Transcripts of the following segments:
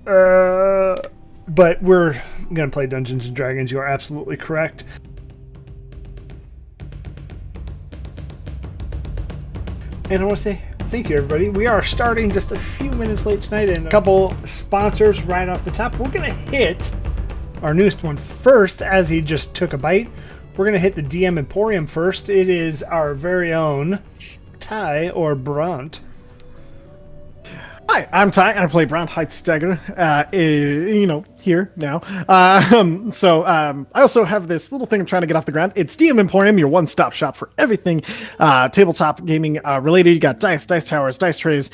But we're going to play Dungeons & Dragons. You are absolutely correct. And I want to say thank you, everybody. We are starting just a few minutes late tonight, and a couple sponsors right off the top. We're going to hit our newest one first, as he just took a bite. We're going to hit the DM Emporium first. It is our very own Ty or Brunt. Hi, I'm Ty, and I play Brant Heitsteiger, here now. I also have this little thing I'm trying to get off the ground. It's DM Emporium, your one-stop shop for everything tabletop gaming related. You got dice towers, dice trays.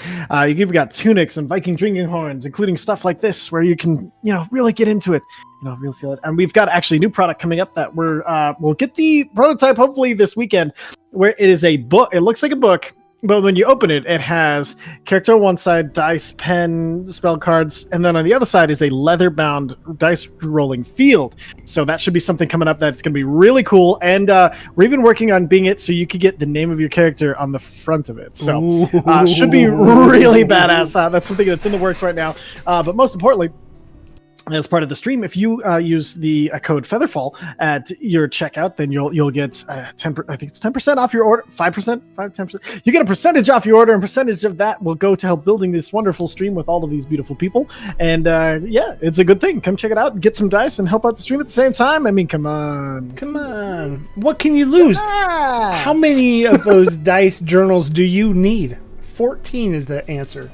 You've got tunics and Viking drinking horns, including stuff like this, where you can, really get into it. Really feel it. And we've got actually a new product coming up that we'll get the prototype hopefully this weekend, where it is a book. It looks like a book. But when you open it, it has character on one side, dice, pen, spell cards, and then on the other side is a leather-bound dice rolling field. So that should be something coming up that's going to be really cool. And we're even working on being it so you could get the name of your character on the front of it. So should be really badass. That's something that's in the works right now. But most importantly, as part of the stream, if you use the code FeatherFall at your checkout, then you'll get 10%. I think it's 10% off your order. 10%. You get a percentage off your order, and percentage of that will go to help building this wonderful stream with all of these beautiful people. And it's a good thing. Come check it out, get some dice, and help out the stream at the same time. I mean, come on. What can you lose? How many of those dice journals do you need? 14 is the answer.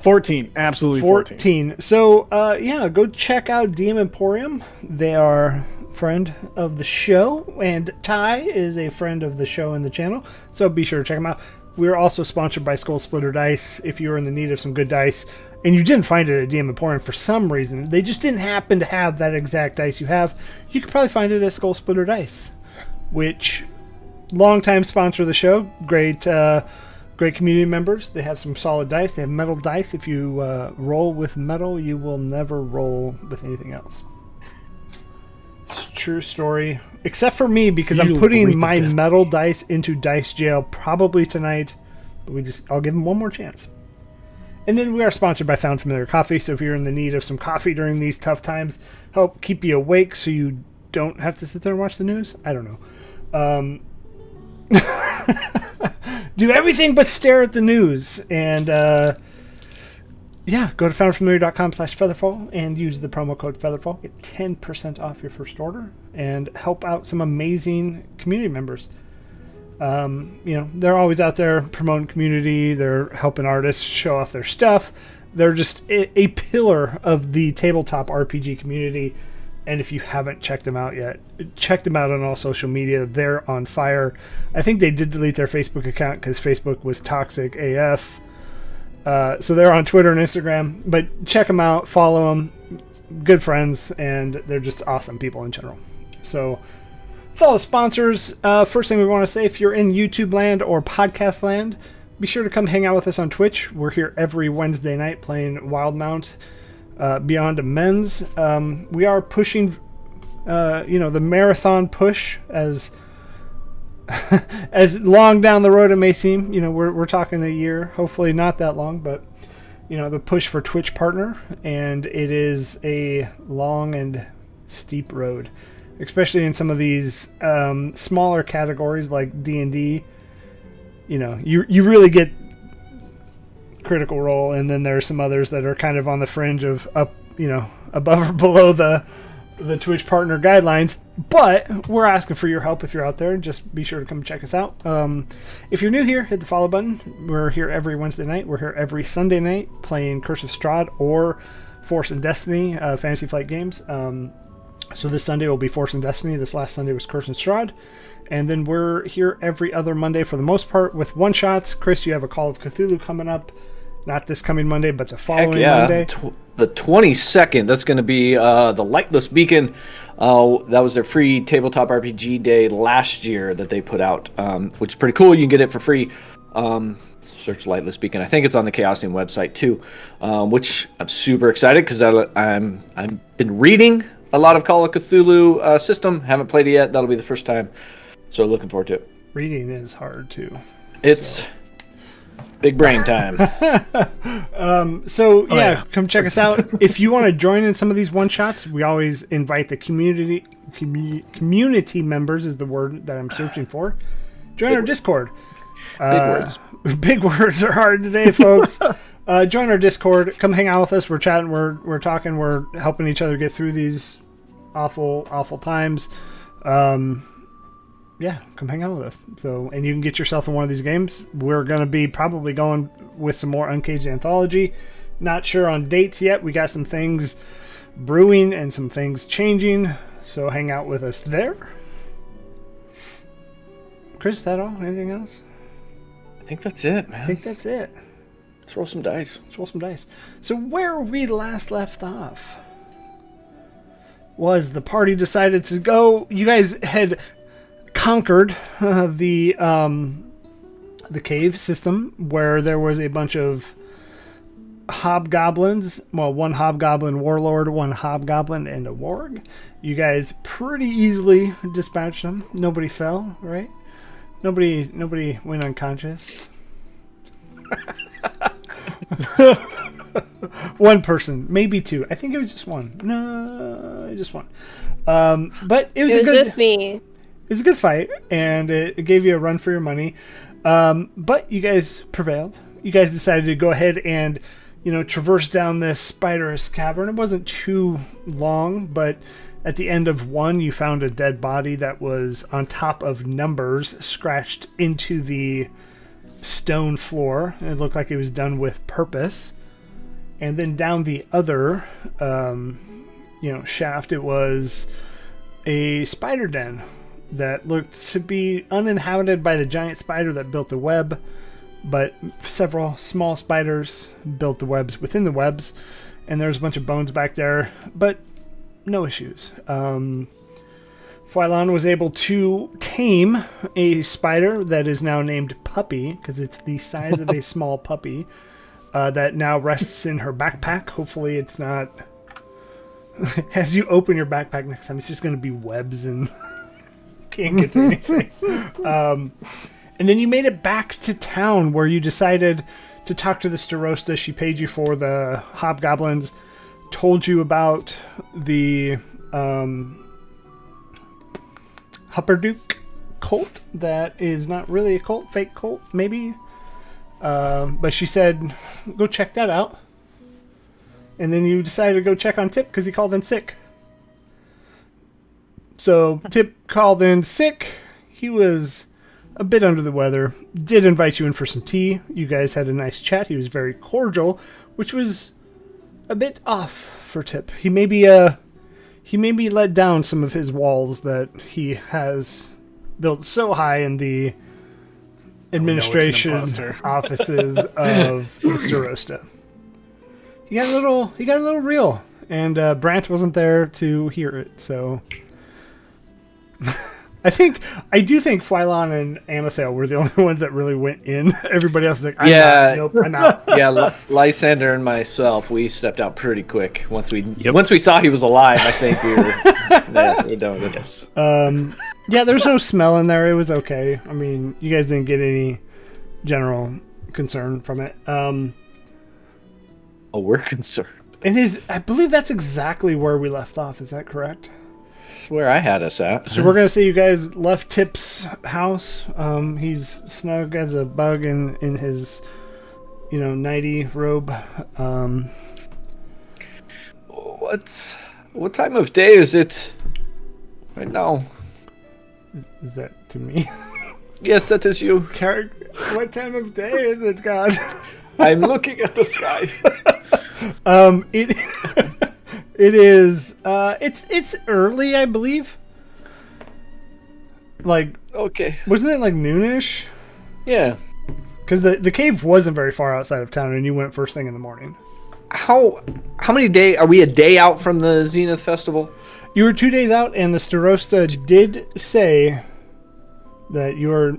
14, absolutely 14. So, go check out DM Emporium. They are a friend of the show, and Ty is a friend of the show and the channel, so be sure to check them out. We're also sponsored by Skull Splitter Dice. If you're in the need of some good dice, and you didn't find it at DM Emporium for some reason, they just didn't happen to have that exact dice you have, you could probably find it at Skull Splitter Dice, which, longtime sponsor of the show, great community members. They have some solid dice. They have metal dice. If you roll with metal, you will never roll with anything else. It's a true story. Except for me, because I'm putting my metal dice into dice jail probably tonight. But I'll give them one more chance. And then we are sponsored by Found Familiar Coffee. So if you're in the need of some coffee during these tough times, help keep you awake so you don't have to sit there and watch the news. I don't know. Do everything but stare at the news. And go to foundfamiliar.com/featherfall and use the promo code featherfall. Get 10% off your first order and help out some amazing community members. They're always out there promoting community. They're helping artists show off their stuff. They're just a pillar of the tabletop RPG community. And if you haven't checked them out yet, check them out on all social media. They're on fire. I think they did delete their Facebook account because Facebook was toxic AF. So they're on Twitter and Instagram. But check them out. Follow them. Good friends. And they're just awesome people in general. So that's all the sponsors. First thing we want to say, if you're in YouTube land or podcast land, be sure to come hang out with us on Twitch. We're here every Wednesday night playing Wildemount. Beyond Amends. We are pushing, the marathon push as as long down the road it may seem. We're talking a year, hopefully not that long, but the push for Twitch partner, and it is a long and steep road, especially in some of these smaller categories like D&D. You really get Critical Role, and then there's some others that are kind of on the fringe of above or below the Twitch partner guidelines. But we're asking for your help if you're out there. Just be sure to come check us out. If you're new here, hit the follow button. We're here every Wednesday night. We're here every Sunday night playing Curse of Strahd or Force and Destiny Fantasy Flight games. So this Sunday will be Force and Destiny. This last Sunday was Curse and Strahd. And then we're here every other Monday for the most part with one-shots. Chris, you have a Call of Cthulhu coming up. Not this coming Monday, but the following Monday. The 22nd. That's going to be the Lightless Beacon. That was their free tabletop RPG day last year that they put out, which is pretty cool. You can get it for free. Search Lightless Beacon. I think it's on the Chaosium website too, which I'm super excited because I've been reading a lot of Call of Cthulhu system. Haven't played it yet. That'll be the first time. So looking forward to it. Reading is hard too. Big brain time. Yeah, come check us out. If you want to join in some of these one-shots, we always invite the community members is the word that I'm searching for. Join our Discord. Big words. Big words are hard today, folks. Join our Discord. Come hang out with us. We're chatting. We're talking. We're helping each other get through these awful times. Yeah, come hang out with us. So, and you can get yourself in one of these games. We're going to be probably going with some more Uncaged Anthology. Not sure on dates yet. We got some things brewing and some things changing. So hang out with us there. Chris, is that all? Anything else? I think that's it, man. I think that's it. Let's roll some dice. So where we last left off was the party decided to go. You guys had conquered the cave system where there was a bunch of hobgoblins. Well, one hobgoblin warlord, one hobgoblin, and a warg. You guys pretty easily dispatched them. Nobody fell, right? Nobody went unconscious. One person, maybe two. I think it was just one. No, just one. But it was just me. It was a good fight, and it gave you a run for your money. But you guys prevailed. You guys decided to go ahead and, traverse down this spiderous cavern. It wasn't too long, but at the end of one, you found a dead body that was on top of numbers scratched into the stone floor. It looked like it was done with purpose. And then down the other, shaft, it was a spider den that looked to be uninhabited by the giant spider that built the web, but several small spiders built the webs within the webs, and there's a bunch of bones back there, but no issues. Phylon was able to tame a spider that is now named Puppy, because it's the size of a small puppy, that now rests in her backpack. Hopefully it's not... As you open your backpack next time, it's just going to be webs and... can't get to anything. And then you made it back to town where you decided to talk to the Starosta. She paid you for the hobgoblins, told you about the Hupperduke cult that is not really a cult, fake cult, maybe. But she said, go check that out. And then you decided to go check on Tip because he called in sick. So Tip called in sick. He was a bit under the weather. Did invite you in for some tea. You guys had a nice chat. He was very cordial, which was a bit off for Tip. He maybe let down some of his walls that he has built so high in the administration offices of the Starosta. He got a little real, and Brant wasn't there to hear it, so. I do think Phylon and Amethyl were the only ones that really went in. Everybody else is like, I'm out. Yeah, Lysander and myself, we stepped out pretty quick. Once we saw he was alive, I think we were done with it. Yes. Yeah, there's no smell in there. It was okay. I mean, you guys didn't get any general concern from it. We're concerned. And I believe that's exactly where we left off. Is that correct? That's where I had us at. So we're going to say you guys left Tip's house. He's snug as a bug in his, nighty robe. What time of day is it right now? Is that to me? Yes, that is you. What time of day is it, God? I'm looking at the sky. It is. It's early, I believe. Like, okay, wasn't it like noonish? Yeah. Because the cave wasn't very far outside of town, and you went first thing in the morning. How many days are we? A day out from the Zenith Festival? You were 2 days out, and the Starosta did say that you are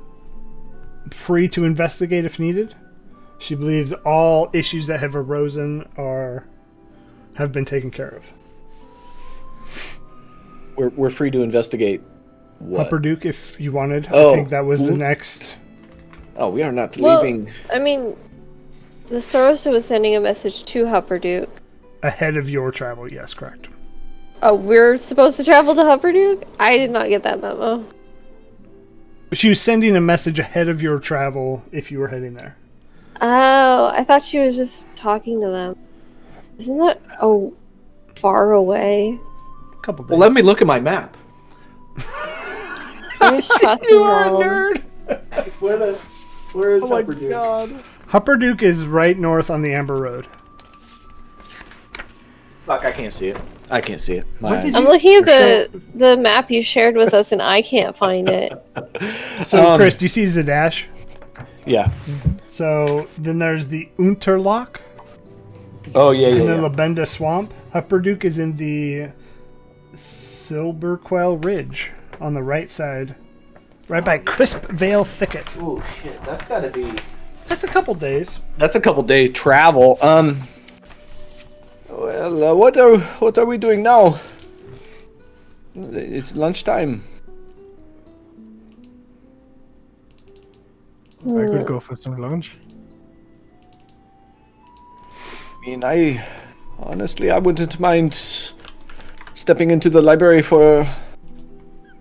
free to investigate if needed. She believes all issues that have arisen have been taken care of. We're free to investigate what? Upper Duke, if you wanted. Oh. I think that was the next. Oh, we are not leaving. I mean, The Starosta was sending a message to Hupperduke. Ahead of your travel, yes, correct. Oh, we're supposed to travel to Hupperduke? I did not get that memo. She was sending a message ahead of your travel if you were heading there. Oh, I thought she was just talking to them. Isn't that far away? A couple days. Well, let me look at my map. There's You are a nerd. Where is Oh my god. Hupperduke is right north on the Amber Road. Fuck, I can't see it. I can't see it. What did I'm you- looking at the map you shared with us, and I can't find it. So, Chris, do you see Zadash? Yeah. So then there's the Unterloch Oh, yeah, and yeah, the yeah. Labenda Swamp. Hupperduke is in the Silberquell Ridge on the right side, right by Crisp Vale Thicket. Oh, shit. That's gotta be... That's a couple days. That's a couple day travel. Well, what are we doing now? It's lunchtime. I could go for some lunch. I mean, I wouldn't mind stepping into the library for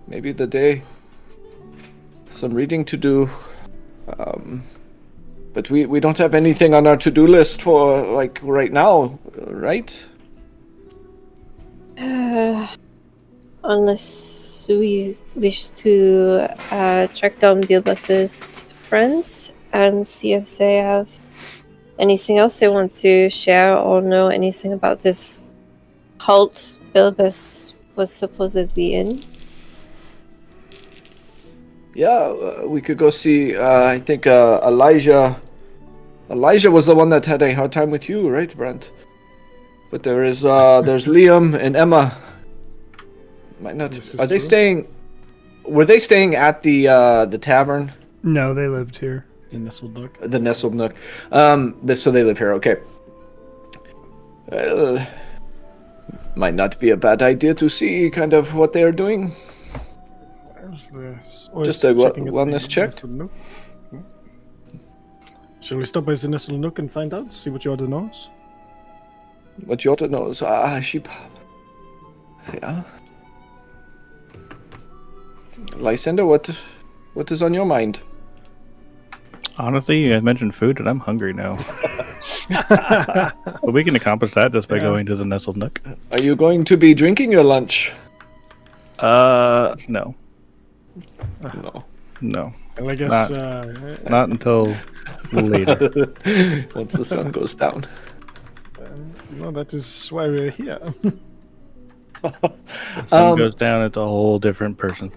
maybe the day. Some reading to do. But we don't have anything on our to-do list for, like, right now, right? Unless we wish to track down Bilbus's friends and see if they have anything else they want to share or know anything about this cult Bilbus was supposedly in. Yeah, we could go see, I think, Elijah. Elijah was the one that had a hard time with you, right, Brent? But there's Liam and Emma. Might not. This is Are they true. staying? Were they staying at the tavern, No, they lived here. The Nestled Duck. the Nestled Nook? So they live here. Okay. Might not be a bad idea to see kind of what they are doing. Just a wellness check? Shall we stop by the Nestled Nook and find out? See what Jordan knows? What Jota knows? Sheep. Yeah. Lysander, what is on your mind? Honestly, you guys mentioned food, and I'm hungry now. But we can accomplish that just by going to the Nestled Nook. Are you going to be drinking your lunch? No. No. No. Well, I guess Not until later. Once the sun goes down. no, that is why we're here. Sun goes down, it's a whole different person.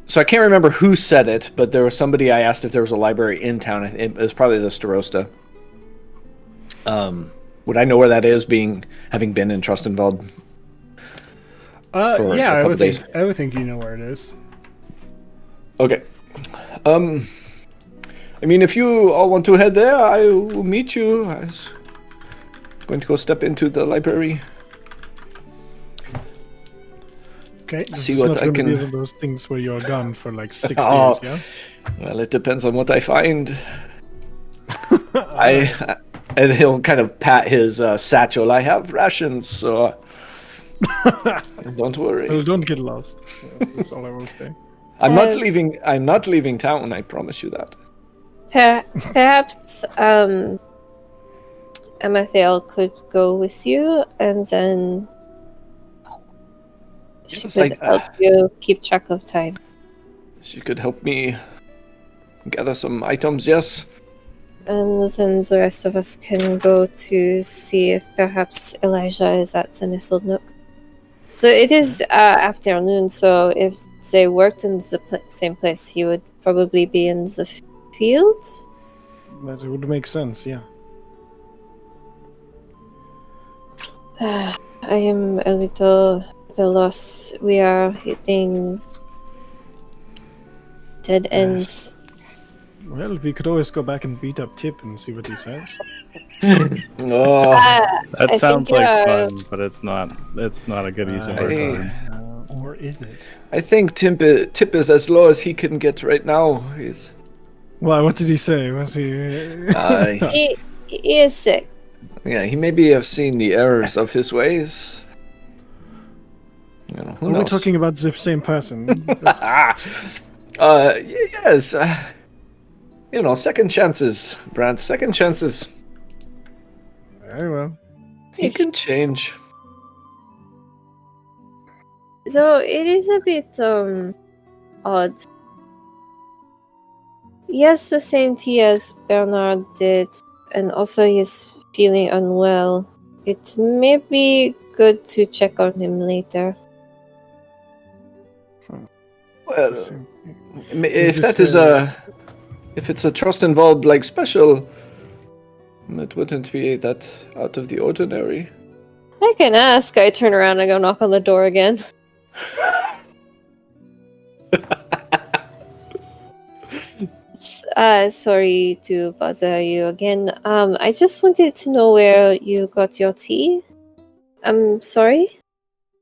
So I can't remember who said it, but there was somebody I asked if there was a library in town. It was probably the Starosta. Would I know where that is, having been in Trustenveld? For Yeah, a I couple would days. think. I would think you know where it is. Okay. I mean, if you all want to head there, I will meet you. I was going to go step into the library. Okay. This See is what not I going to be can- one of those things where you're gone for like 6 Oh. days, yeah? Well, it depends on what I find. And he'll kind of pat his satchel. I have rations, so don't worry. Well, don't get lost. This is all I will say. I'm not leaving. I'm not leaving town. I promise you that. Perhaps Amathael could go with you, and then she Yes, could help you keep track of time. She could help me gather some items. Yes. And then the rest of us can go to see if perhaps Elijah is at the Nestled Nook. So it is afternoon, so if they worked in the same place, he would probably be in the field. That would make sense, yeah. I am a little lost. We are hitting dead ends. Well, we could always go back and beat up Tip and see what he says. Oh, That I sounds think, like fun, but it's not. It's not a good use of our time. Or is it? I think Tip is as low as he can get right now. Well, what did he say? Was he? He is sick. Yeah, he maybe have seen the errors of his ways. You know, who Are we knows? talking about the same person? Yes. You know, second chances, Brant. Second chances. Very well. He can change. Though it is a bit odd. He has the same tea as Bernard did, and also he's feeling unwell. It may be good to check on him later. Well, It's the same thing. if this that is if it's a trust involved like special, it wouldn't be that out of the ordinary. I can ask. I turn around and go knock on the door again. Sorry to bother you again. I just wanted to know where you got your tea. I'm sorry.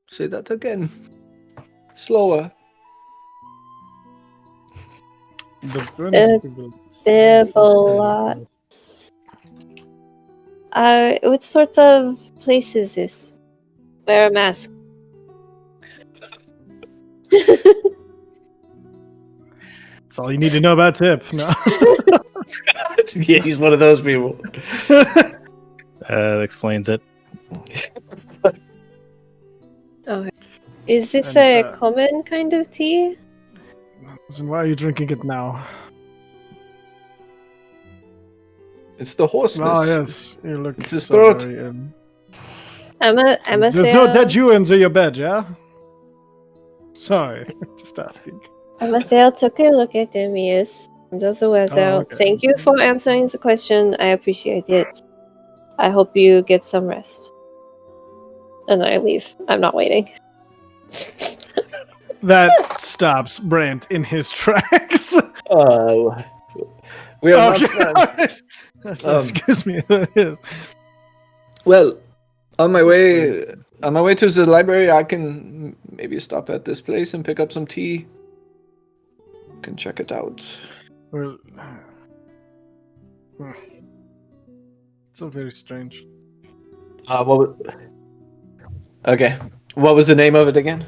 Say that again. Slower. Bibelot. What sort of place is this? Wear a mask. That's all you need to know about Tip. No. Yeah, he's one of those people. That explains it. Okay. Is this And, a common kind of tea? Listen, why are you drinking it now? It's the hoarseness. Oh yes, you look It's his so throat. very, I'm There's no dead you under your bed, yeah? Sorry, just asking. Amathel took a look at him, yes. Just a well. okay. Thank you for answering the question. I appreciate it. I hope you get some rest. And I leave. I'm not waiting. That stops Brant in his tracks. We are not. Excuse me. Well, on my way to the library, I can maybe stop at this place and pick up some tea. Can check it out. Well, so very strange. Okay. What was the name of it again?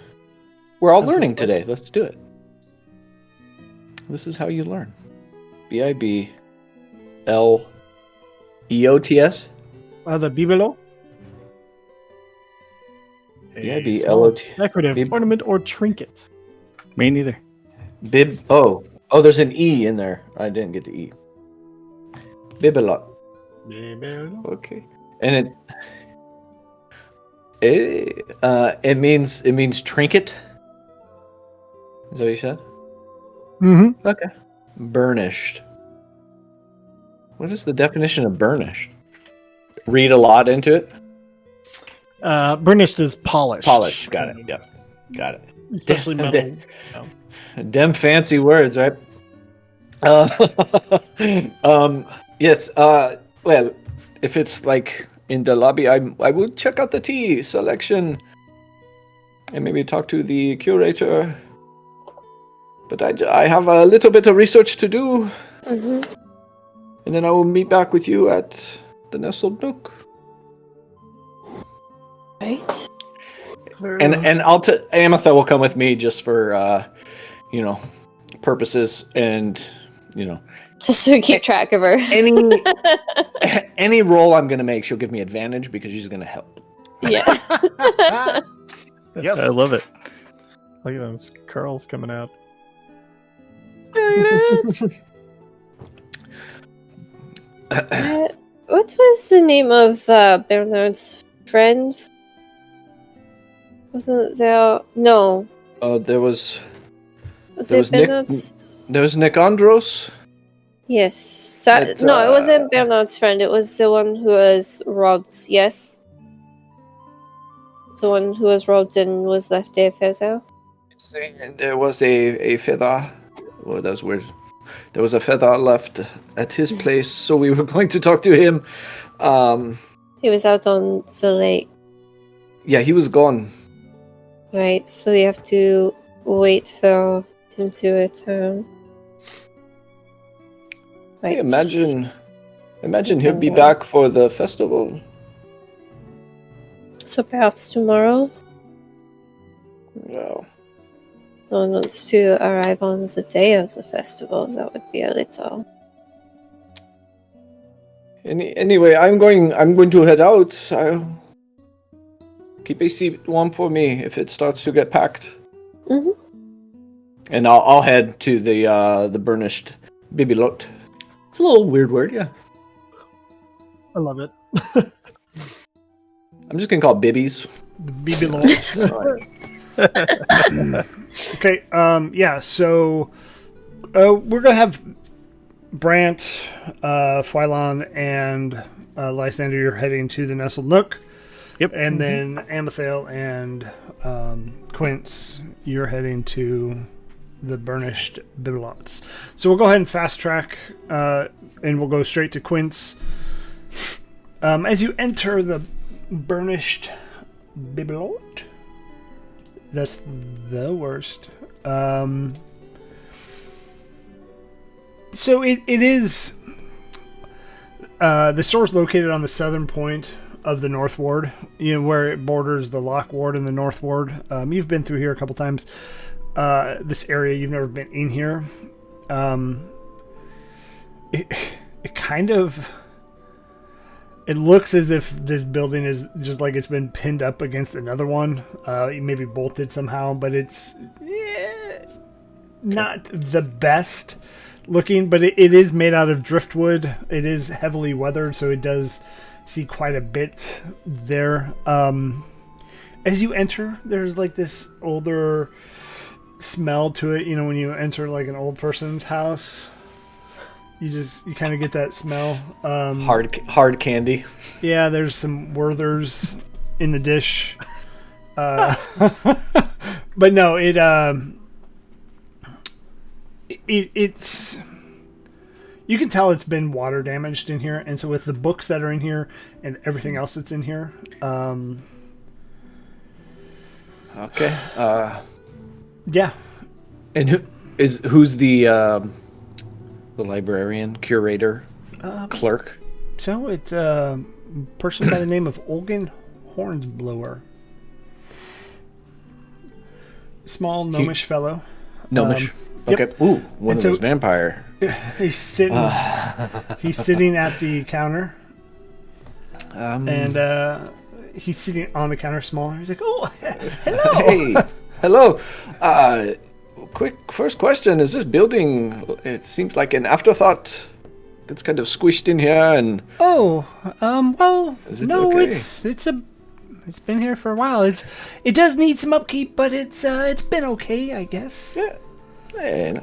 We're all That's learning fine. today. Let's do it. This is how you learn. Bibleots. The bibelot? Biblot. Decorative ornament or trinket. Me neither. Oh, there's an E in there. I didn't get the E. Bibelot. Okay. And it means trinket. Is that what you said? Mm-hmm. Okay. Burnished. What is the definition of burnished? Read a lot into it. Burnished is polished. Polished. Got it. Yep. Got it. Especially metal. Dem fancy words, right? Yes. Well, if it's like in the lobby, I will check out the tea selection and maybe talk to the curator. But I have a little bit of research to do, Mm-hmm. and then I will meet back with you at the Nestled Nook. Right. And Ametha will come with me just for purposes and Just so we keep track of her. any role I'm gonna make, she'll give me advantage because she's gonna help. Yeah. Yes. I love it. Look at those curls coming out. What was the name of Bernard's friend? Wasn't there? No. There was Was There it was Nick- Bernard's? There was Nick Andros. Yes. It, No, it wasn't Bernard's friend. It was the one who was robbed. Yes. The one who was robbed and was left there, Fezo. And there was a feather. Oh, that was weird. There was a feather left at his place, so we were going to talk to him. He was out on the lake, Yeah, he was gone. right? So we have to wait for him to return. Hey, Right. imagine he'll be Okay. back for the festival. So perhaps tomorrow. No. No one wants to arrive on the day of the festival. That would be a little. Anyway, I'm going to head out. Keep a seat warm for me if it starts to get packed. Mhm. And I'll head to the burnished bibelot. It's a little weird word, yeah. I love it. I'm just gonna call it bibbies. The Bibelot. Okay, yeah, so we're gonna have Brant, Phylon, and Lysander, you're heading to the Nestled Nook. Yep. And then Amethyl and Quince, you're heading to the Burnished Bibelots. So we'll go ahead and fast track, and we'll go straight to Quince. As you enter the Burnished Bibelot, that's the worst. So it is. The store's located on the southern point of the North Ward, where it borders the Lock Ward and the North Ward. You've been through here a couple times. This area, you've never been in here. It kind of. It looks as if this building is just like it's been pinned up against another one, maybe bolted somehow, but it's not the best looking, but it is made out of driftwood. It is heavily weathered, so it does see quite a bit there. As you enter, there's like this older smell to it. When you enter like an old person's house, you kind of get that smell. Hard candy. Yeah, there's some Werthers in the dish. But no, it's you can tell it's been water damaged in here, and so with the books that are in here and everything else that's in here, Okay. yeah. And who's the librarian, curator, clerk? So it's a person by the name of Olgan Hornsblower. Small gnomish fellow. Gnomish. Yep. Okay. Ooh, one of so- those vampire. He's sitting. He's sitting at the counter, and he's sitting on the counter smaller. He's like, "Oh, hello." Hey, hello. Quick first question: is this building? It seems like an afterthought. It's kind of squished in here, and Oh, well, Is it no, okay? it's been here for a while. It does need some upkeep, but it's been okay, I guess. yeah,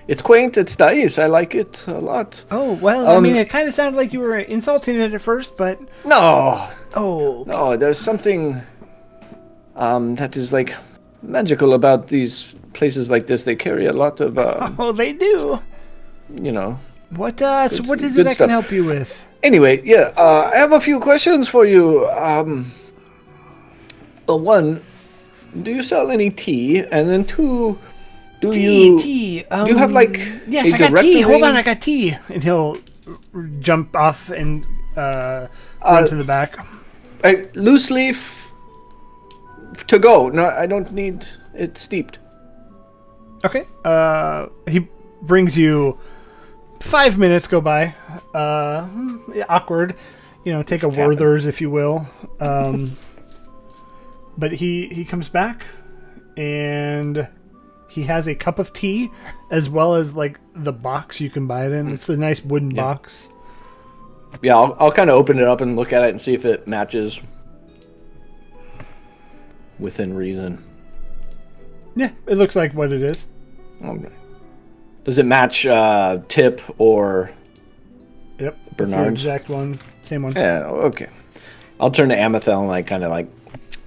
it's quaint. It's nice. I like it a lot. Oh well, I mean, it kind of sounded like you were insulting it at first, but No, oh, there's something that is like magical about these places like this. They carry a lot of oh, they do. What? So what is it good I can stuff. help you with? Anyway, yeah, I have a few questions for you. One, do you sell any tea? And then two, do you have like Yes, a I got tea. Hold directory? on, I got tea. And he'll jump off and run to the back. A loose leaf to go. No, I don't need it steeped. Okay. He brings you 5 minutes go by. Awkward. Take a Werther's, if you will. But he comes back, and he has a cup of tea, as well as like the box you can buy it in. It's a nice wooden box. Yeah, I'll kind of open it up and look at it and see if it matches within reason. Yeah, it looks like what it is. Okay. Does it match Tip or Yep, it's the Bernard's? exact one, same one. Yeah, okay. I'll turn to Amethel and like kind of like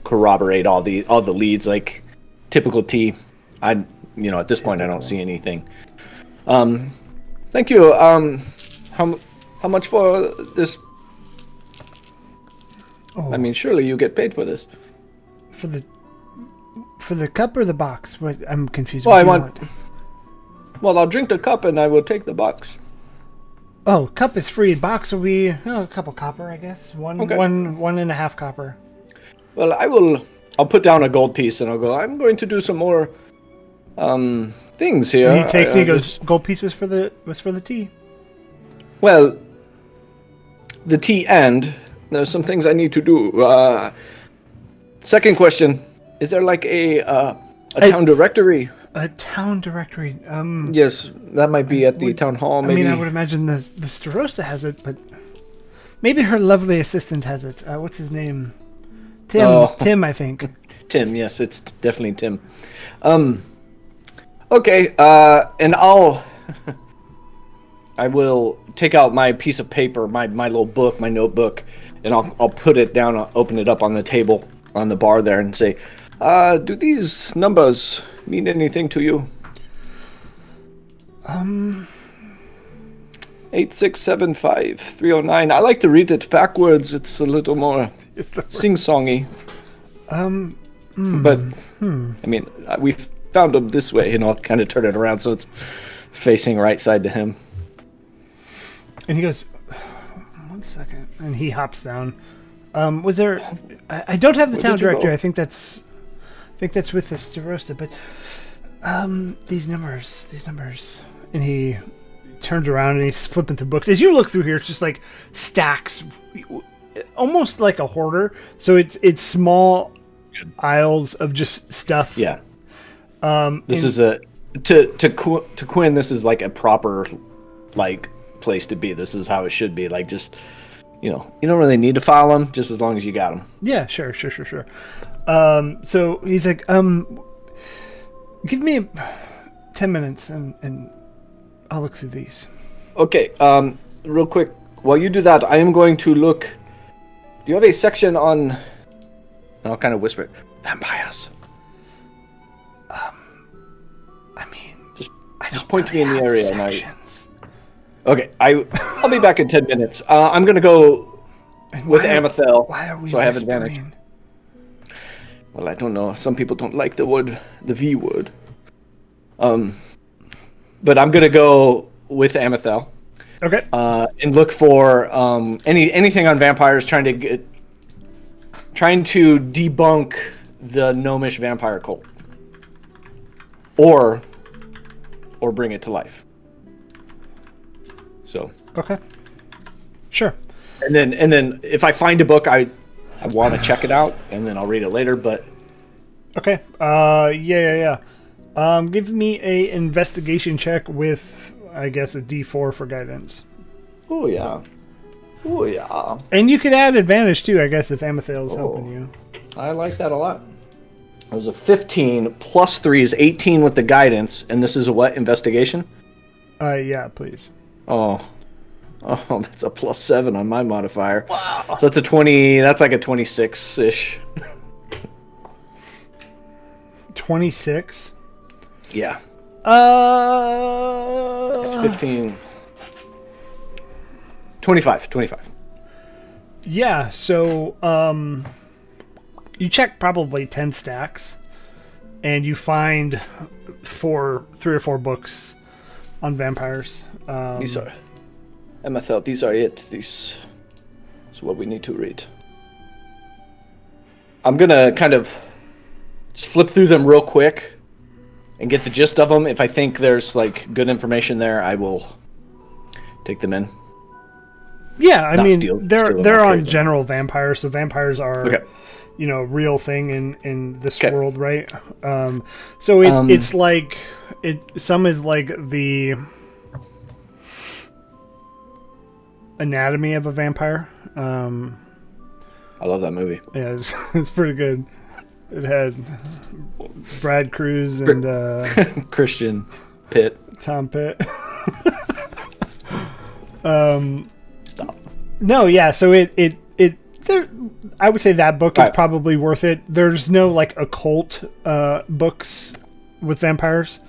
corroborate all the leads, like typical tea. At this point I don't see anything. Thank you. How much for this? Oh, I mean, surely you get paid for this. for the cup or the box? What? I'm confused. Well, What I do you want- Well, I'll drink the cup and I will take the box. Oh, cup is free. Box will be a couple copper, I guess. One and a half copper. Well, I'll put down a gold piece and I'll go, I'm going to do some more things here. And he takes it, he goes, gold piece was for the tea. Well, the tea and there's some things I need to do. Second question, is there like a town directory? A town directory. Yes, that might be at the town hall. Maybe. I mean, I would imagine the Starosta has it, but maybe her lovely assistant has it. What's his name? Tim. Oh. Tim, I think. Tim, yes, it's definitely Tim. Okay, and I will take out my piece of paper, my little book, my notebook, and I'll put it down, I'll open it up on the table, on the bar there, and say, do these numbers mean anything to you? 8675309. I like to read it backwards. It's a little more sing-songy. But I mean, we found them this way, and I'll kind of turn it around so it's facing right side to him. And he goes, 1 second, and he hops down. Was there? I don't have the town directory. I think that's with the Starosta, but these numbers, and he turns around and he's flipping through books. As you look through here, it's just like stacks, almost like a hoarder. So it's small aisles of just stuff. Yeah. This is to Quinn. This is like a proper like place to be. This is how it should be. Like just you don't really need to file them, just as long as you got them. Yeah, sure. So he's like, give me 10 minutes and I'll look through these. Okay, real quick, while you do that, I am going to look. Do you have a section on? And I'll kind of whisper it. Vampires. I mean, just point to me in the area. Sections. Okay, I'll be back in 10 minutes. I'm gonna go with Amethel, Why are we so I have whispering? advantage. Well, I don't know. Some people don't like the V word. But I'm gonna go with Amethel. Okay. And look for anything on vampires, trying to debunk the gnomish vampire cult, or bring it to life. So. Okay. Sure. And then if I find a book, I want to check it out, and then I'll read it later. But okay. Yeah. Give me a investigation check with, I guess, a D4 for guidance. Oh yeah. And you could add advantage too, I guess, if Amethyl is helping you. I like that a lot. It was a 15 plus 3 is 18 with the guidance, and this is a what, investigation? Yeah, please. Oh, that's a plus 7 on my modifier. Wow. So that's a 20. That's like a 26-ish. 26. Yeah. It's 15. 25. Yeah. So, you check probably 10 stacks, and you find 3 or 4 books on vampires. These are. Emma thought these are it. These is what we need to read. I'm gonna kind of just flip through them real quick and get the gist of them. If I think there's like good information there, I will take them in. Yeah, I mean, steal they're on general vampires, so vampires are, Okay. Real thing in this world, right? So it's like some is like the anatomy of a vampire. I love that movie. Yeah, it's pretty good. It had Brad Cruz and Christian Pitt. Tom Pitt. Stop. No, yeah. So I would say that book is probably worth it. There's no like occult books with vampires.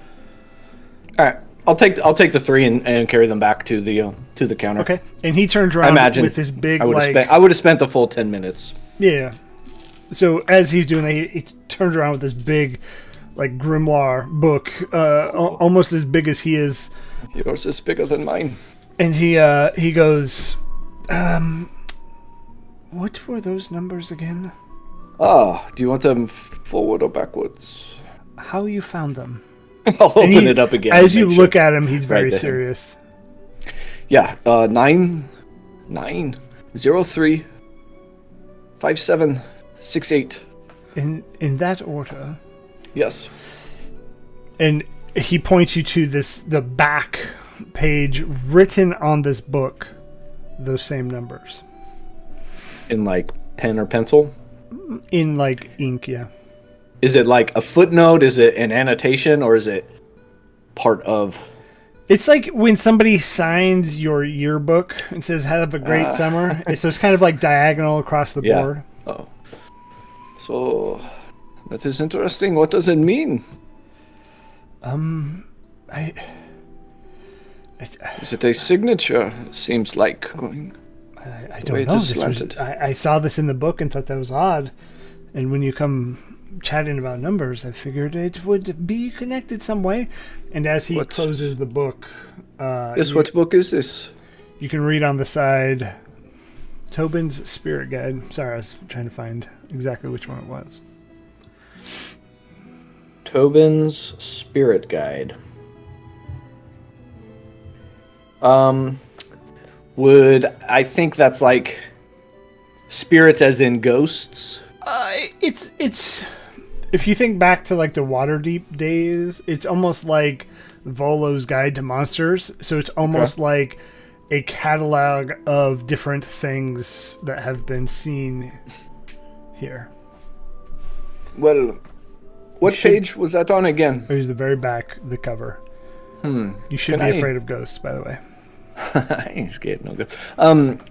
All right, I'll take the 3 and carry them back to the counter. Okay, and he turns around with this big. I would have spent the full 10 minutes. Yeah. So as he's doing that, he turns around with this big, like grimoire book, almost as big as he is. Yours is bigger than mine. And he goes, what were those numbers again? Do you want them forward or backwards? How you found them? I'll open it up again. As you look at him, he's very there. serious. Yeah, 9903 5768. In that order. Yes. And he points you to the back page written on this book, those same numbers. In like pen or pencil? In like ink, yeah. Is it like a footnote? Is it an annotation? Or is it part of... It's like when somebody signs your yearbook and says, have a great summer. So it's kind of like diagonal across the board. Oh. So, that is interesting. What does it mean? Is it a signature? Seems like... I don't know. I saw this in the book and thought that was odd. And when you come chatting about numbers, I figured it would be connected some way. And as he closes the book... what book is this? You can read on the side, Tobin's Spirit Guide. Sorry, I was trying to find exactly which one it was. Tobin's Spirit Guide. I think that's like spirits as in ghosts? It's if you think back to like the Waterdeep days, it's almost like Volo's Guide to Monsters. So it's almost like a catalog of different things that have been seen here. Well, what page was that on again? It was the very back, the cover. You should be afraid of ghosts, by the way. I ain't scared no good.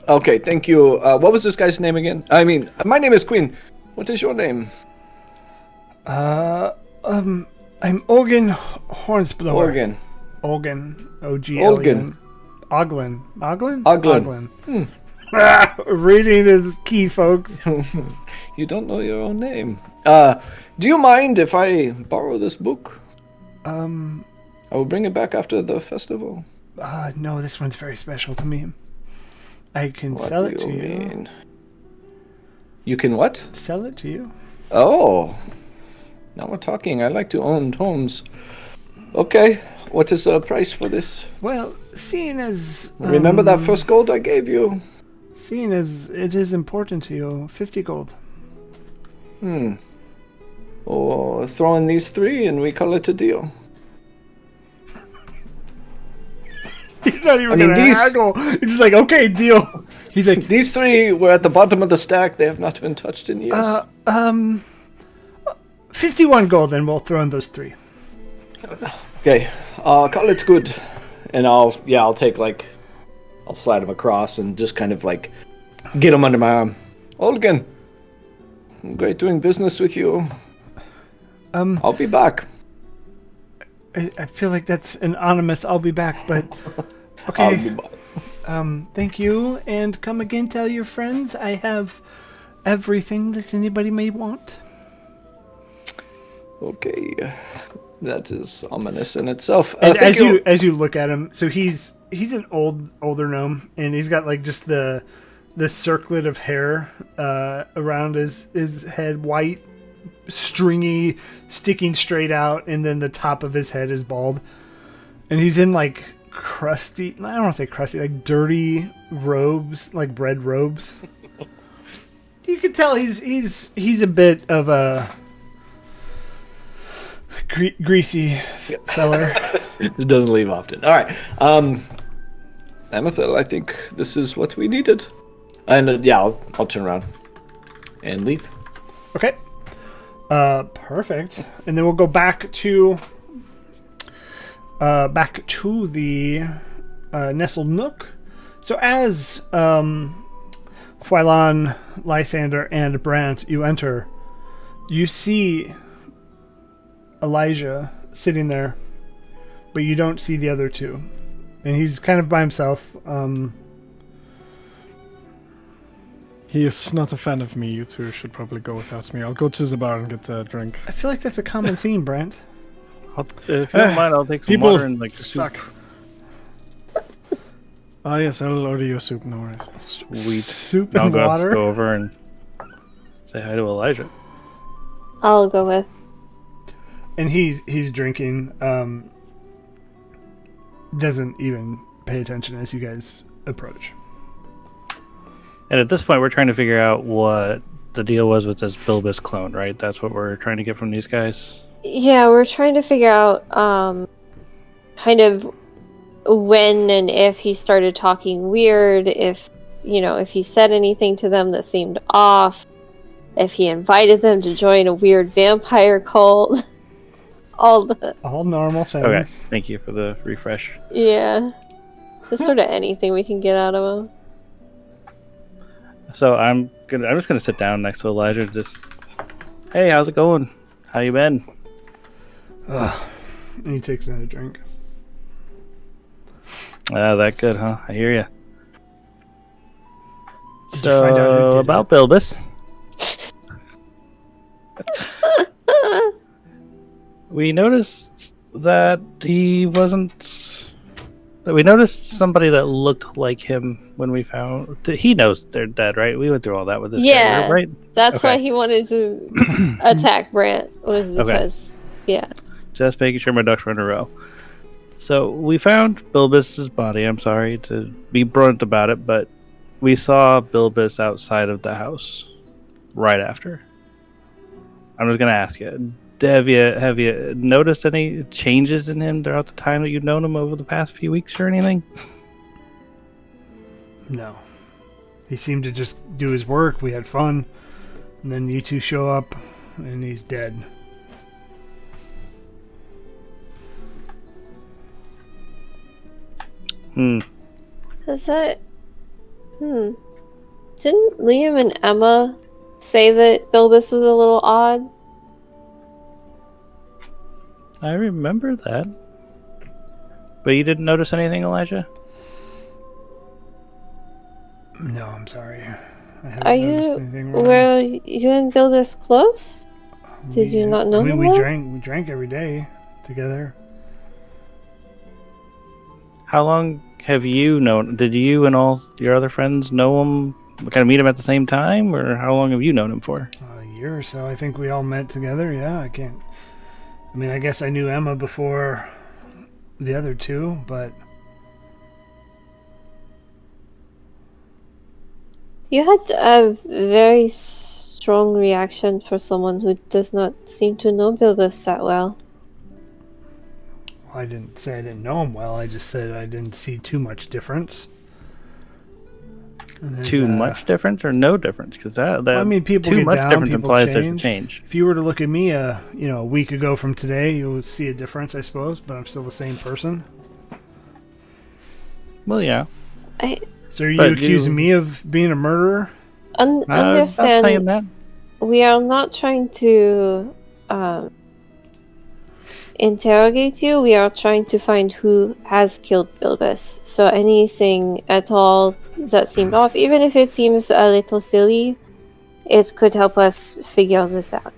Okay, thank you. What was this guy's name again? I mean, my name is Quinn. What is your name? I'm Ogan Hornsblower. Ogan. O-G-L-E-N. Oglin. Reading is key, folks. You don't know your own name. Do you mind if I borrow this book? I will bring it back after the festival. No, this one's very special to me. I can sell it to you. You can what? Sell it to you. Oh. Now we're talking. I like to own homes. Okay. What is the price for this? Well, seeing as... remember that first gold I gave you? Seeing as it is important to you, 50 gold. Or throw in these 3 and we call it a deal. He's not even gonna haggle. He's just like, okay, deal. He's like, these 3 were at the bottom of the stack. They have not been touched in years. 51 gold, then we'll throw in those 3. Okay, call it good. And I'll take I'll slide him across and just kind of like get him under my arm. Olgan, great doing business with you. I'll be back. I feel like that's anonymous. I'll be back, but okay. I'll be back. Thank you, and come again. Tell your friends I have everything that anybody may want. Okay, that is ominous in itself. And as you look at him, so he's an older gnome, and he's got like just the circlet of hair around his head, white, stringy, sticking straight out, and then the top of his head is bald, and he's in like crusty, I don't want to say crusty, like dirty robes, like bread robes. You can tell he's a bit of a greasy feller. It doesn't leave often. All right, Amethel, I think this is what we needed, and I'll turn around and leave. Okay. Perfect. And then we'll go back to the nestled nook. So as Phylon, Lysander, and Brant, you enter, you see Elijah sitting there, but you don't see the other 2, and he's kind of by himself. He is not a fan of me. You 2 should probably go without me. I'll go to the bar and get a drink. I feel like that's a common theme, Brant. If you don't mind, I'll take some water and like suck. Oh, yes, I'll order you a soup, no worries. Sweet. Soup I'll and water. go over and say hi to Elijah. I'll go with. And he's drinking. Doesn't even pay attention as you guys approach. And at this point, we're trying to figure out what the deal was with this Bilbus clone, right? That's what we're trying to get from these guys. Yeah, we're trying to figure out kind of when and if he started talking weird, if he said anything to them that seemed off, if he invited them to join a weird vampire cult. All normal things. Okay, thank you for the refresh. Yeah. Just sort of anything we can get out of him. So I'm just gonna sit down next to Elijah and just, hey, how's it going? How you been? And he takes another drink. That good, huh? I hear you. Did you find out who did about Bilbus? We noticed that he wasn't. We noticed somebody that looked like him when we found. He knows they're dead, right? We went through all that with this guy, right? That's why he wanted to attack Brant, was because, Just making sure my ducks were in a row. So we found Bilbus's body. I'm sorry to be blunt about it, but we saw Bilbus outside of the house right after. I'm just gonna ask you. Have you noticed any changes in him throughout the time that you've known him over the past few weeks or anything? No. He seemed to just do his work. We had fun. And then you two show up and he's dead. Is that... Didn't Liam and Emma say that Bilbus was a little odd? I remember that. But you didn't notice anything, Elijah? No, I'm sorry. I haven't Are noticed you... anything wrong. Were you and Bilbus close? Did you not know him we well? drank every day together. How long have you known? Did you and all your other friends know him? Kind of meet him at the same time? Or how long have you known him for? A year or so. I think we all met together. Yeah, I can't... I mean, I guess I knew Emma before the other two, but... You had a very strong reaction for someone who does not seem to know Bilbus that well. Well, I didn't say I didn't know him well. I just said I didn't see too much difference. And, Too much difference or no difference? Because I mean, people too get much down, difference people implies change. there's a change. If you were to look at me, a week ago from today, you would see a difference, I suppose. But I'm still the same person. Well, yeah. So are you accusing me of being a murderer? Understand, saying that. we are not trying to interrogate you. We are trying to find who has killed Bilbus. So anything at all that seemed off, even if it seems a little silly, it could help us figure this out.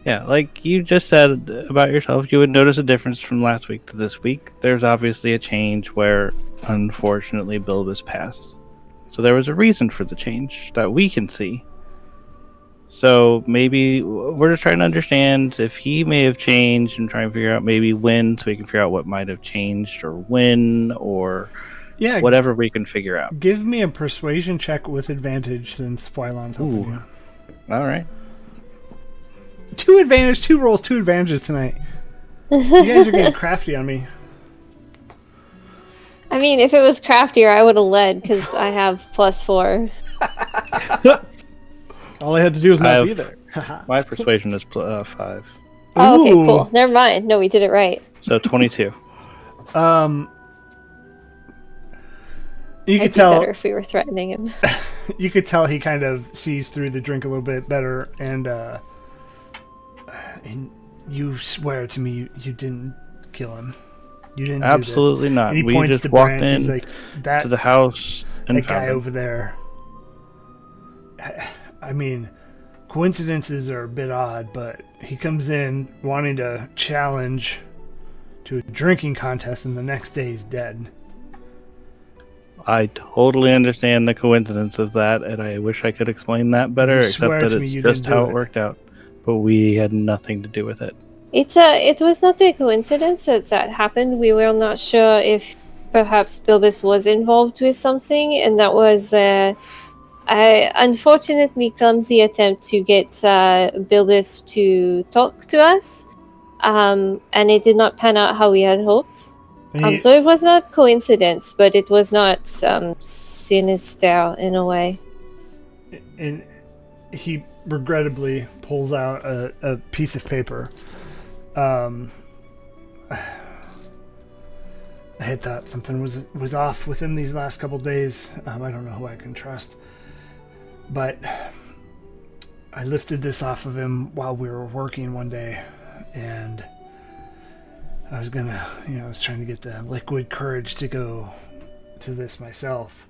Yeah, like you just said about yourself, you would notice a difference from last week to this week. There's obviously a change where, unfortunately, Bilbus passed. So there was a reason for the change that we can see. So maybe we're just trying to understand if he may have changed and try and figure out maybe when, so we can figure out what might have changed or when or whatever we can figure out. Give me a persuasion check with advantage since Flylon's helping you. All right. 2 advantage, 2 rolls, 2 advantages tonight. You guys are getting crafty on me. I mean, if it was craftier, I would have led, because I have +4. All I had to do was not be there. My persuasion is 5. Oh, okay, Ooh. cool. Never mind. No, we did it right. So 22. You I'd could be tell better if we were threatening him. you could tell he kind of sees through the drink a little bit better, and you swear to me you didn't kill him. You didn't Absolutely do this. not. And he We points just to walked Brant. He's in like, that to the house and that found guy him. over there. I mean, coincidences are a bit odd, but he comes in wanting to challenge to a drinking contest, and the next day he's dead. I totally understand the coincidence of that, and I wish I could explain that better, You except swear that to me it's you just didn't do how it. it worked out. But we had nothing to do with it. It was not a coincidence that happened. We were not sure if perhaps Bilbus was involved with something, and that was a unfortunately clumsy attempt to get Bilbus to talk to us, and it did not pan out how we had hoped. And So it was not coincidence, but it was not sinister in a way. he regrettably pulls out a piece of paper. I had thought something was off with him these last couple days. I don't know who I can trust, but I lifted this off of him while we were working one day, and I was gonna, I was trying to get the liquid courage to go to this myself.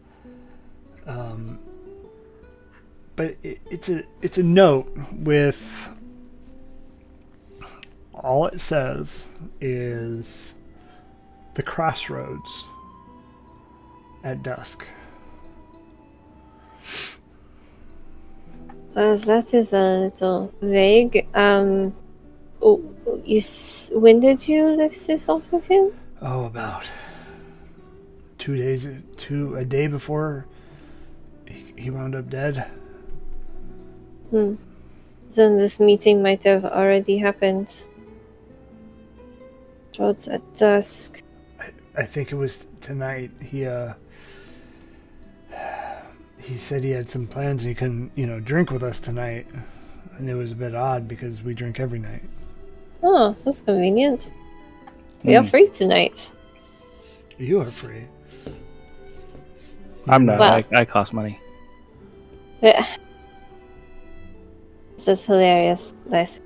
But it's a note with all it says is the crossroads at dusk. That is a little vague. When did you lift this off of him? Oh, about 2 days, a day before he wound up dead. Then this meeting might have already happened. Roads at dusk. I think it was tonight. He said he had some plans and he couldn't, drink with us tonight. And it was a bit odd because we drink every night. Oh, that's convenient. We are free tonight. You are free. I'm not. Well- I cost money. Yeah. This is hilarious. Nice.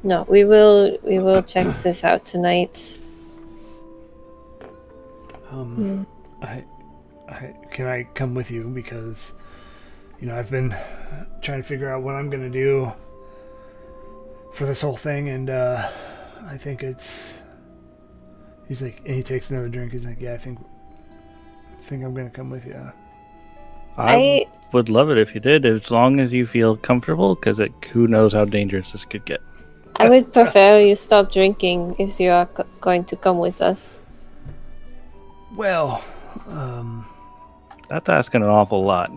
No, we will check this out tonight. Can I come with you? Because, I've been trying to figure out what I'm going to do for this whole thing, and I think he's like, and he takes another drink. He's like, yeah, I think I'm going to come with you. I would love it if you did, as long as you feel comfortable, because who knows how dangerous this could get. I would prefer you stop drinking if you are going to come with us. Well, That's asking an awful lot.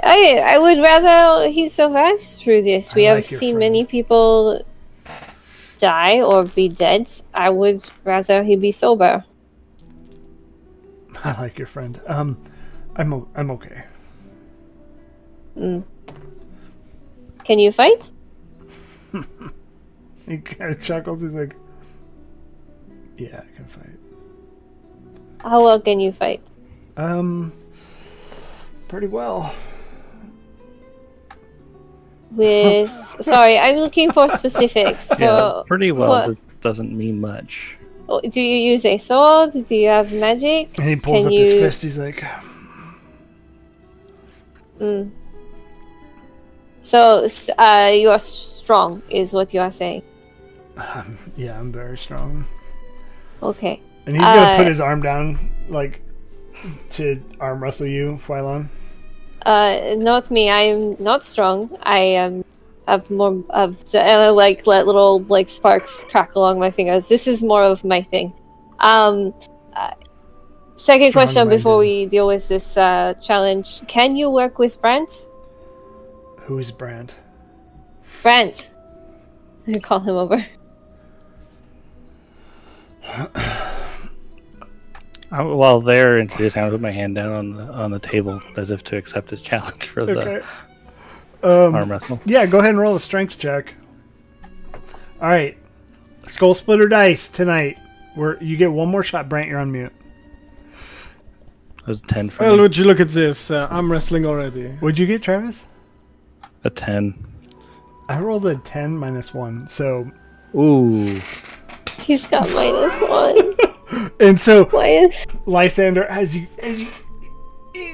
I would rather he survives through this. We I have like your seen friend. many people die or be dead. I would rather he be sober. I like your friend. I'm okay. Can you fight? He kind of chuckles. He's like, yeah, I can fight. How well can you fight? Pretty well. With sorry, I'm looking for specifics. Yeah, For pretty well. for- That doesn't mean much. do you use a sword? Do you have magic? And he pulls Can up his you- fist. He's like, So you are strong, is what you are saying. yeah, I'm very strong. Okay. And he's gonna put his arm down, like, to arm wrestle you, Phylon. Not me. I'm not strong. I have more of the like let little like sparks crack along my fingers. This is more of my thing. Second question before we deal with this challenge: can you work with Brent? Who is Brant? Brent. I call him over. While they're introducing, I put my hand down on the table as if to accept his challenge for the arm wrestle. Yeah, go ahead and roll a strength check. All right, skull splitter dice tonight. You get one more shot, Brant. You're on mute. It was a 10 for Well, me. would you look at this? I'm wrestling already. What'd you get, Travis? A 10. I rolled a 10 minus 1. So, Ooh. He's got -1. and so Why is Lysander, as you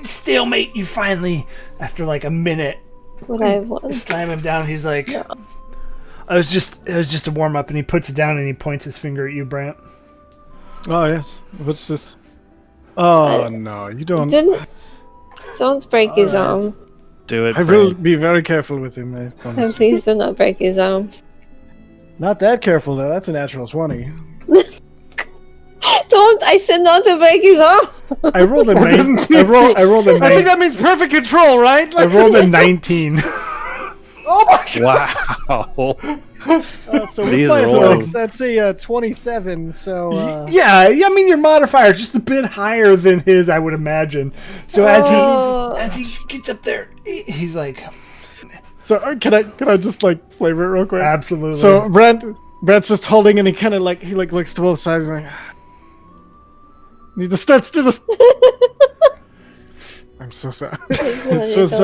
stalemate, you finally, after like a minute, what I want? slam him down. He's like, it was just a warm up, and he puts it down and he points his finger at you, Brant. Oh yes. What's this? Oh no, you don't. Don't break his arm. Do it. I will be very careful with him. I And promise. please do not break his arm. Not that careful though. That's a natural 20. Don't! I said not to break his arm. I rolled a nine. I rolled a I think nine. that means perfect control, right? I rolled a 19. Oh my god. Wow. So These with my rolls. athletics, that's a 27. So Yeah, I mean your modifier is just a bit higher than his, I would imagine. So Oh. as he gets up there, he's like, so can I just like flavor it real quick? absolutely. So Brent's just holding, and he looks to both sides, and like he just starts to just. I'm so sorry. This was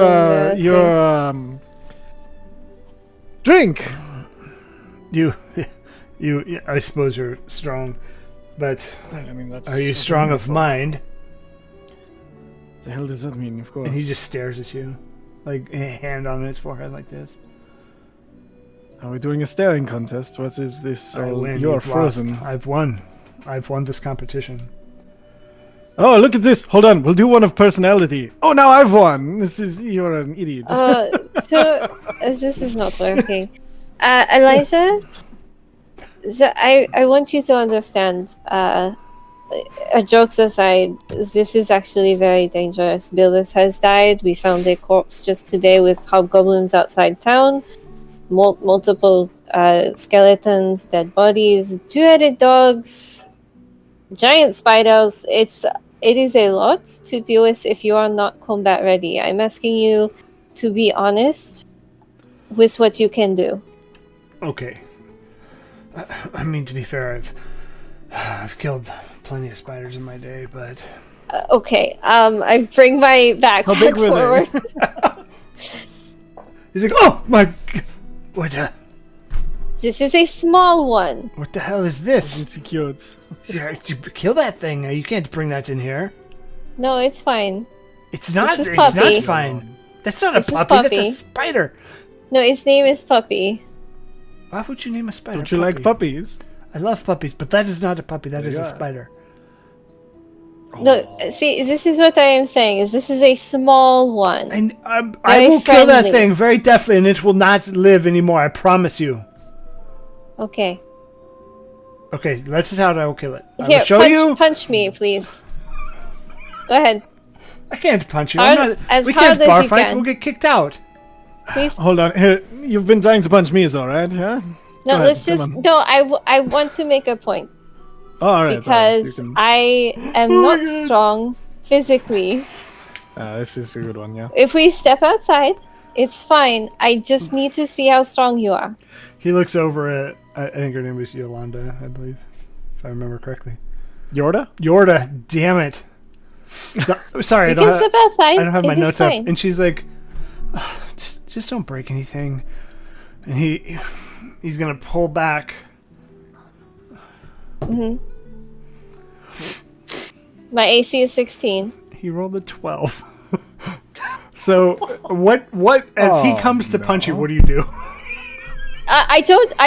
your drink. you, I suppose you're strong, but I mean, that's. are you strong of mind? What the hell does that mean? Of course. And he just stares at you, like a hand on his forehead, like this. Are we doing a staring contest? What is this? I Oh, win. you're You've frozen. lost. I've won. I've won this competition. Oh, look at this! Hold on, we'll do one of personality. Oh, now I've won. You're an idiot. This is not working. Elijah, so I want you to understand, jokes aside, this is actually very dangerous. Bilbus has died. We found a corpse just today with hobgoblins outside town. Multiple skeletons, dead bodies, two-headed dogs, giant spiders. It is a lot to deal with if you are not combat ready. I'm asking you to be honest with what you can do. Okay. I mean, to be fair, I've killed plenty of spiders in my day, but Okay, I bring my backpack How big were they? forward. he's like, "Oh my, what? This is a small one. What the hell is this? It's cute. Yeah, to kill that thing. You can't bring that in here. No, it's fine. It's not. is It's Puppy. not fine. That's not This a is puppy. That's Puppy. a spider. No, its name is Puppy. Why would you name a spider? Don't you like puppies? I love puppies, but that is not a puppy. That is a Yeah. spider. No, see, this is what I am saying. Is this is a small one. And I Very will kill that friendly. thing very deftly, and it will not live anymore. I promise you. Okay. Okay, that's just how I will kill it. I Here, will show you. punch me, please. Go ahead. I can't punch you. Hard- I'm not, as we hard can't as bar you fight. can. We'll get kicked out. Please. Hold on, here. You've been dying to punch me, is all right? Yeah. No, Go ahead, let's come just. on. No, I want to make a point. Oh, all right. Because I am not strong physically. This is a good one, yeah. If we step outside, it's fine. I just need to see how strong you are. He looks over at. I think her name was Yolanda, I believe, if I remember correctly. Yorda? Yorda, damn it. Sorry, You I don't can have, step outside. I don't have my It is notes fine. up. And she's like, "Ugh, just don't break anything. And he's gonna pull back. My AC is 16. He rolled a 12. So what as he comes to punch you, what do you do? I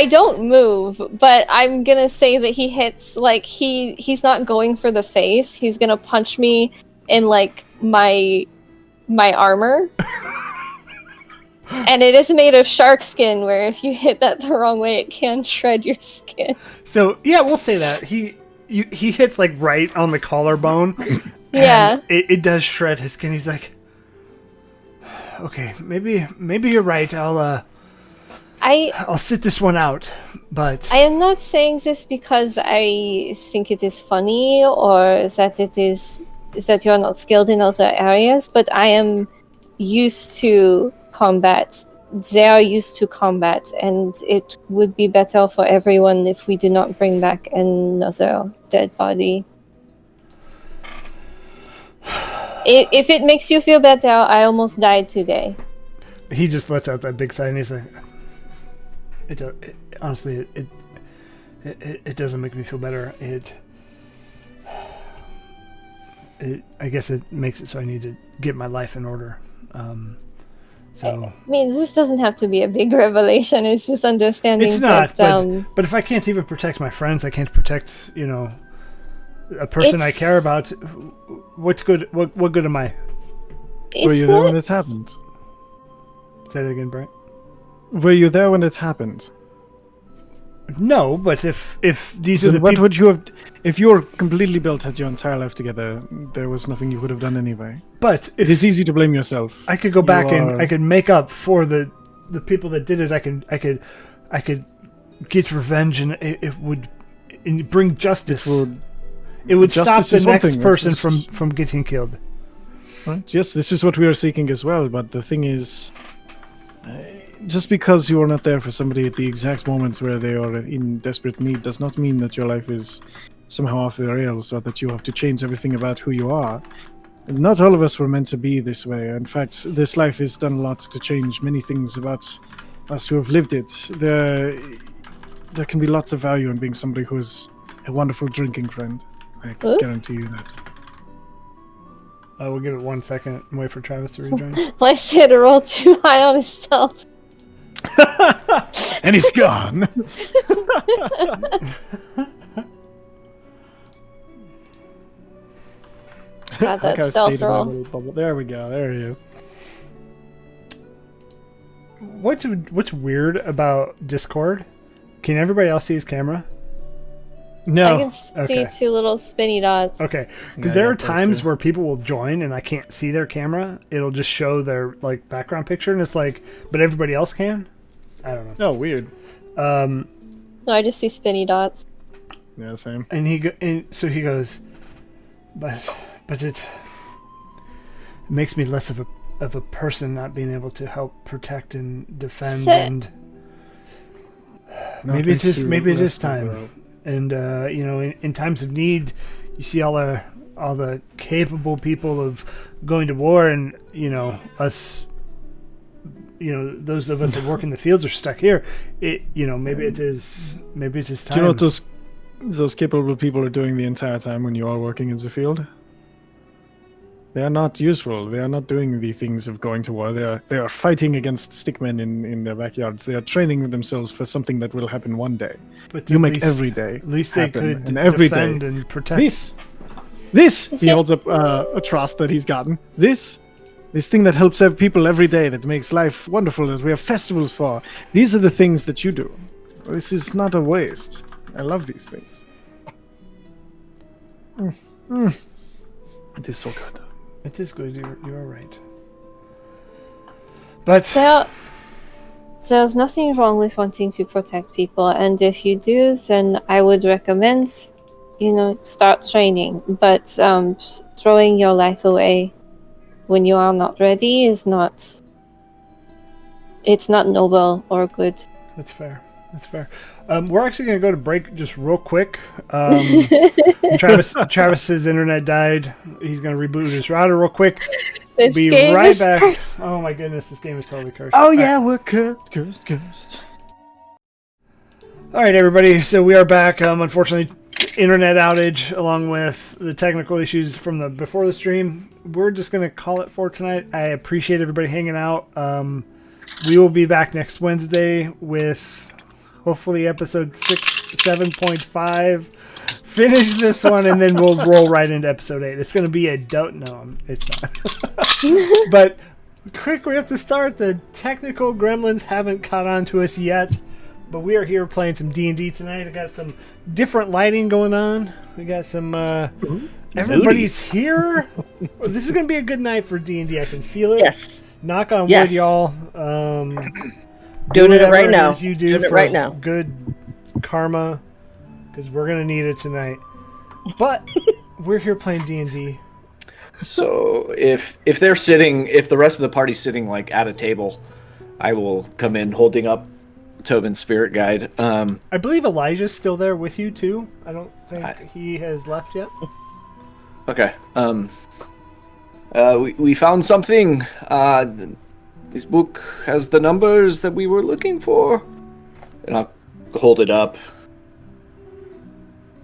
don't move, but I'm gonna say that he hits like he's not going for the face. He's gonna punch me in like my armor. And it is made of shark skin, where if you hit that the wrong way, it can shred your skin. So yeah, we'll say that. He hits like right on the collarbone. Yeah. It does shred his skin. He's like, okay, maybe you're right. I'll sit this one out, but I am not saying this because I think it is funny or that that you are not skilled in other areas, but I am used to combat. They are used to combat, and it would be better for everyone if we do not bring back another dead body. If it makes you feel better, I almost died today. he just lets out that big sigh and he's like, honestly, it doesn't make me feel better. I guess it makes it so I need to get my life in order. So I mean, this doesn't have to be a big revelation. It's just understanding it's not. that. But if I can't even protect my friends, I can't protect a person I care about. What's good? What good am I? Were you there when it happened? Say that again, Brent. Were you there when it happened? No, but if these So are the what people, would you have... If you were completely built, had your entire life together, there was nothing you could have done anyway. but It if is easy to blame yourself. I could go back You and are- I could make up for the people that did it. I could get revenge, and it would bring justice. It would stop Justice the is one next thing, person it's- from getting killed. Right? Yes, this is what we are seeking as well, but the thing is... just because you are not there for somebody at the exact moments where they are in desperate need does not mean that your life is somehow off the rails or that you have to change everything about who you are. Not all of us were meant to be this way. In fact, this life has done a lot to change many things about us who have lived it. There can be lots of value in being somebody who is a wonderful drinking friend. I Huh? guarantee you that. We'll give it 1 second and wait for Travis to rejoin. I said to roll too high on his stuff. And he's gone! God, that Like I stealth stated in my roll. little bubble. There we go, there he is. What's weird about Discord? Can everybody else see his camera? No. I can see Okay. 2 little spinny dots. Okay, because Yeah, there yeah, are those times two. where people will join and I can't see their camera. It'll just show their like background picture, and it's like, but everybody else can. I don't know. Oh, weird. No, I just see spinny dots. Yeah, same. And so he goes, but it makes me less of a person not being able to help protect and defend, Sit. and No, maybe it makes is you maybe it less is of a- time. And in times of need, you see all the capable people of going to war, and us, those of us that work in the fields are stuck here. Maybe it is time. Do you know what those capable people are doing the entire time when you are working in the field? They are not useful. They are not doing the things of going to war. They are fighting against stickmen in their backyards. They are training themselves for something that will happen one day. But You at make least- every day At least they happen, could and every defend day. and protect. This Is he it- holds up a trust that he's gotten. This thing that helps people every day, that makes life wonderful, that we have festivals for. These are the things that you do. This is not a waste. I love these things. It is so good. It is good. You're right. But So, there's nothing wrong with wanting to protect people, and if you do, then I would recommend, start training. But throwing your life away when you are not ready is not. It's not noble or good. that's fair. That's fair. We're actually going to go to break just real quick. Travis's internet died. He's going to reboot his router real quick. This Be game right is back. cursed. Oh my goodness, this game is totally cursed. Oh yeah, we're cursed. All right, everybody. So we are back. Unfortunately, internet outage along with the technical issues from the before the stream. We're just going to call it for tonight. I appreciate everybody hanging out. We will be back next Wednesday with hopefully episode 7.5. Finish this one, and then we'll roll right into episode 8. It's going to be a no, it's not. But quick, we have to start. The technical gremlins haven't caught on to us yet, but we are here playing some D&D tonight. I got some different lighting going on. We got some. Everybody's here. This is going to be a good night for D&D. I can feel it. Yes. Knock on Yes. wood, y'all. Doing it whatever right now. is you do Doing it for right now. good karma, because we're gonna need it tonight. But we're here playing D&D. So if they're sitting, if the rest of the party's sitting like at a table, I will come in holding up Tobin's spirit guide. I believe Elijah's still there with you too. I don't think he has left yet. Okay. We found something. This book has the numbers that we were looking for. And I'll hold it up.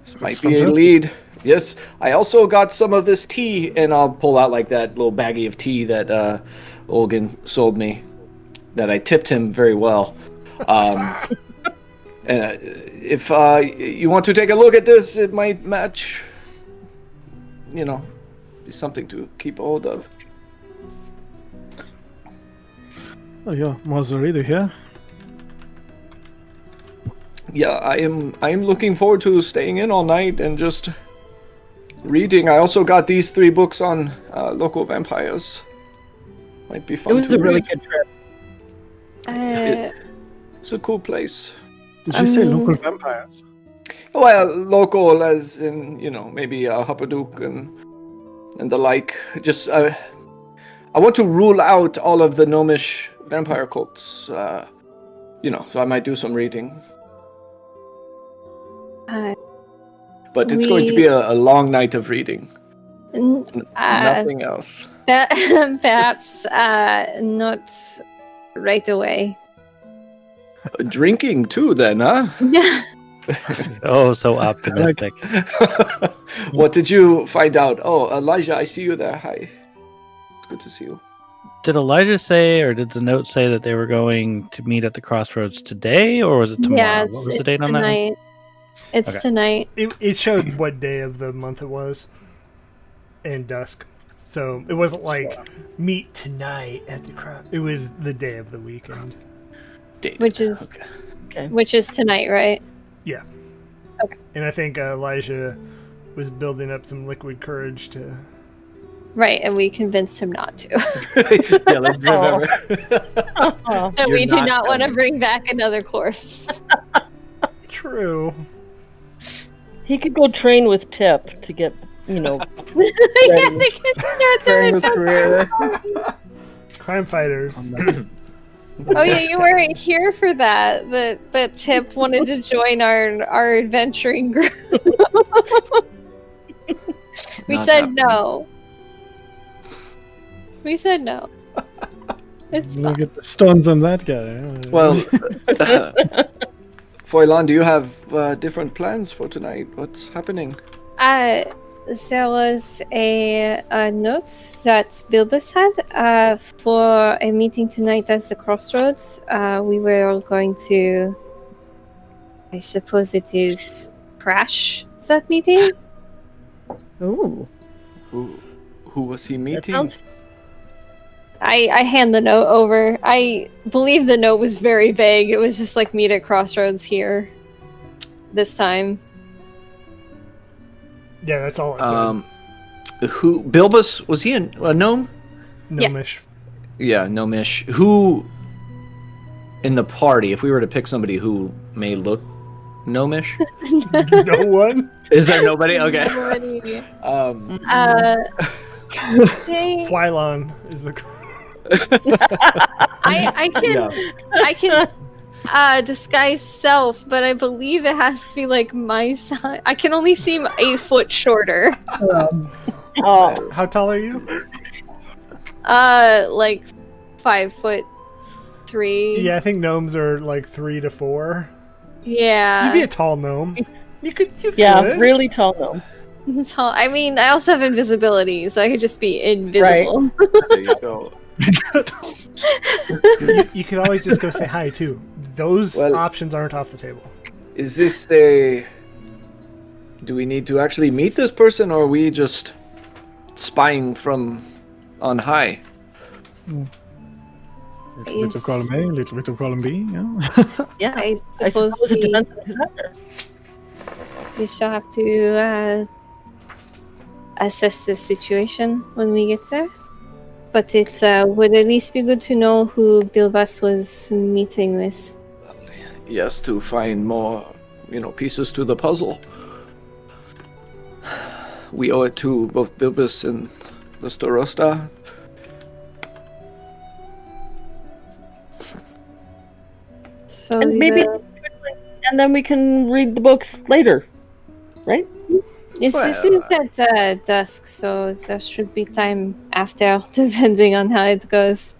This might be a fantastic. lead. Yes. I also got some of this tea, and I'll pull out like that little baggie of tea that Olgan sold me that I tipped him very well. And if you want to take a look at this, it might match. You know, be something to keep hold of. Oh yeah, was already here. Yeah, I am looking forward to staying in all night and just reading. I also got these 3 books on local vampires. Might be fun. It was to a really read. good trip. It's a cool place. Did you say local vampires? Well, local as in, maybe Huppadook and the like. Just I want to rule out all of the gnomish vampire cults. So I might do some reading. But it's going to be a long night of reading. Nothing else. Perhaps not right away. Drinking too, then, huh? Oh, so optimistic. What did you find out? Oh, Elijah, I see you there. Hi. It's good to see you. Did Elijah say, or did the note say that they were going to meet at the crossroads today, or was it tomorrow? Yeah, what was the date on that tonight. one? It's Okay. tonight. It showed what day of the month it was, and dusk. So it wasn't like meet tonight at the cross. It was the day of the weekend. Which is Okay. which is tonight, right? Yeah. Okay. And I think Elijah was building up some liquid courage to. Right, and we convinced him not to. Yeah, let's remember. Oh, That You're we do not not want to coming. bring back another corpse. True. he could go train with Tip to get, Yeah, they can start train their his career. Crime fighters. Oh yeah, you weren't here for that. That Tip wanted to join our adventuring group. We Not said happening. no. We said no. It's Look fine. at the stones on that guy. Well, Foylan, do you have different plans for tonight? What's happening? There was a note that Bilbus had for a meeting tonight at the crossroads. We were all going to, I suppose it is, crash that meeting. Ooh, Who was he that meeting? sounds. I hand the note over. I believe the note was very vague. It was just like meet at crossroads here this time. Yeah, that's all I said. Who? Bilbus, was he a gnome? Gnomish. Yeah, gnomish. Who in the party, if we were to pick somebody who may look gnomish? No one. Is there nobody? Okay. Nobody. They- Flylon is the. I can disguise self, but I believe it has to be like my size. I can only seem a foot shorter. Oh, How tall are you? Like 5'3". Yeah, I think gnomes are like 3 to 4. Yeah. You'd be a tall gnome. You could. yeah, really tall gnome. Tall. I mean, I also have invisibility, so I could just be invisible. There you go. You could always just go say hi too. Those Well- options aren't off the table. Is this a? Do we need to actually meet this person, or are we just spying from on high? Little bit of column A, little bit of column B. Yeah. Yeah, I I suppose suppose it depends on who's out there. we shall have to assess the situation when we get there. But it would at least be good to know who Bilbas was meeting with. Yes, to find more, pieces to the puzzle. We owe it to both Bilbus and the Starosta. So And maybe, and then we can read the books later, right? this is at dusk, so there should be time after, depending on how it goes.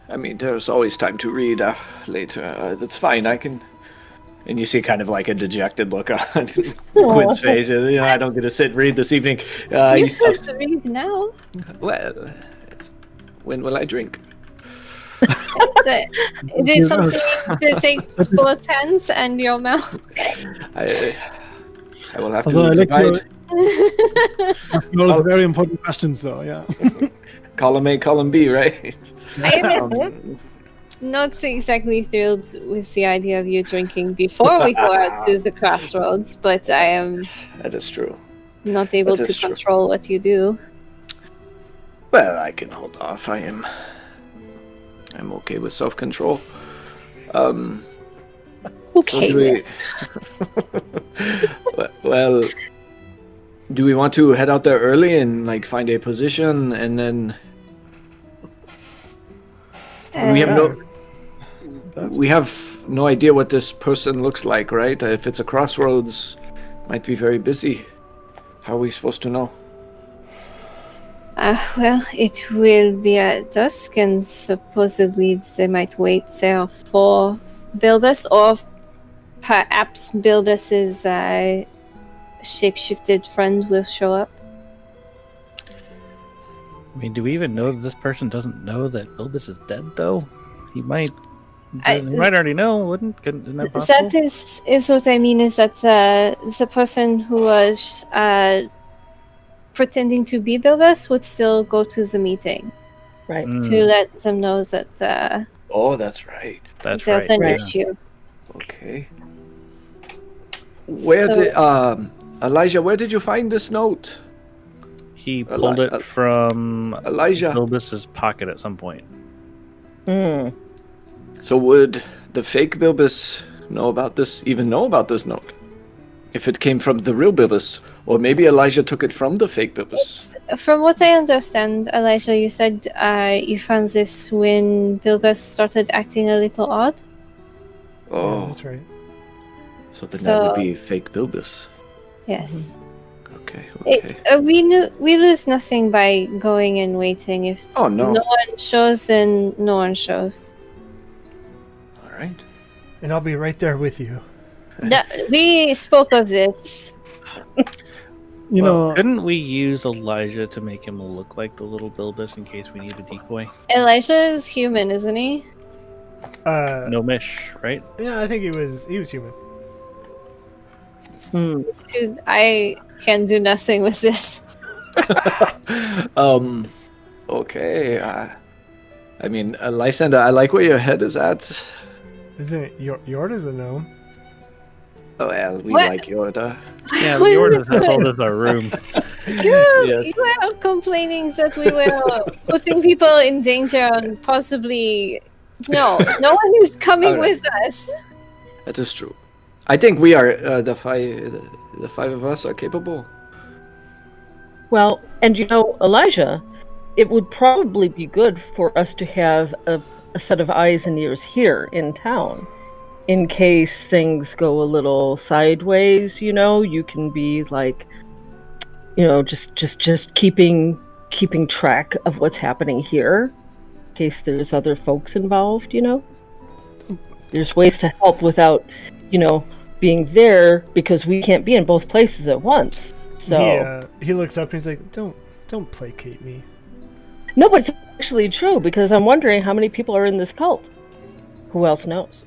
I mean, there's always time to read later. That's fine. I can. And you see kind of like a dejected look on Quinn's face. I don't get to sit and read this evening. You He stops. could read now. Well, When will I drink? Is it something to take both hands and your mouth? I will have Although I to like divide. Those very important questions, though. Yeah. Column A, column B, right? I am not exactly thrilled with the idea of you drinking before we go out to the crossroads, but I am That is true. not able That to is true. control what you do. Well, I can hold off. I'm okay with self-control. Okay. So do we... well, do we want to head out there early and like find a position and then we have no idea what this person looks like, right? If it's a crossroads, might be very busy. How are we supposed to know? Well, it will be at dusk, and supposedly they might wait there for Bilbus, or perhaps Bilbus's shapeshifted friend will show up. I mean, do we even know that this person doesn't know that Bilbus is dead, though? He might. He might already know, Isn't that possible? That is what I mean, is that the person who was pretending to be Bilbus would still go to the meeting. Right. To let them know that Oh, that's right. That's there's right. an yeah. issue. Okay. Where So- did Elijah? Where did you find this note? He pulled it from Elijah. Bilbus's pocket at some point. Mm. So would the fake Bilbus know about this? Even know about this note? If it came from the real Bilbus, or maybe Elijah took it from the fake Bilbus. From what I understand, Elijah, you said you found this when Bilbus started acting a little odd. Yeah, Oh, that's right. so then that So- would be fake Bilbus. Yes. Okay. Okay. We lose nothing by going and waiting. If Oh no. no one shows, then no one shows. All right. And I'll be right there with you. We spoke of this. You know, Couldn't we use Elijah to make him look like the little Bilbus in case we need a decoy? Elijah is human, isn't he? No mish, right? Yeah, I think he was human. Dude, I can do nothing with this. Okay. I mean, Lysanda, I like where your head is at. Isn't it Yorda's a gnome? Oh, well, we What? like Yorda. Yeah, What yours is has told us our room. You were complaining that we were putting people in danger and possibly. No one is coming Alright. with us. That is true. I think we are the five of us are capable. Well, and you know, Elijah, it would probably be good for us to have a set of eyes and ears here in town. In case things go a little sideways, you know, you can be like, you know, just keeping track of what's happening here. In case there's other folks involved, you know. There's ways to help without, you know, being there because we can't be in both places at once. So He looks up and he's like, "Don't placate me." no, but it's actually true because I'm wondering how many people are in this cult. Who else knows?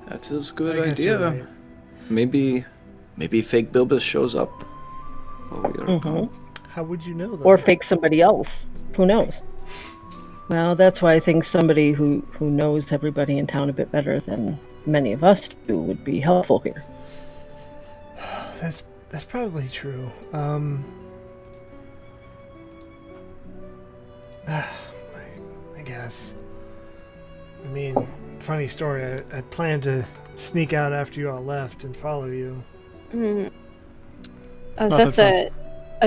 That is a good I guess you're idea. right. Maybe fake Bilbus shows up. Oh, we are gone. How would you know that? Or fake somebody else. Who knows? Well, that's why I think somebody who knows everybody in town a bit better than many of us do would be helpful here. That's probably true. I guess. I mean, funny story. I planned to sneak out after you all left and follow you. Oh, that's a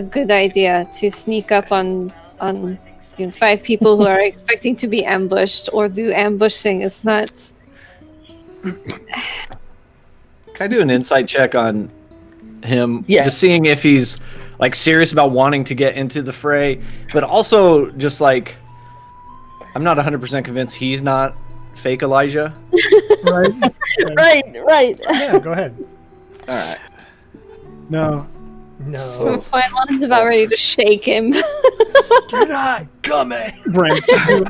good idea to sneak up on 5 people who are expecting to be ambushed or do ambushing. It's not. Can I do an insight check on him? Yeah. Just seeing if he's like serious about wanting to get into the fray, but also just like I'm not 100% convinced he's not fake Elijah. Right? Right. Yeah, go ahead. All right. no. No. Fireland's about ready to shake him. You're not coming. Brent's in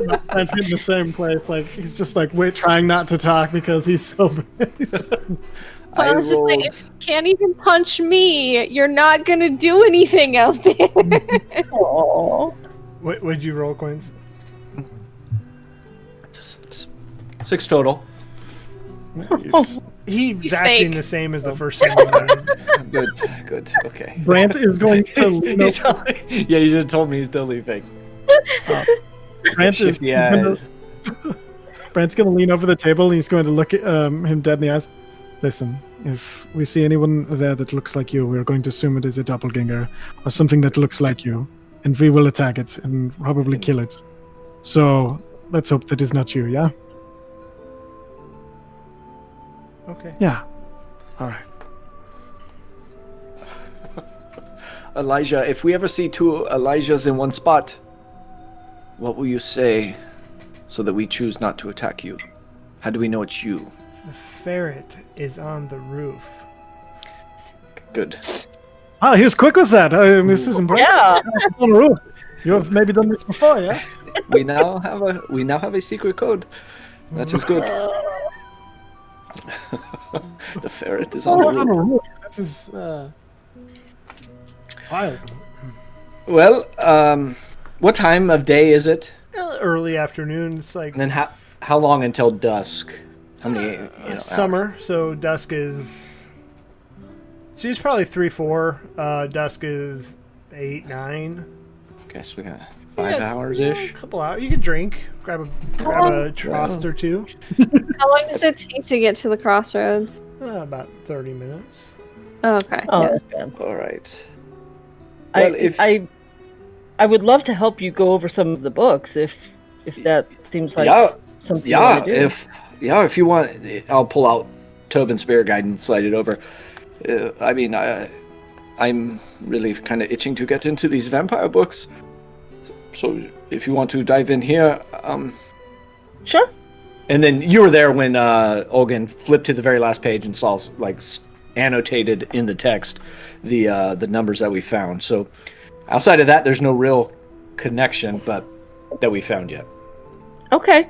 the same place. Like he's just like trying not to talk because he's so. He's just. I I was just like, rolled- if you can't even punch me, you're not gonna do anything out there. Aww. What'd you roll, Quince? 6 total. Nice. He's He's acting fake. the same as the first time we met him. Good. Okay. Brent is going to lean He's over, totally- yeah, you should have told me he's totally fake. Brent is Shifty eyes. Brent's going to lean over the table and he's going to look at him dead in the eyes. Listen, if we see anyone there that looks like you, we're going to assume it is a doppelganger or something that looks like you, and we will attack it and probably kill it. So let's hope that is not you, yeah? Okay. Yeah. All right. Elijah, if we ever see 2 Elijahs in one spot, what will you say so that we choose not to attack you? How do we know it's you? The ferret is on the roof. Good. Ah, he was quick with that. This is impressive. Yeah. On the roof. You have maybe done this before, yeah? We now have a secret code. That's as good. The ferret is on the On the roof. roof. That is wild. Well, what time of day is it? Early afternoon. It's like And then how long until dusk? How many? summer, so dusk is. So it's probably 3-4. Dusk is 8-9. Okay, so we got 5 hours ish. A couple hours. You could drink. Grab a trost or two. How long does it take to get to the crossroads? About 30 minutes. Oh, okay. Oh, yeah. okay. All right. Well, I would love to help you go over some of the books if that seems like something you want to do. If you want, I'll pull out Tobin's Spear Guide and slide it over. I'm really kind of itching to get into these vampire books. So if you want to dive in here, Sure. And then you were there when Olgan flipped to the very last page and saw like annotated in the text the numbers that we found. So outside of that, there's no real connection, but that we found yet. Okay.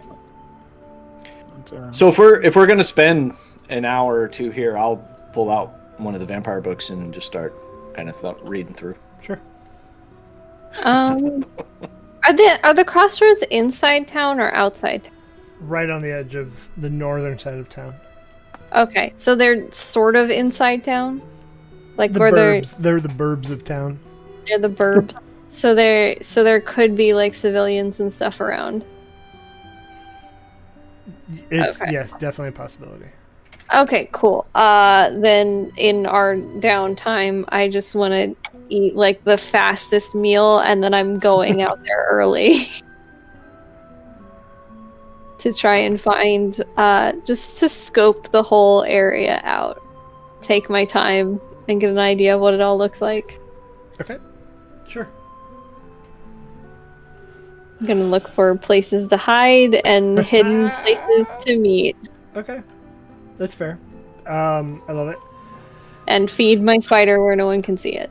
So if we're gonna spend an hour or two here, I'll pull out one of the vampire books and just start kind of reading through. Sure. Are the crossroads inside town or outside town? Right on the edge of the northern side of town. Okay, so they're sort of inside town, like The where burbs. They're the burbs of town. they're the burbs. So there could be like civilians and stuff around. It's Okay. yes, definitely a possibility. Okay, cool. Then in our downtime, I just want to eat like the fastest meal, and then I'm going out there early to try and find, just to scope the whole area out, take my time, and get an idea of what it all looks like. Okay. Sure. I'm gonna look for places to hide and hidden places to meet, Okay. That's fair. I love it. and feed my spider where no one can see it.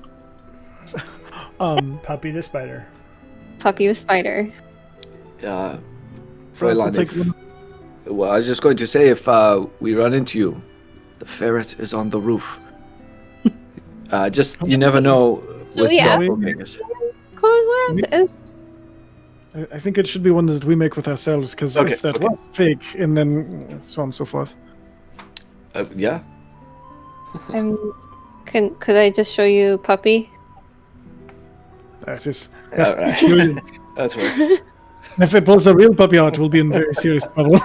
Puppy the spider. Puppy the spider. Fräulein, well, I was just going to say, if we run into you, the ferret is on the roof. You never know. Do we have- doppelgangers. I think it should be one that we make with ourselves, because Okay, if that okay. was fake, and then so on and so forth. Yeah. Could I just show you Puppy? That is. All right. That's right. If it pulls a real puppy out, we'll be in very serious trouble.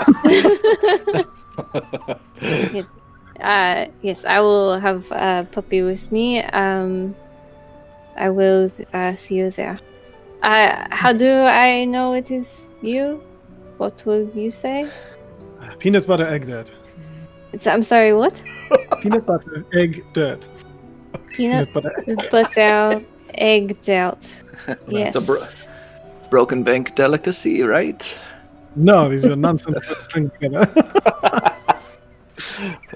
Yes, I will have Puppy with me. I will see you there. How do I know it is you? What will you say? Peanut butter, egg dirt. I'm sorry, what? Peanut butter, egg dirt. Peanut butter. butter, egg out. It's a Yes. broken bank delicacy, right? No, these are nonsense that string together.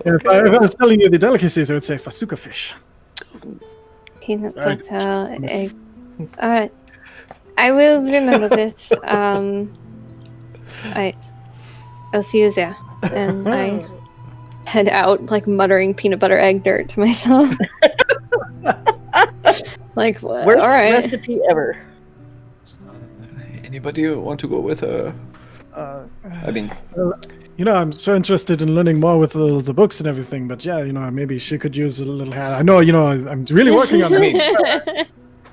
If I was telling you the delicacies, I would say fasuka fish. Peanut Right. butter, egg. Alright. I will remember this. Right. I'll see you there. And I head out, like muttering peanut butter egg dirt to myself. Like, all Worst right. recipe ever. Anybody want to go with her? I mean, I'm so interested in learning more with the books and everything, but yeah, maybe she could use a little hand. I know, I'm really working on it.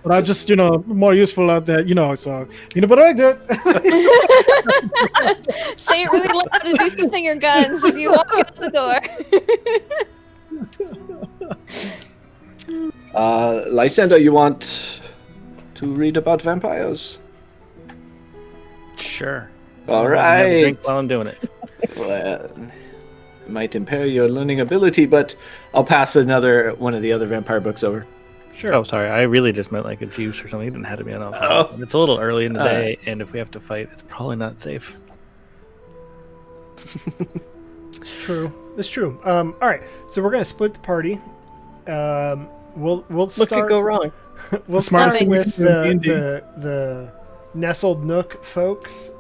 But I just, more useful out there, so peanut butter egg dirt. Say it really loud and do some finger guns as you walk out the door. Lysander, you want to read about vampires? Sure. All Have a right. drink while I'm doing it. Well, it might impair your learning ability, but I'll pass one of the other vampire books over. Sure. Oh, sorry. I really just meant like a juice or something. It didn't have to be an alcohol. Oh. It's a little early in the day, and if we have to fight, it's probably not safe. It's true. It's true. All right. So we're gonna split the party. We'll What start. could go wrong? We'll smartest start thing we with can do in D&D. the nestled nook folks.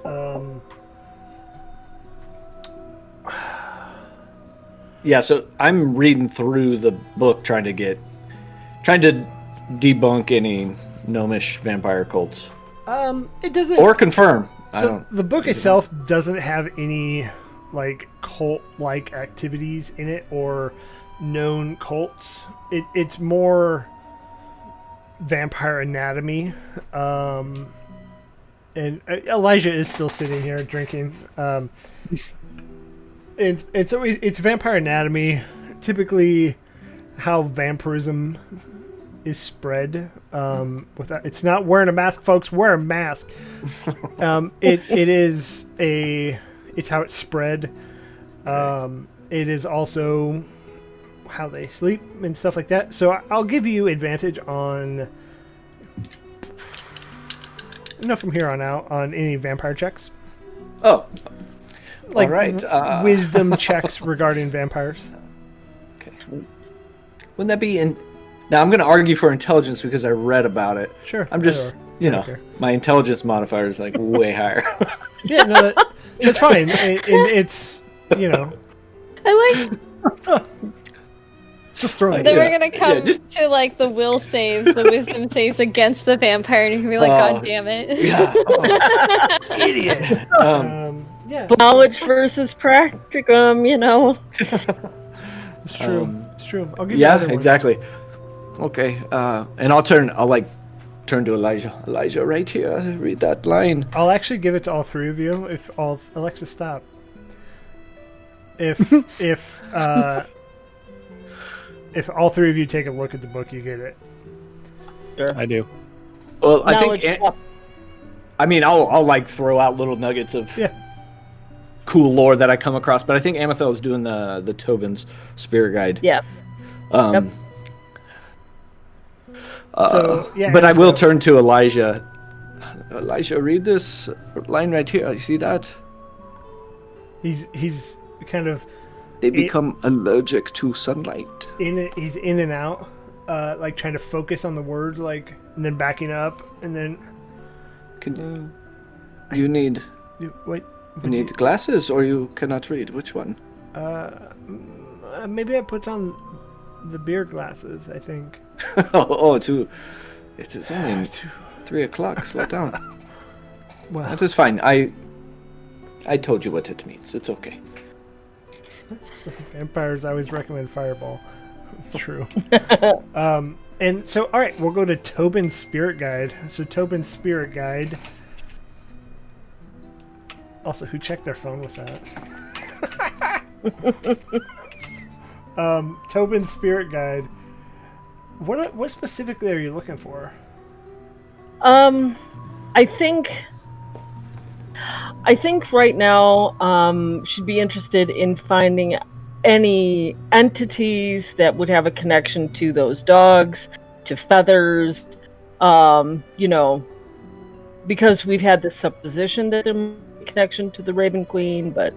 Yeah, so I'm reading through the book trying to debunk any gnomish vampire cults. It doesn't. Or confirm. I So don't. the book itself doesn't have any like cult-like activities in it or known cults. It's more vampire anatomy. And Elijah is still sitting here drinking. And so it's vampire anatomy. Typically, how vampirism is spread. Without, it's not wearing a mask, folks. Wear a mask. It's how it's spread. It is also how they sleep and stuff like that. So I'll give you advantage on, from here on out, on any vampire checks. Oh, Like all right. wisdom checks regarding vampires. Okay. Wouldn't that be in? Now I'm going to argue for intelligence because I read about it. Sure. I'm just, Okay. my intelligence modifier is like way higher. Yeah, no, that's fine. It's, I like Just throw it. that Yeah. we're gonna come just- to like the will saves, the wisdom saves against the vampire, and you can be like, Oh. God damn it. Yeah. idiot. Yeah, Knowledge versus practicum, it's true. It's true. I'll give you Yeah, another one. exactly. Okay, and I'll turn to Elijah. Elijah, right here. Read that line. I'll actually give it to all three of you. Alexa, stop. If all three of you take a look at the book, you get it. I do. Well, I Knowledge think. swap. I mean, I'll like throw out little nuggets of cool lore that I come across, but I think Amethel is doing the Tobin's Spirit Guide. Yeah. Yep. So, yeah, but I will Amethel. turn to Elijah. Elijah, read this line right here. You see that? He's kind of They become allergic to sunlight. he's in and out, like trying to focus on the words, like, and then backing up, and then Do you need what? you need glasses or you cannot read? Which one? Maybe I put on the beer glasses. I think. It is only 3 o'clock. Slow down. Well, That is fine. I told you what it means. It's okay. vampires always recommend Fireball. It's true. And so, all right, we'll go to Tobin's Spirit Guide. So Tobin's Spirit Guide. Also, who checked their phone with that? Tobin's Spirit Guide. What specifically are you looking for? I think right now should be interested in finding any entities that would have a connection to those dogs, to feathers, because we've had this supposition that there might be a connection to the Raven Queen, but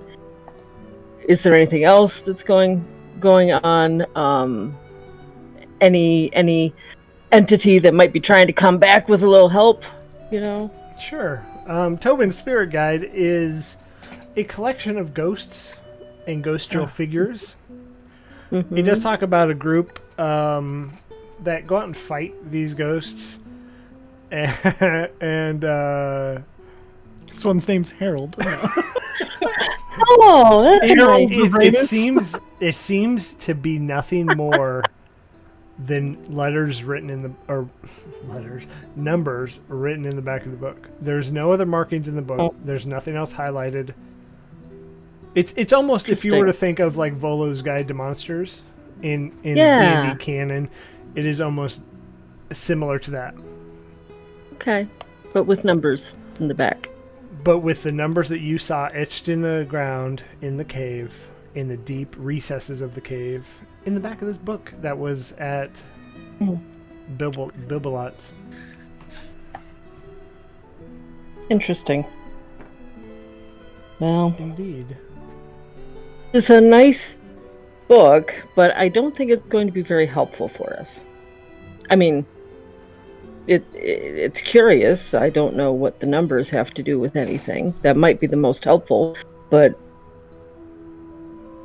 is there anything else that's going on? Any entity that might be trying to come back with a little help, Sure. Tobin's Spirit Guide is a collection of ghosts and ghostial figures. Mm-hmm. It does talk about a group that go out and fight these ghosts. And This one's name's Harold. Oh, that's Harold. nice. it seems to be nothing more than letters written in the numbers written in the back of the book. There's no other markings in the book. Oh. There's nothing else highlighted. It's almost if you were to think of like Volo's Guide to Monsters in D&D canon, it is almost similar to that. Okay, but with numbers in the back. But with the numbers that you saw etched in the ground, in the cave, in the deep recesses of the cave, in the back of this book that was at Bilbolot's. Interesting. Well, Indeed. it's a nice book, but I don't think it's going to be very helpful for us. I mean, it's curious. I don't know what the numbers have to do with anything. That might be the most helpful, but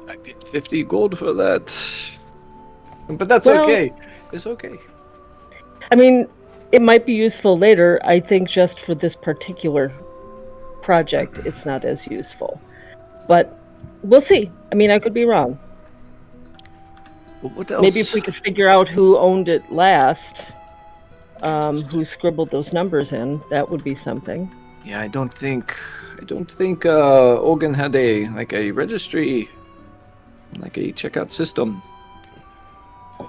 I get 50 gold for that. But that's Well- okay. It's okay. I mean, it might be useful later. I think just for this particular project, it's not as useful. But we'll see. I mean, I could be wrong. Well, what else? Maybe if we could figure out who owned it last, who scribbled those numbers in, that would be something. Yeah, I don't think Ogun had a registry, like a checkout system.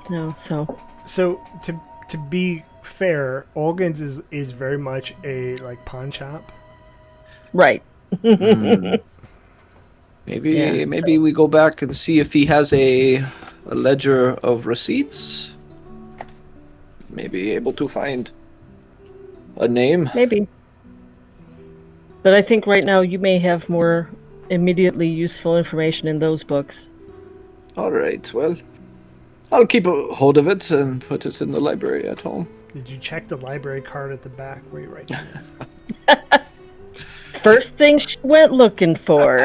No, so So to be fair, Olgan's is very much a like pawn shop. right. Maybe Yeah, we go back and see if he has a ledger of receipts. Maybe able to find a name. Maybe. But I think right now you may have more immediately useful information in those books. All right. Well, I'll keep a hold of it and put it in the library at home. Did you check the library card at the back where you write down? First thing she went looking for.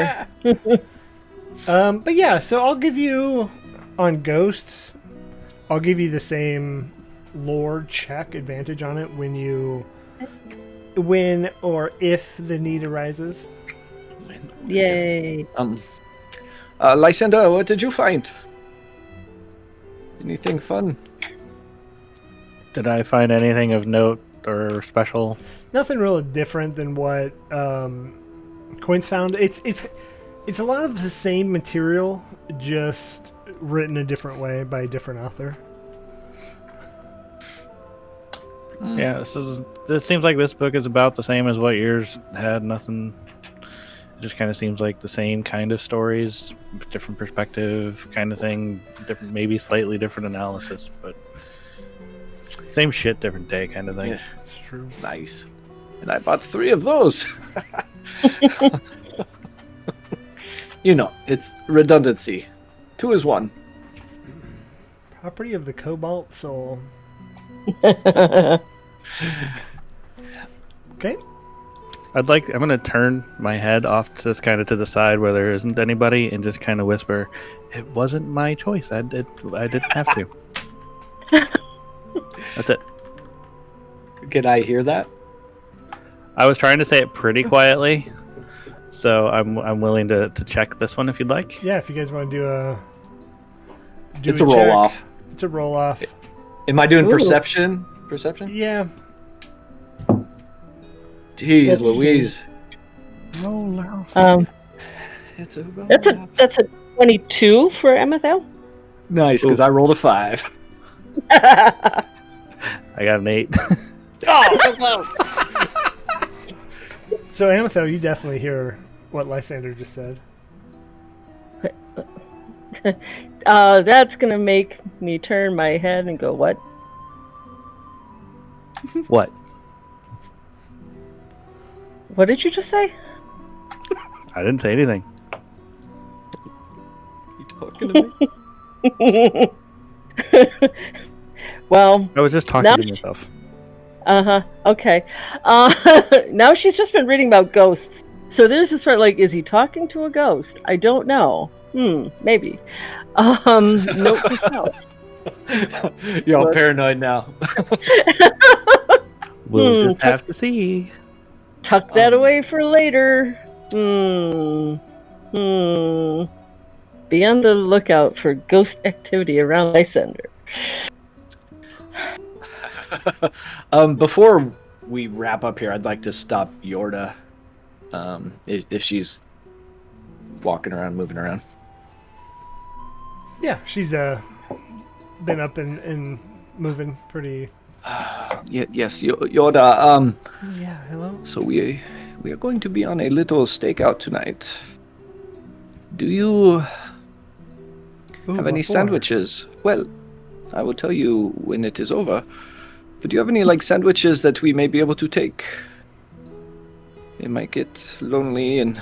But yeah, so I'll give you on ghosts. I'll give you the same lore check advantage on it when or if the need arises. Yay. Lysander, what did you find? Anything fun? Did I find anything of note or special? Nothing really different than what Quince found. It's a lot of the same material, just written a different way by a different author. Yeah, so it seems like this book is about the same as what yours had. Nothing. It just kind of seems like the same kind of stories, different perspective kind of thing, different, maybe slightly different analysis, but same shit, different day kind of thing. Yeah. It's true. Nice. And I bought 3 of those. You know, it's redundancy. 2 is 1. Property of the Cobalt Soul. Okay. I'm gonna turn my head off to kind of to the side where there isn't anybody and just kind of whisper, "It wasn't my choice. I didn't have to." That's it. Can I hear that? I was trying to say it pretty quietly, so I'm willing to check this one if you'd like. Yeah, if you guys want to do It's a roll check. off. It's a roll off. Am I doing Ooh. perception? Perception? Yeah. Jeez, Let's Louise. Roll out. It's a roll That's off. a 22 for Amethel. Nice, because I rolled a 5. I got an 8. Oh, so close. So Amethel, you definitely hear what Lysander just said. That's gonna make me turn my head and go, what? What? What did you just say? I didn't say anything. You talking to me? Well, I was just talking Now- to myself. Okay. Now she's just been reading about ghosts. So there's this part like, is he talking to a ghost? I don't know. Maybe. Note to self. You're all What? paranoid now. We'll just have to see. Tuck that away for later. Be on the lookout for ghost activity around Lysander. Before we wrap up here, I'd like to stop Yorda, if she's walking around, moving around. Yeah, she's been up and moving pretty. Yes, Yorda. Yeah, hello. So we are going to be on a little stakeout tonight. Do you have any sandwiches? Well, I will tell you when it is over. But do you have any sandwiches that we may be able to take? It might get lonely, and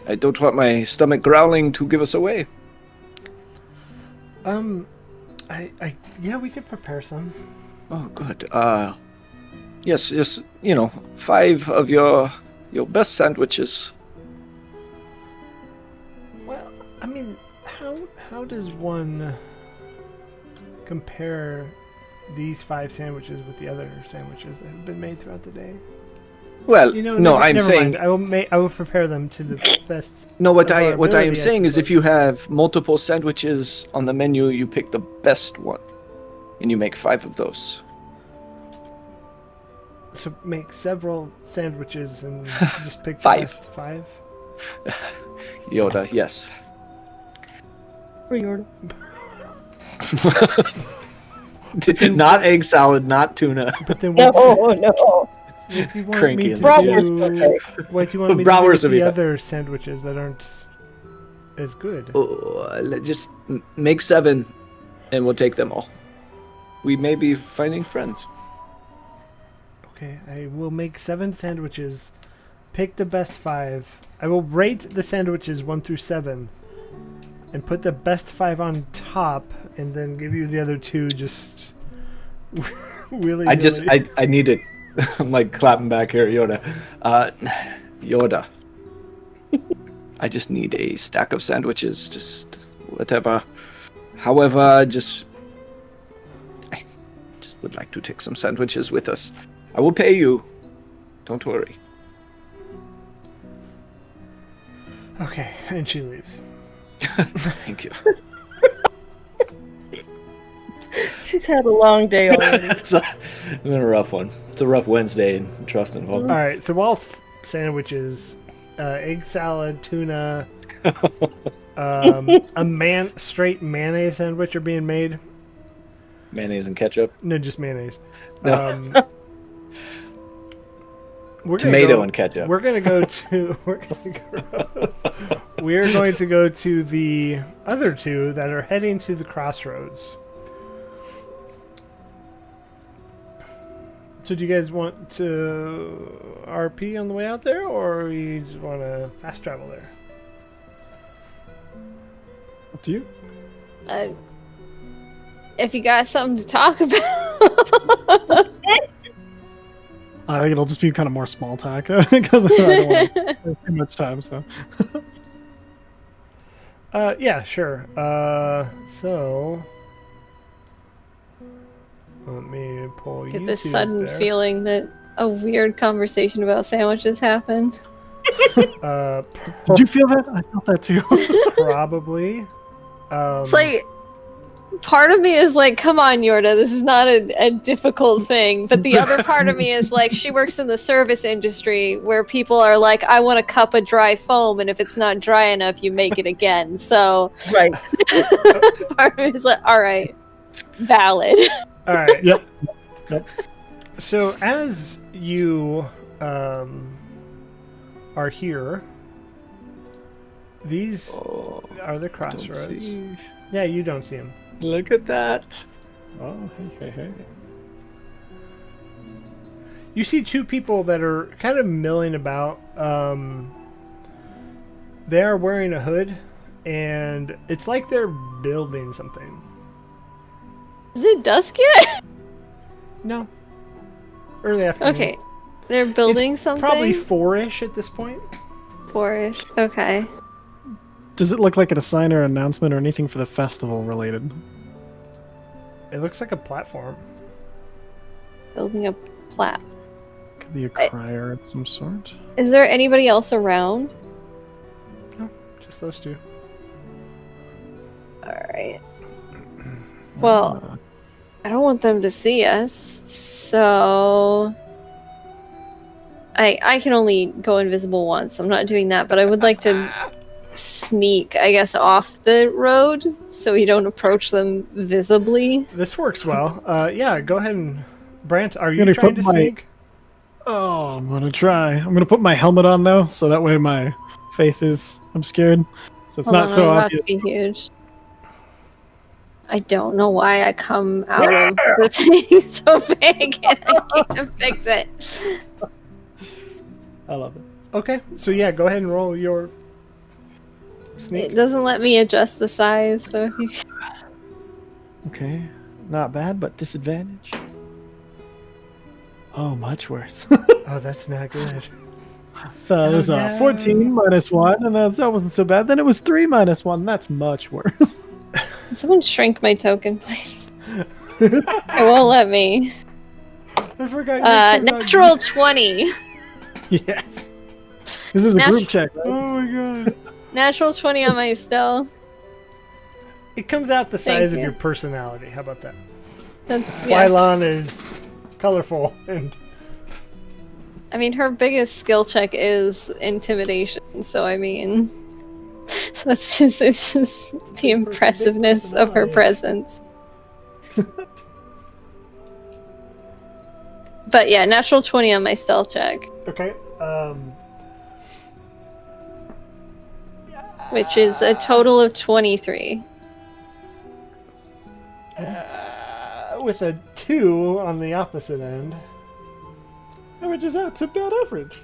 I don't want my stomach growling to give us away. Yeah, we could prepare some. Oh, good. Yes, 5 of your best sandwiches. Well, I mean, how does one compare these 5 sandwiches with the other sandwiches that have been made throughout the day? Well, I'm never saying mind. I will prepare them to the best. no. What of our I am ability, saying is, if suppose. you have multiple sandwiches on the menu, you pick the best one, and you make 5 of those. So make several sandwiches and just pick the 5. best 5. Yoda, yes. Not egg salad, not tuna. But then what, No. what do you want Cranky me and to Bratwurst, do? okay. What do you want me to do Bratwurst with would be the fine. other sandwiches that aren't as good? Just make 7, and we'll take them all. We may be finding friends. Okay, I will make 7 sandwiches. Pick the best 5. I will rate the sandwiches 1 through 7, and put the best 5 on top, and then give you the other 2 just willy. I need it. I'm clapping back here, Yoda. Yoda. I just need a stack of sandwiches, just whatever. However, I just would like to take some sandwiches with us. I will pay you. Don't worry. Okay, and she leaves. Thank you. She's had a long day already. It's been a rough one. It's a rough Wednesday in Trust involved. All right, so while sandwiches, egg salad, tuna, straight mayonnaise sandwich are being made. Mayonnaise and ketchup. No, just mayonnaise. No. We're Tomato and ketchup. We're going to go to the other 2 that are heading to the crossroads. So do you guys want to RP on the way out there, or you just want to fast travel there? Up to you. If you got something to talk about. I think it'll just be kind of more small talk because I don't want to waste too much time. So. Yeah, sure. So let me pull Get YouTube this sudden there. feeling that a weird conversation about sandwiches happened. Did you feel that? I felt that too. Probably. It's like, part of me is like, come on, Yorda, this is not a difficult thing. But the other part of me is like, she works in the service industry where people are like, I want a cup of dry foam, and if it's not dry enough, you make it again. So Right. part of me is like, all right, valid. All right. Yep. So as you are here, these are the crossroads. Yeah, you don't see them. Look at that. Oh, hey. You see 2 people that are kind of milling about. They are wearing a hood, and it's like they're building something. Is it dusk yet? No. Early afternoon. Okay. They're building something? Probably 4-ish at this point. 4-ish. Okay. Does it look like a sign or announcement or anything for the festival related? It looks like a platform. Building a plat. Could be a crier of some sort. Is there anybody else around? No, just those two. Alright. Well, I don't want them to see us, so... I can only go invisible once. I'm not doing that, but I would like to sneak, I guess, off the road so we don't approach them visibly. This works well. Yeah, go ahead and... Brant, are you gonna trying put to sneak? Oh, I'm gonna try. I'm gonna put my helmet on though, so that way my face is obscured. So it's Hold not on, so I'm about obvious. to be huge. I don't know why I come out of the thing so big and I can't fix it. I love it. Okay, so yeah, go ahead and roll your sneak. It doesn't let me adjust the size, so if you... Okay, not bad, but disadvantage. Oh, much worse. Oh, that's not good. So there's a 14 minus 1, and that wasn't so bad. Then it was 3 minus 1. That's much worse. Can someone shrink my token, please? It won't let me. I forgot. Natural 20. Yes. This is a group check, right? Oh my god. Natural 20 on my stealth. It comes out the Thank size of you. your personality. How about that? That's yes. Wylon is colorful and I mean, her biggest skill check is intimidation, so I mean, it's just the impressiveness of her presence. But yeah, natural 20 on my stealth check, okay. which is a total of 23. With a 2 on the opposite end. Which is out to about average.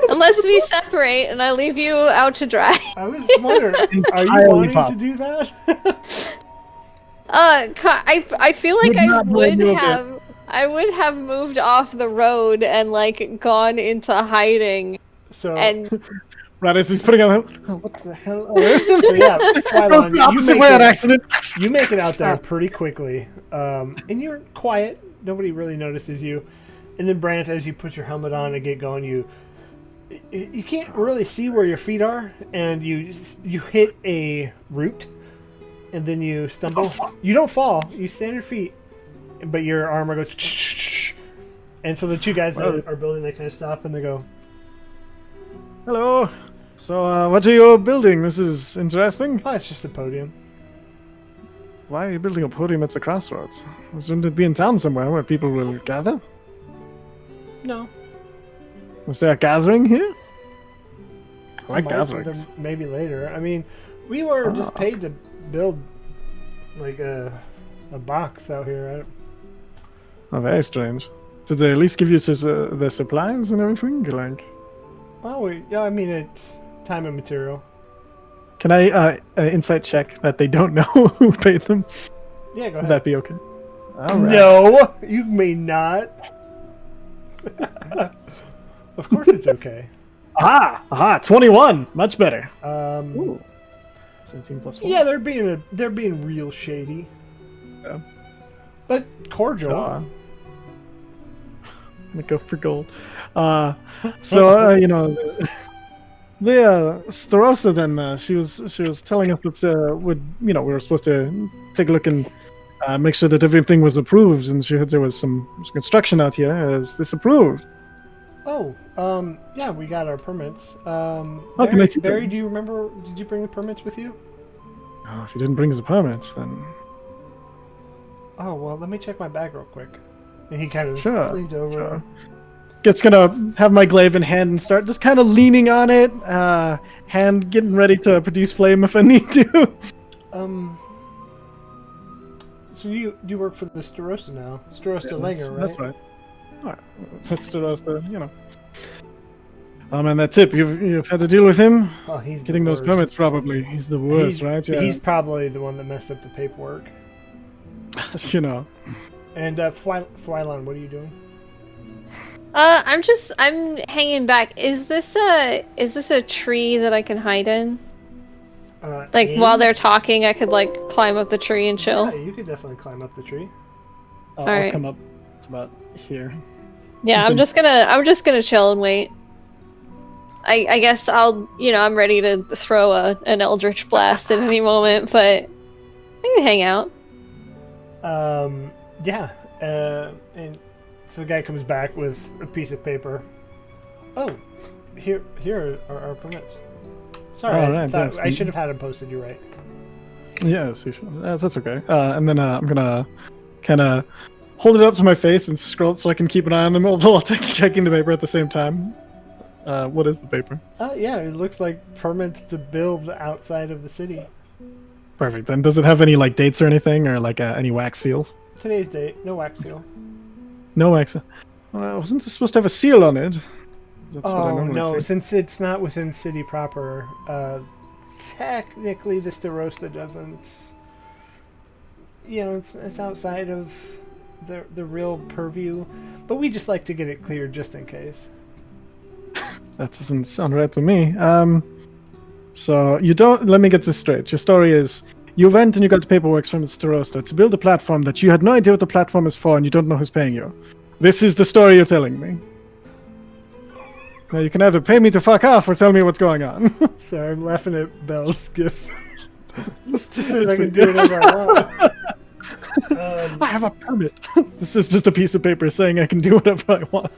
Unless we separate and I leave you out to dry. I was wondering, are you Entirely wanting pop. to do that? I feel like Would not blame you a bit. I would have moved off the road and like gone into hiding So, and Right as he's putting on the... Oh, what the hell? so yeah, Wylon, the opposite way on accident. You make it out there pretty quickly, and you're quiet. Nobody really notices you. And then Brant, as you put your helmet on and get going, you can't really see where your feet are, and you hit a root, and then you stumble. You don't fall. You stand on your feet, but your armor goes. And so the two guys that are building, they kind of stop and they go, Hello. So, what are you building? This is interesting. "Oh, it's just a podium." Why are you building a podium at the crossroads? Shouldn't it be in town somewhere where people will gather? No. Was there a gathering here? I like Might, gatherings. maybe later. I mean, we were just paid to build like a box out here. Oh, very strange. Did they at least give you the supplies and everything? Like, Yeah, I mean, it's time and material. can I insight check that they don't know who paid them? Yeah, go Would ahead. that be okay? All right. No, you may not. Of course it's okay. Aha! 21, much better. 17 plus 4. Yeah, they're being real shady. Yeah. But cordial. I'm gonna go for gold. The Starosta then she was telling us that we were supposed to take a look and make sure that everything was approved, and she heard there was some construction out here. Is this approved? Oh, yeah, we got our permits. Can I see them? Barry, do you remember? Did you bring the permits with you? Oh, if you didn't bring us the permits, then Oh well, let me check my bag real quick. And he kind of Sure, leans over. sure. Just gonna have my glaive in hand and start just kind of leaning on it, hand getting ready to produce flame if I need to. So you work for the Starosta now, Starosta Langer, right? That's right. All right. That's Starosta, and that tip, you've had to deal with him. Oh, he's Getting the those worst. permits, probably. He's the worst, right? Yeah. He's probably the one that messed up the paperwork. And Fwylon, what are you doing? I'm hanging back. Is this a tree that I can hide in? While they're talking, I could like climb up the tree and chill. Yeah, you could definitely climb up the tree. I'll right. come up. It's about here. Yeah, I'm just gonna chill and wait. I guess I'm ready to throw an eldritch blast at any moment, but I can hang out. Yeah. And so the guy comes back with a piece of paper. Oh, here are our permits. Sorry, I should have had him posted. You're right. Yes, you should. That's okay. And then I'm gonna kind of hold it up to my face and scroll it so I can keep an eye on them while checking the paper at the same time. What is the paper? Yeah, it looks like permits to build outside of the city. Perfect. And does it have any like dates or anything, or like any wax seals? Today's date, no wax seal. No wax. Wasn't this supposed to have a seal on it? That's what I normally no, say. since it's not within city proper, technically the Starosta doesn't. It's outside of the real purview, but we just like to get it cleared just in case. That doesn't sound right to me. So you don't. Let me get this straight. Your story is you went and you got the paperwork from the Starosta to build a platform that you had no idea what the platform is for, and you don't know who's paying you. This is the story you're telling me. Now you can either pay me to fuck off or tell me what's going on. Sorry, I'm laughing at Belle's gift. This just says I can do whatever I want. I have a permit. This is just a piece of paper saying I can do whatever I want.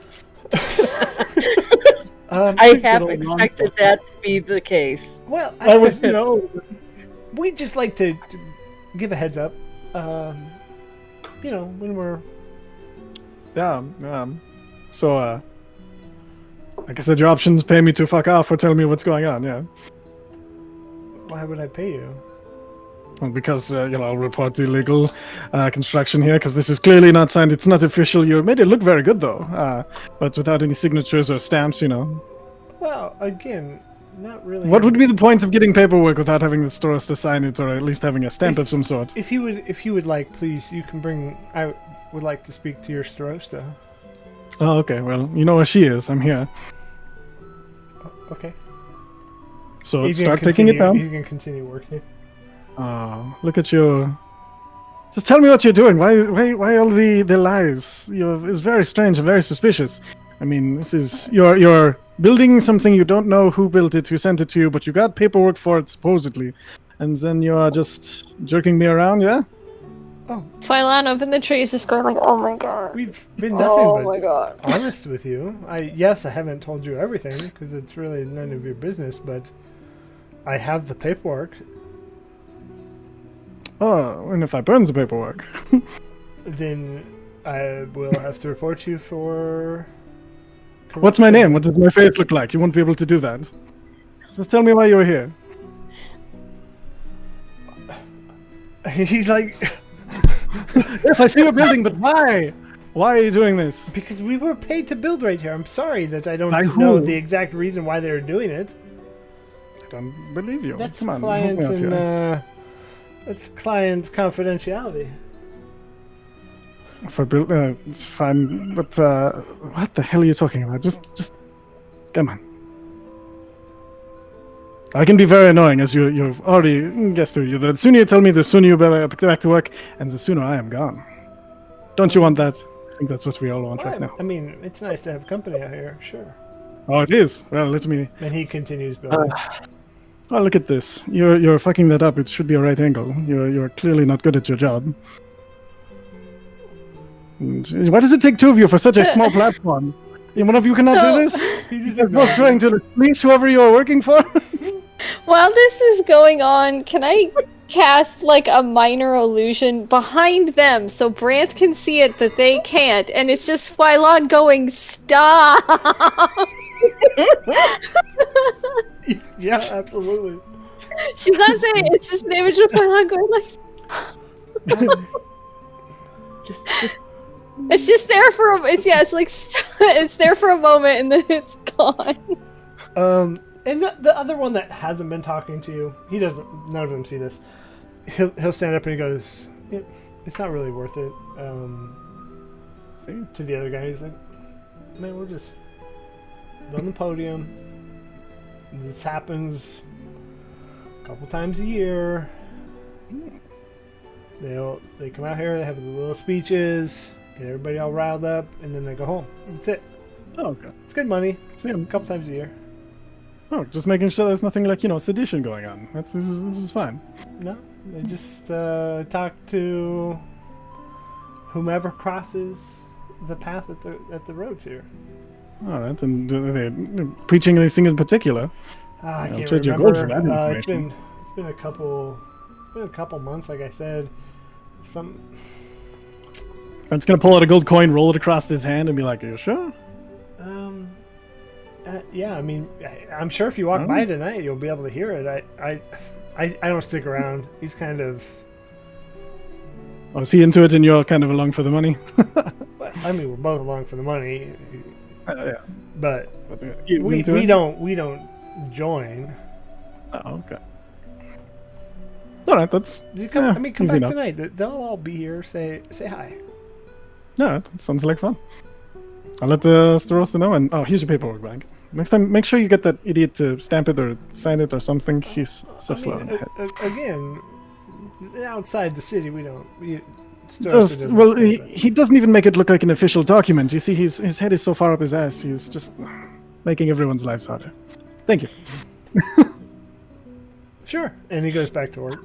I have expected that to be the case. Well, I was, we just like to give a heads up. When we're. Yeah. So, like I said, your options: pay me to fuck off or tell me what's going on. Yeah. Why would I pay you? Well, because I'll report the illegal construction here, because this is clearly not signed. It's not official. You made it look very good, though, but without any signatures or stamps, Well, again, not really. What would be the point of getting paperwork without having the Starosta sign it, or at least having a stamp of some sort? If you would like, please, you can bring. I would like to speak to your Starosta. Oh, okay. Well, you know where she is. I'm here. Okay. So start taking it down. He's gonna continue working. Oh, look at you. Just tell me what you're doing. Why all the lies? It's very strange and very suspicious. I mean, this is you're building something you don't know who built it, who sent it to you, but you got paperwork for it supposedly, and then you are just jerking me around, yeah? Oh, Phylon up in the tree is just going like, "Oh my god." We've been nothing but honest with you. I haven't told you everything because it's really none of your business, but I have the paperwork. Oh, and if I burn the paperwork? Then I will have to report you for... What's my name? What does my face look like? You won't be able to do that. Just tell me why you're here. He's like... Yes, I see you're building, but why? Why are you doing this? Because we were paid to build right here. I'm sorry that I don't By know who? the exact reason why they're doing it. I don't believe you. That's Come on, client help me out here. and that's client confidentiality. For build, it's fine, but what the hell are you talking about? Just come on. I can be very annoying, as you've already guessed. The sooner you tell me, the sooner you get back to work, and the sooner I am gone. Don't you want that? I think that's what we all want right now. I mean, it's nice to have company out here, sure. Oh, it is. Well, let me. And he continues building. Oh, look at this. You're fucking that up. It should be a right angle. You're clearly not good at your job. And why does it take two of you for such a small platform? One of you cannot do this? You're both trying to police whoever you are working for? While this is going on, can I cast like a minor illusion behind them so Brant can see it but they can't, and it's just Phylon going, "Stop!" Yeah, absolutely. She's not saying it, it's just an image of Phylon going like. It's just there for it's there for a moment and then it's gone. And the other one that hasn't been talking to you, none of them see this. He'll stand up and he goes, "It's not really worth it. See? to the other guy. He's like, man, we're just on the podium. This happens a couple times a year. They come out here, they have the little speeches, get everybody all riled up, and then they go home. That's it. Oh, okay. It's good money. See, A couple times a year. oh, just making sure there's nothing like, sedition going on. This is fine. No, they just talk to whomever crosses the path at the roads here. All right, and they're preaching anything in particular? I I'll can't trade you remember. gold for that information. It's been a couple months, like I said. Brent's gonna pull out a gold coin, roll it across his hand, and be like, "Are you sure?" Yeah, I mean, I'm sure if you walk by tonight, you'll be able to hear it. I don't stick around. He's kind of. Oh, is he into it, and you're kind of along for the money? I mean, we're both along for the money, Yeah. but He's we into it? don't join. Oh, okay. All right, that's. Come yeah, back easy enough. tonight. They'll all be here. Say hi. Yeah, that sounds like fun. I'll let the Starosta know, and here's your paperwork bag. Next time, make sure you get that idiot to stamp it or sign it or something. He's so slow in the head. Again, outside the city, we don't. He doesn't even make it look like an official document. You see, his head is so far up his ass. He's just making everyone's lives harder. Thank you. Sure, and he goes back to work.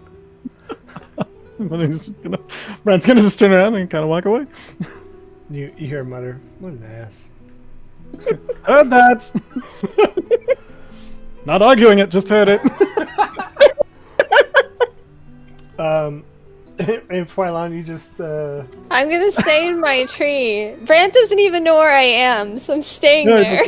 Brent's gonna just turn around and kind of walk away. You hear him mutter, "What an ass." Heard that. Not arguing it, just heard it. And Fwylon, you just I'm gonna stay in my tree. Brant doesn't even know where I am, so I'm staying there.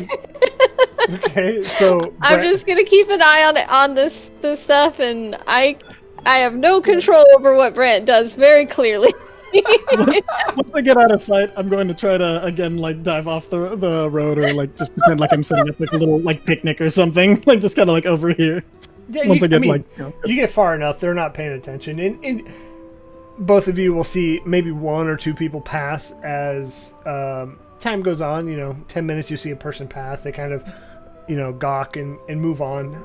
okay. So I'm just gonna keep an eye on this stuff, and I have no control over what Brant does very clearly. Once I get out of sight, I'm going to try to again dive off the road or just pretend like I'm setting up a little picnic or something, just kind of over here. Yeah, Once I get you get far enough, they're not paying attention, and both of you will see maybe one or two people pass as time goes on. 10 minutes, you see a person pass. They kind of, gawk and move on.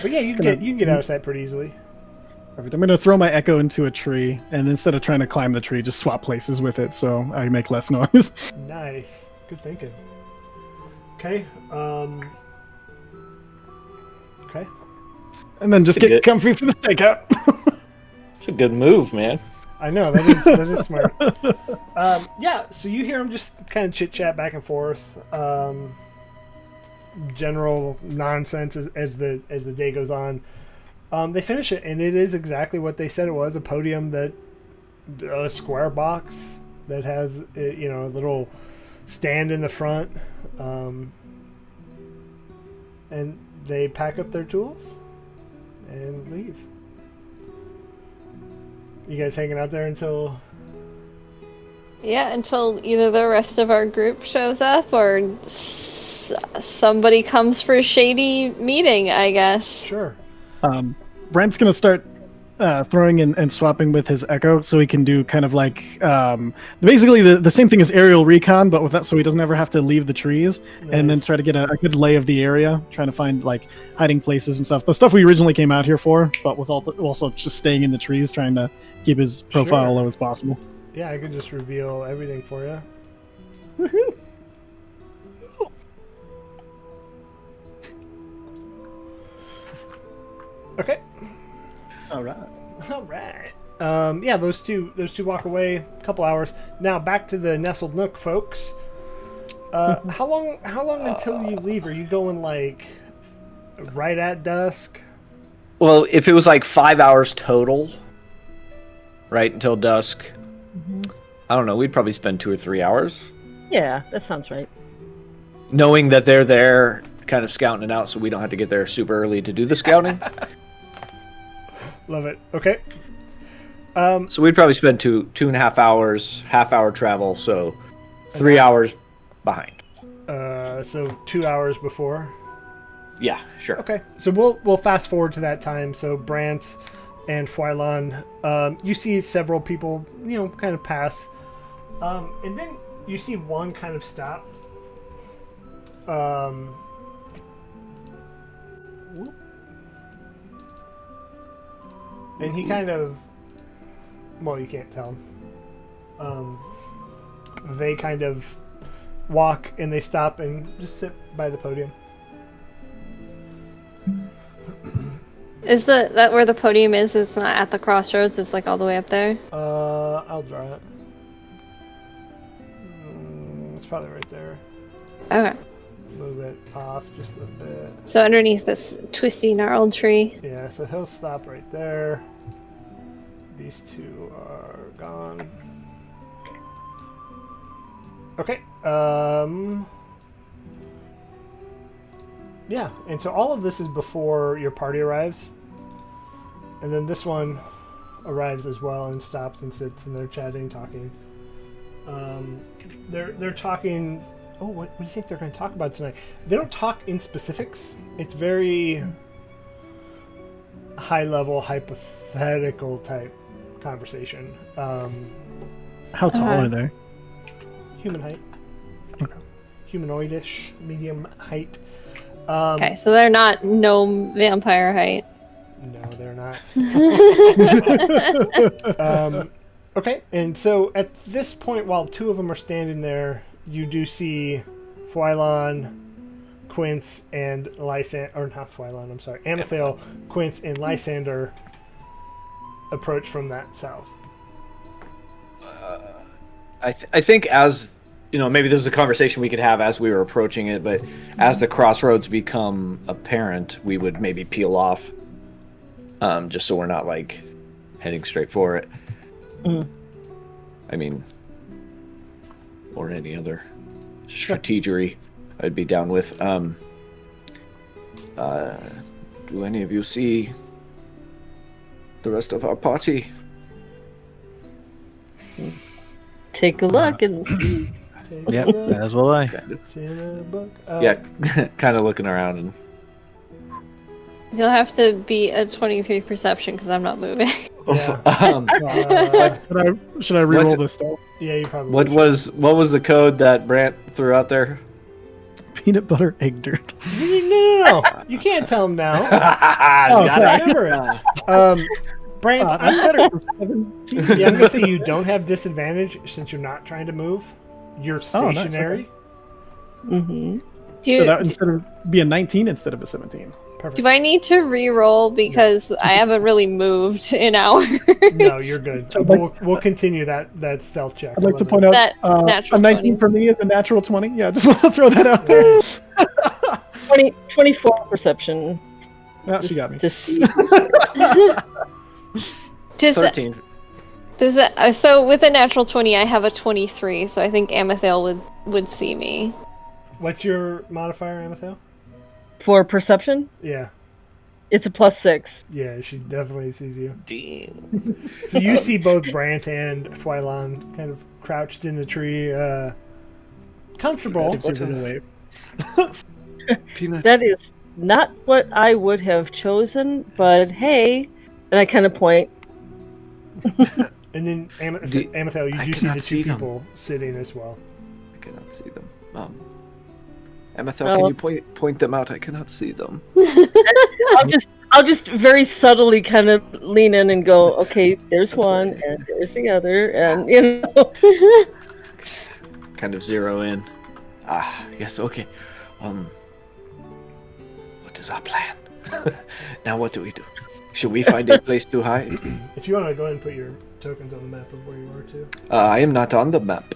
But yeah, you can get out of sight pretty easily. Perfect. I'm going to throw my echo into a tree, and instead of trying to climb the tree, just swap places with it so I make less noise. Nice. Good thinking. Okay. Okay. And then just get comfy for the stakeout. It's a good move, man. I know, that is smart. Yeah, so you hear them just kind of chit-chat back and forth. General nonsense as the day goes on. They finish it, and it is exactly what they said it was, a podium a square box that has a little stand in the front. And they pack up their tools and leave. You guys hanging out there until... Yeah, until either the rest of our group shows up or somebody comes for a shady meeting, I guess. Sure. Brent's going to start throwing and swapping with his echo so he can do kind of basically the same thing as aerial recon, but with that so he doesn't ever have to leave the trees. Nice. And then try to get a good lay of the area, trying to find hiding places and stuff. The stuff we originally came out here for, but with also just staying in the trees, trying to keep his profile low as possible. Yeah, I could just reveal everything for you. Woohoo! Okay. All right. Yeah, those two walk away. A couple hours. Now back to the Nestled Nook, folks. How long until you leave? Are you going right at dusk? Well, if it was 5 hours total, right until dusk, I don't know. We'd probably spend 2 or 3 hours. Yeah, that sounds right. Knowing that they're there, kind of scouting it out, so we don't have to get there super early to do the scouting. Love it. Okay. So we'd probably spend 2.5 hours, half-hour travel, so 3 hours behind. So 2 hours before. Yeah, sure. Okay, so we'll fast forward to that time. So Brant and Fwylon, you see several people, kind of pass. And then you see one kind of stop. Whoop. And he kind of... Well, you can't tell him. They kind of walk and they stop and just sit by the podium. Is that where the podium is? It's not at the crossroads. It's like all the way up there. I'll draw it. It's probably right there. Okay. Move it off just a bit. So underneath this twisty, gnarled tree. Yeah, so he'll stop right there. These two are gone. Okay. Yeah, and so all of this is before your party arrives. And then this one arrives as well and stops and sits and they're chatting, talking. They're talking. Oh, what do you think they're going to talk about tonight? They don't talk in specifics. It's very high level, hypothetical type conversation. How tall are they? Human height. Okay. Humanoidish, medium height. Okay, so they're not gnome vampire height. No, they're not. Okay, and so at this point, while two of them are standing there, you do see Fwylon, Quince, and Lysander, or not Fwylon, I'm sorry, Amethyl, Quince, and Lysander approach from that south. I think as, maybe this is a conversation we could have as we were approaching it, but as the crossroads become apparent, we would maybe peel off, just so we're not, heading straight for it. Mm. I mean, or any other strategery I'd be down with. Do any of you see the rest of our party? Take a look and see. Yep, as will I. It's in a book. Yeah, kind of looking around and. You'll have to be a 23 perception because I'm not moving. Yeah. Should I reroll this stuff? Yeah, you probably What was the code that Brant threw out there? Peanut butter egg dirt. No. You can't tell him now. Got it. Remember it. Brant, That's better than 17. yeah, I'm gonna say you don't have disadvantage since you're not trying to move. You're Oh, nice, stationary. Mm-hmm. So that instead of being 19 instead of a 17. Perfect. Do I need to re-roll because I haven't really moved in hours? No, you're good. We'll continue that stealth check. I'd like to point out That natural a 19 20. for me is a natural 20. Yeah, just want to throw that out there. 24 perception. Oh, she got me. To see. Just 13. does that, so with a natural 20, I have a 23, so I think Amethyl would see me. What's your modifier, Amethyl? For perception, Yeah. it's a +6. Yeah, she definitely sees you. Damn. So you see both Brant and Fwylon kind of crouched in the tree, comfortable. Gives you a little wave. Peanut. That is not what I would have chosen, but hey, and I kind of point. And then Amethyl, you I do see the cannot see two them. People sitting as well. I cannot see them. Amethyl, can you point them out? I cannot see them. I'll just very subtly kind of lean in and go, okay, there's one, and there's the other, and Kind of zero in. Yes, okay. What is our plan? Now what do we do? Should we find a place to hide? If you want to go ahead and put your tokens on the map of where you are too. I am not on the map.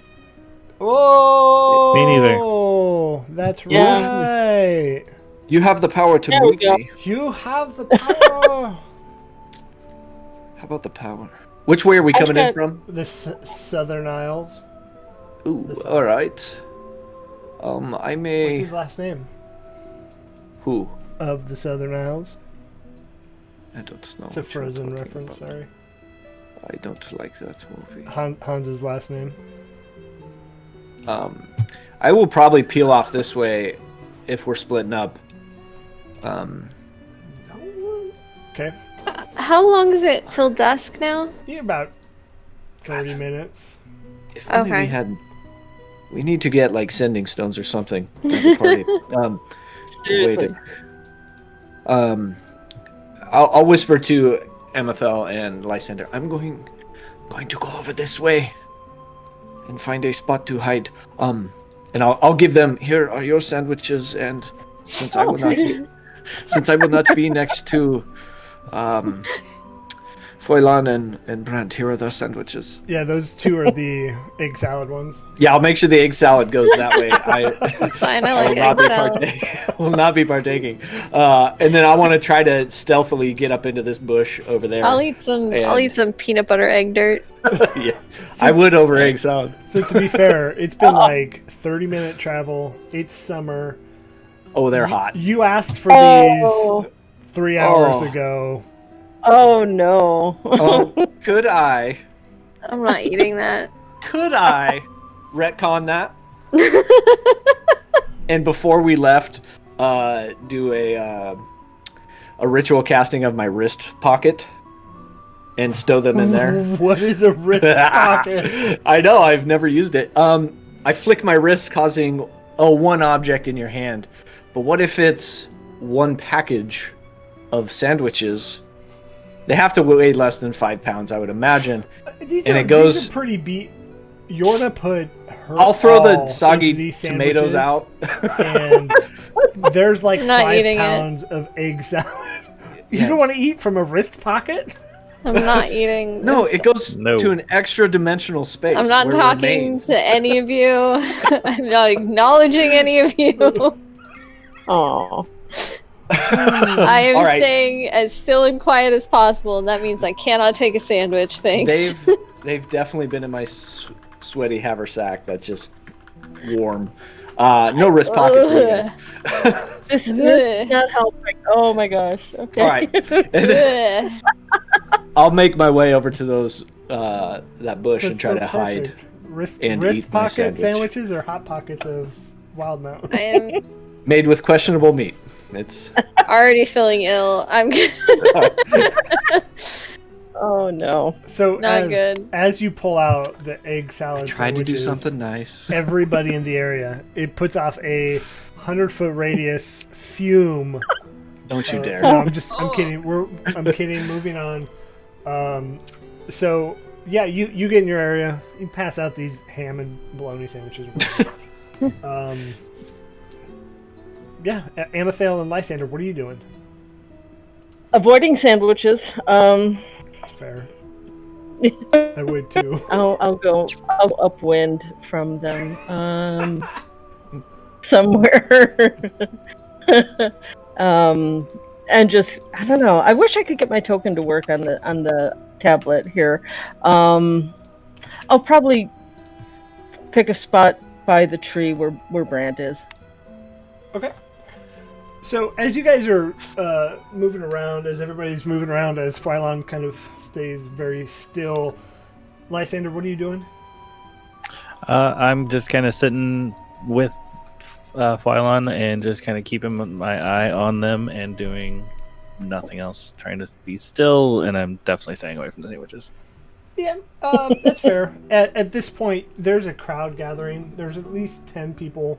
Oh, Me neither. Oh, that's Yeah. right. You have the power to There we move go. me. You have the power. How about the power? Which way are we coming in got- from? The Southern Isles. Ooh, This- all right. I What's may. his last name? Who? Of the Southern Isles. I don't know. It's a what you're Frozen talking reference. about. Sorry. I don't like that movie. Hans's last name. I will probably peel off this way if we're splitting up. Okay. How long is it till dusk now? Yeah, about 30 minutes. If only Okay. we had. We need to get like sending stones or something at the party. Seriously. I'll whisper to Amethel and Lysander. I'm going to go over this way and find a spot to hide. And I'll give them. Here are your sandwiches, and since I will not be next to Foylan and Brant, here are their sandwiches. Yeah, those two are the egg salad ones. Yeah, I'll make sure the egg salad goes that way. That's fine. I I like will not egg be salad. will not be partaking. And then I want to try to stealthily get up into this bush over there. I'll eat some peanut butter egg dirt. Yeah, I would over egg salad. So to be fair, it's been like 30-minute travel. It's summer. Oh, they're hot. You asked for Oh. these 3 hours Oh. ago. Oh no. Could I I'm not eating that. retcon that? And before we left, do a ritual casting of my wrist pocket and stow them in there. What is a wrist pocket? I know, I've never used it. I flick my wrist, causing one object in your hand. But what if it's one package of sandwiches? They have to weigh less than 5 pounds, I would imagine. These And are, it goes- these are pretty beat. Yorna put her I'll throw the all soggy into these tomatoes sandwiches, out. And there's like Not 5 eating it. pounds of egg salad. You Yeah. don't want to eat from a wrist pocket? I'm not eating. No, this. it goes No. to an extra dimensional space. I'm not where it talking remains. to any of you. I'm not acknowledging any of you. Oh. I am All right. staying as still and quiet as possible, and that means I cannot take a sandwich. Thanks. They've definitely been in my sweaty haversack that's just warm. No wrist pocket for you guys. This is not helping. Oh my gosh. Okay. All right. And then Ugh. I'll make my way over to those that bush and That's try so to hide. perfect. Wrist, and wrist eat my pocket sandwich. sandwiches or hot pockets of Wildemount? I am Made with questionable meat. It's already feeling ill. I'm Oh no. So Not good. as you pull out the egg salad trying to do sandwiches, something nice. everybody in the area, it puts off a 100-foot radius fume. Don't you dare. No, I'm kidding. I'm kidding. Moving on. So yeah, you get in your area. You pass out these ham and bologna sandwiches. Or whatever. Yeah, Amethel and Lysander, what are you doing? Avoiding sandwiches. Fair. I would too. I'll go upwind from them. Somewhere. And just I don't know. I wish I could get my token to work on the tablet here. I'll probably pick a spot by the tree where Brant is. Okay. So as you guys are moving around, as everybody's moving around, as Phylon kind of stays very still, Lysander, what are you doing? I'm just kind of sitting with Phylon and just kind of keeping my eye on them and doing nothing else, trying to be still, and I'm definitely staying away from the sandwiches. Yeah, that's fair. At this point, there's a crowd gathering. There's at least 10 people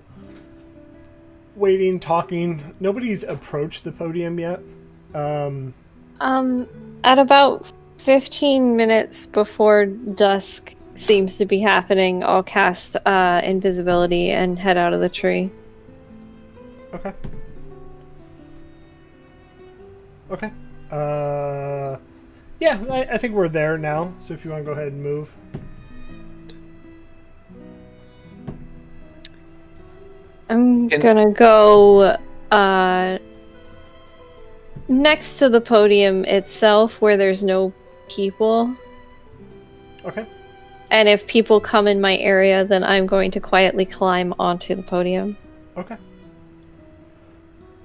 waiting, talking. Nobody's approached the podium yet. at about 15 minutes before dusk seems to be happening, I'll cast invisibility and head out of the tree. Okay. Okay. Yeah, I think we're there now. So if you want to go ahead and move. I'm gonna go next to the podium itself where there's no people. Okay. And if people come in my area, then I'm going to quietly climb onto the podium. Okay.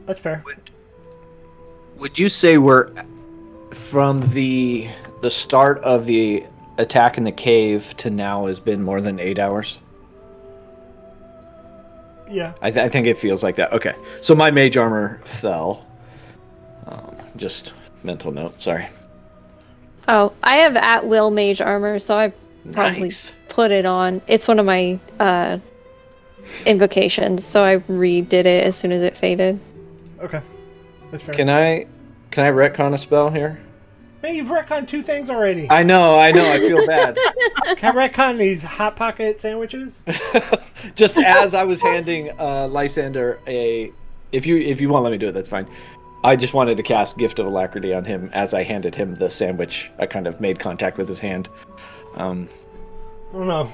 That's fair. Would you say we're from the start of the attack in the cave to now has been more than 8 hours? Yeah. I think it feels like that. Okay, so my mage armor fell. Just mental note. Sorry. Oh, I have at will mage armor, so I probably Nice. put it on. It's one of my invocations, so I redid it as soon as it faded. Okay, that's fair. Can I retcon a spell here? Hey, you've retconned 2 things already. I know. I feel bad. Can I retcon these Hot Pocket sandwiches? Just as I was handing Lysander a, if you won't let me do it, that's fine. I just wanted to cast Gift of Alacrity on him as I handed him the sandwich. I kind of made contact with his hand. I don't know.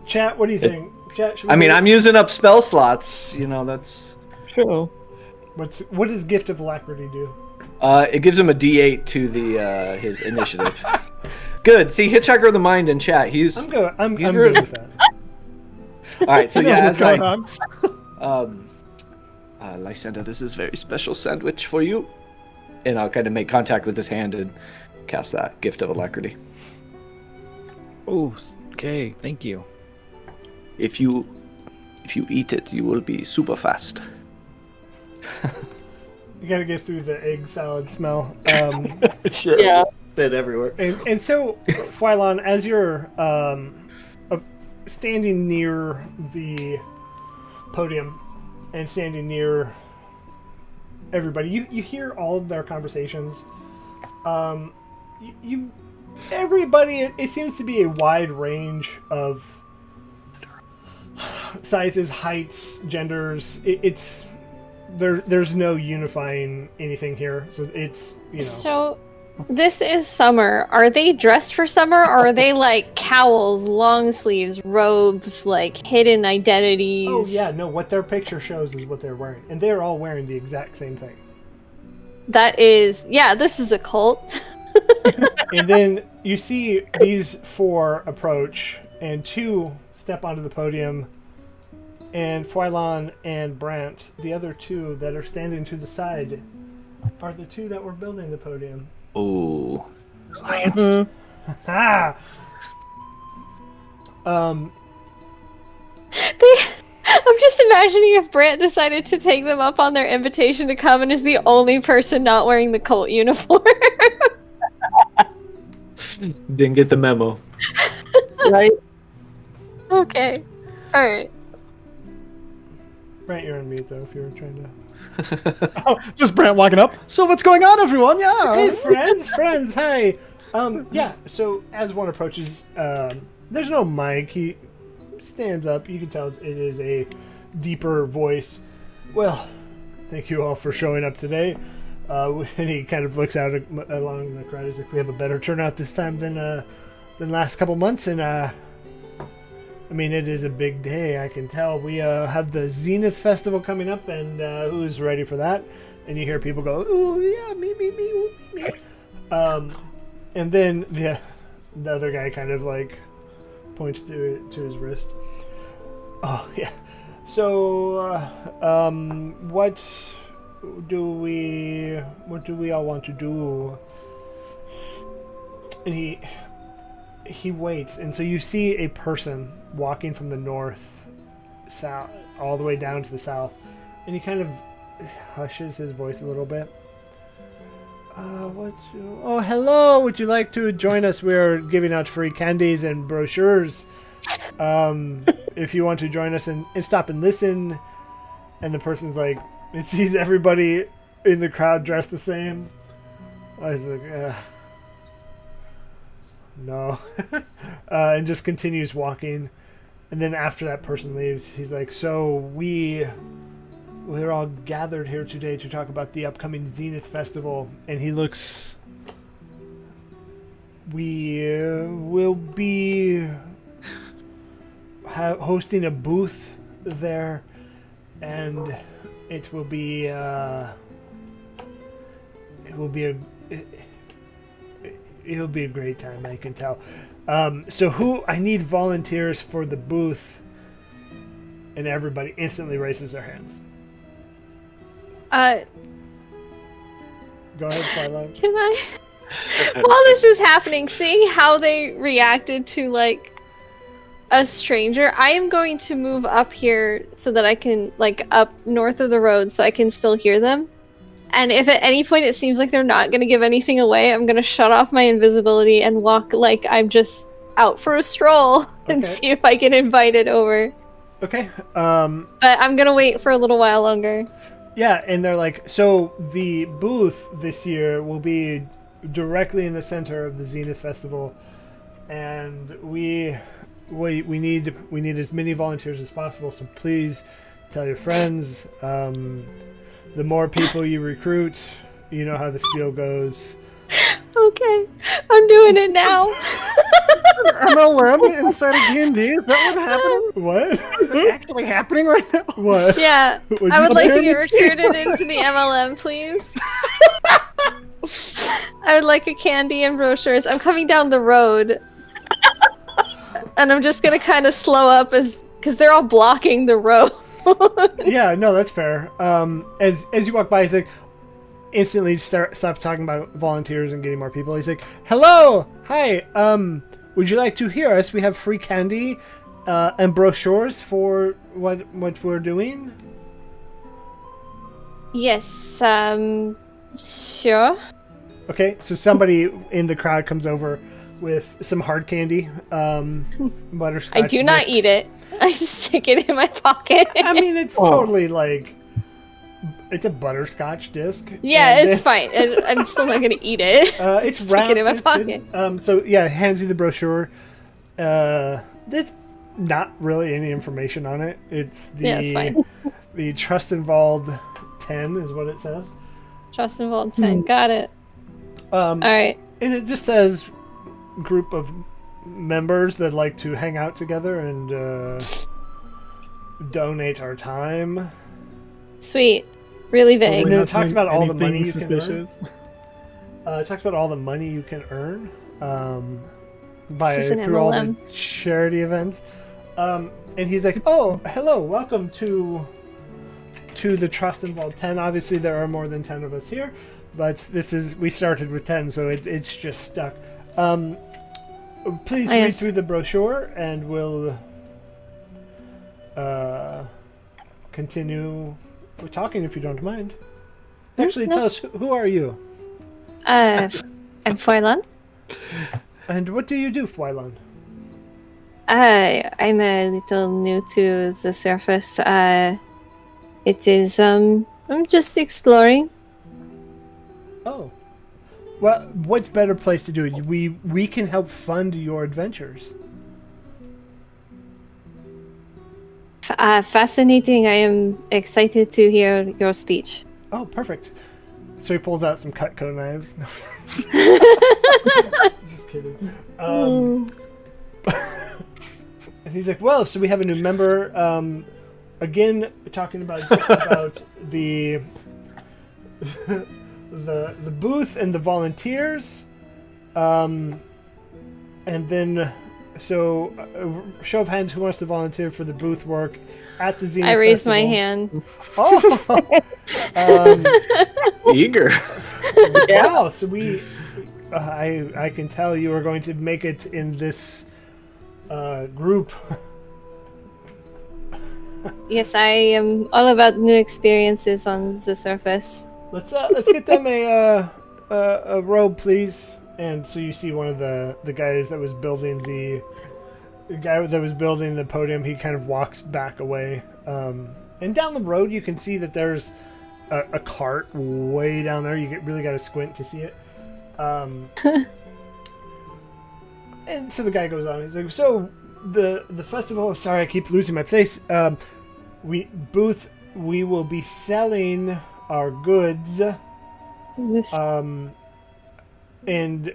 Chat, what do you think? Chat, I mean, I'm using up spell slots. You know, that's True. What does Gift of Alacrity do? it gives him a D8 to the his initiative. Good. See, Hitchhiker of the Mind in chat. I'm good. I'm he's good really- with that. All right. So He knows yeah, what's going on. Lysander, this is a very special sandwich for you. And I'll kind of make contact with his hand and cast that Gift of Alacrity. Oh, okay. Thank you. If you eat it, you will be super fast. You gotta get through the egg salad smell. Sure. Yeah. Bit everywhere. And so, Phylon, as you're standing near the podium and standing near everybody, you hear all of their conversations. Everybody, it seems to be a wide range of sizes, heights, genders. There's no unifying anything here, so it's So, this is summer. Are they dressed for summer, or are they like cowls, long sleeves, robes, like hidden identities? Oh yeah, no, what their picture shows is what they're wearing, and they're all wearing the exact same thing. That is, yeah, this is a cult. And then you see these 4 approach, and 2 step onto the podium, and Phylon and Brant, the other 2 that are standing to the side, are the 2 that were building the podium. Ooh. Ha! I'm just imagining if Brant decided to take them up on their invitation to come and is the only person not wearing the cult uniform. Didn't get the memo. Right? Okay. Alright. Brant, you're on mute though if you're trying to. Oh, just Brant walking up. So what's going on, everyone? Yeah. Hey, friends, hi. Yeah. So as one approaches, there's no mic. He stands up. You can tell it is a deeper voice. Well, thank you all for showing up today. And he kind of looks out along the crowd. He's like, we have a better turnout this time than last couple months, and I mean, it is a big day, I can tell. We have the Zenith Festival coming up, and who's ready for that? And you hear people go, ooh, yeah, me. And then the other guy kind of like points to his wrist. Oh, yeah. So, what do we all want to do? And he waits, and so you see a person walking from the north, south, all the way down to the south, and he kind of hushes his voice a little bit. Oh, hello! Would you like to join us? We're giving out free candies and brochures. If you want to join us and stop and listen. And the person's like, it sees everybody in the crowd dressed the same. I was like, no. And just continues walking. And then after that person leaves, he's like, so we're all gathered here today to talk about the upcoming Zenith Festival. And he looks... We will be hosting a booth there, and it will be a great time, I can tell. So I need volunteers for the booth, and everybody instantly raises their hands. Go ahead, Phylon. Can I? While this is happening, seeing how they reacted to like a stranger, I am going to move up here so that I can, like, up north of the road so I can still hear them. And if at any point it seems like they're not going to give anything away, I'm going to shut off my invisibility and walk like I'm just out for a stroll and see if I get invited over. Okay. But I'm going to wait for a little while longer. Yeah, and they're like, so the booth this year will be directly in the center of the Zenith Festival, and we need as many volunteers as possible. So please tell your friends. The more people you recruit, you know how the spiel goes. Okay, I'm doing it now. MLM inside of D&D? Is that what happening? What? Is it actually happening right now? What? Yeah, What'd I you would like to say? get recruited into the MLM, please. I would like a candy and brochures. I'm coming down the road, and I'm just gonna kind of slow up because they're all blocking the road. Yeah, no, that's fair. As you walk by, he's like, instantly stops talking about volunteers and getting more people. He's like, "Hello, hi. Would you like to hear us? We have free candy and brochures for what we're doing." Yes, sure. Okay, so somebody in the crowd comes over with some hard candy, butterscotch. I do not discs. eat it. I stick it in my pocket. I mean, it's totally like, it's a butterscotch disc. Yeah, and it's fine. I'm still not gonna eat it. It's Stick it in my wrapped, pocket. So yeah, hands you the brochure. There's not really any information on it. It's the Yeah, it's fine. The Trust Involved 10 is what it says. Trust involved 10. Got it. All right. And it just says group of members that like to hang out together and donate our time. Sweet. Really vague. And then it talks about all the money Anything you can earn. It talks about all the money you can earn This is an through all the MLM. charity events. And he's like, "Oh, hello, welcome to the Trust Involved 10. Obviously, there are more than 10 of us here, but we started with 10, so it's just stuck. Please read through the brochure, and we'll continue talking if you don't mind. Actually, tell us, who are you? I'm Foilan. And what do you do, Fwylan? I'm a little new to the surface. It is, I'm just exploring. Oh. Well, what better place to do it? We can help fund your adventures. Fascinating. I am excited to hear your speech. Oh, perfect. So he pulls out some Cutco knives. No. Just kidding. And he's like, well, so we have a new member. Again, talking about the the booth and the volunteers. And then, so show of hands, who wants to volunteer for the booth work at the Zenith I raised Festival? my hand. Oh! Eager. Wow, so I can tell you are going to make it in this group. Yes, I am all about new experiences on the surface. Let's get them a robe, please. And so you see one of the guys that was building the podium. He kind of walks back away, and down the road you can see that there's a cart way down there. You really got to squint to see it. And so the guy goes on. He's like, "So the festival. Sorry, I keep losing my place. We will be selling our goods." And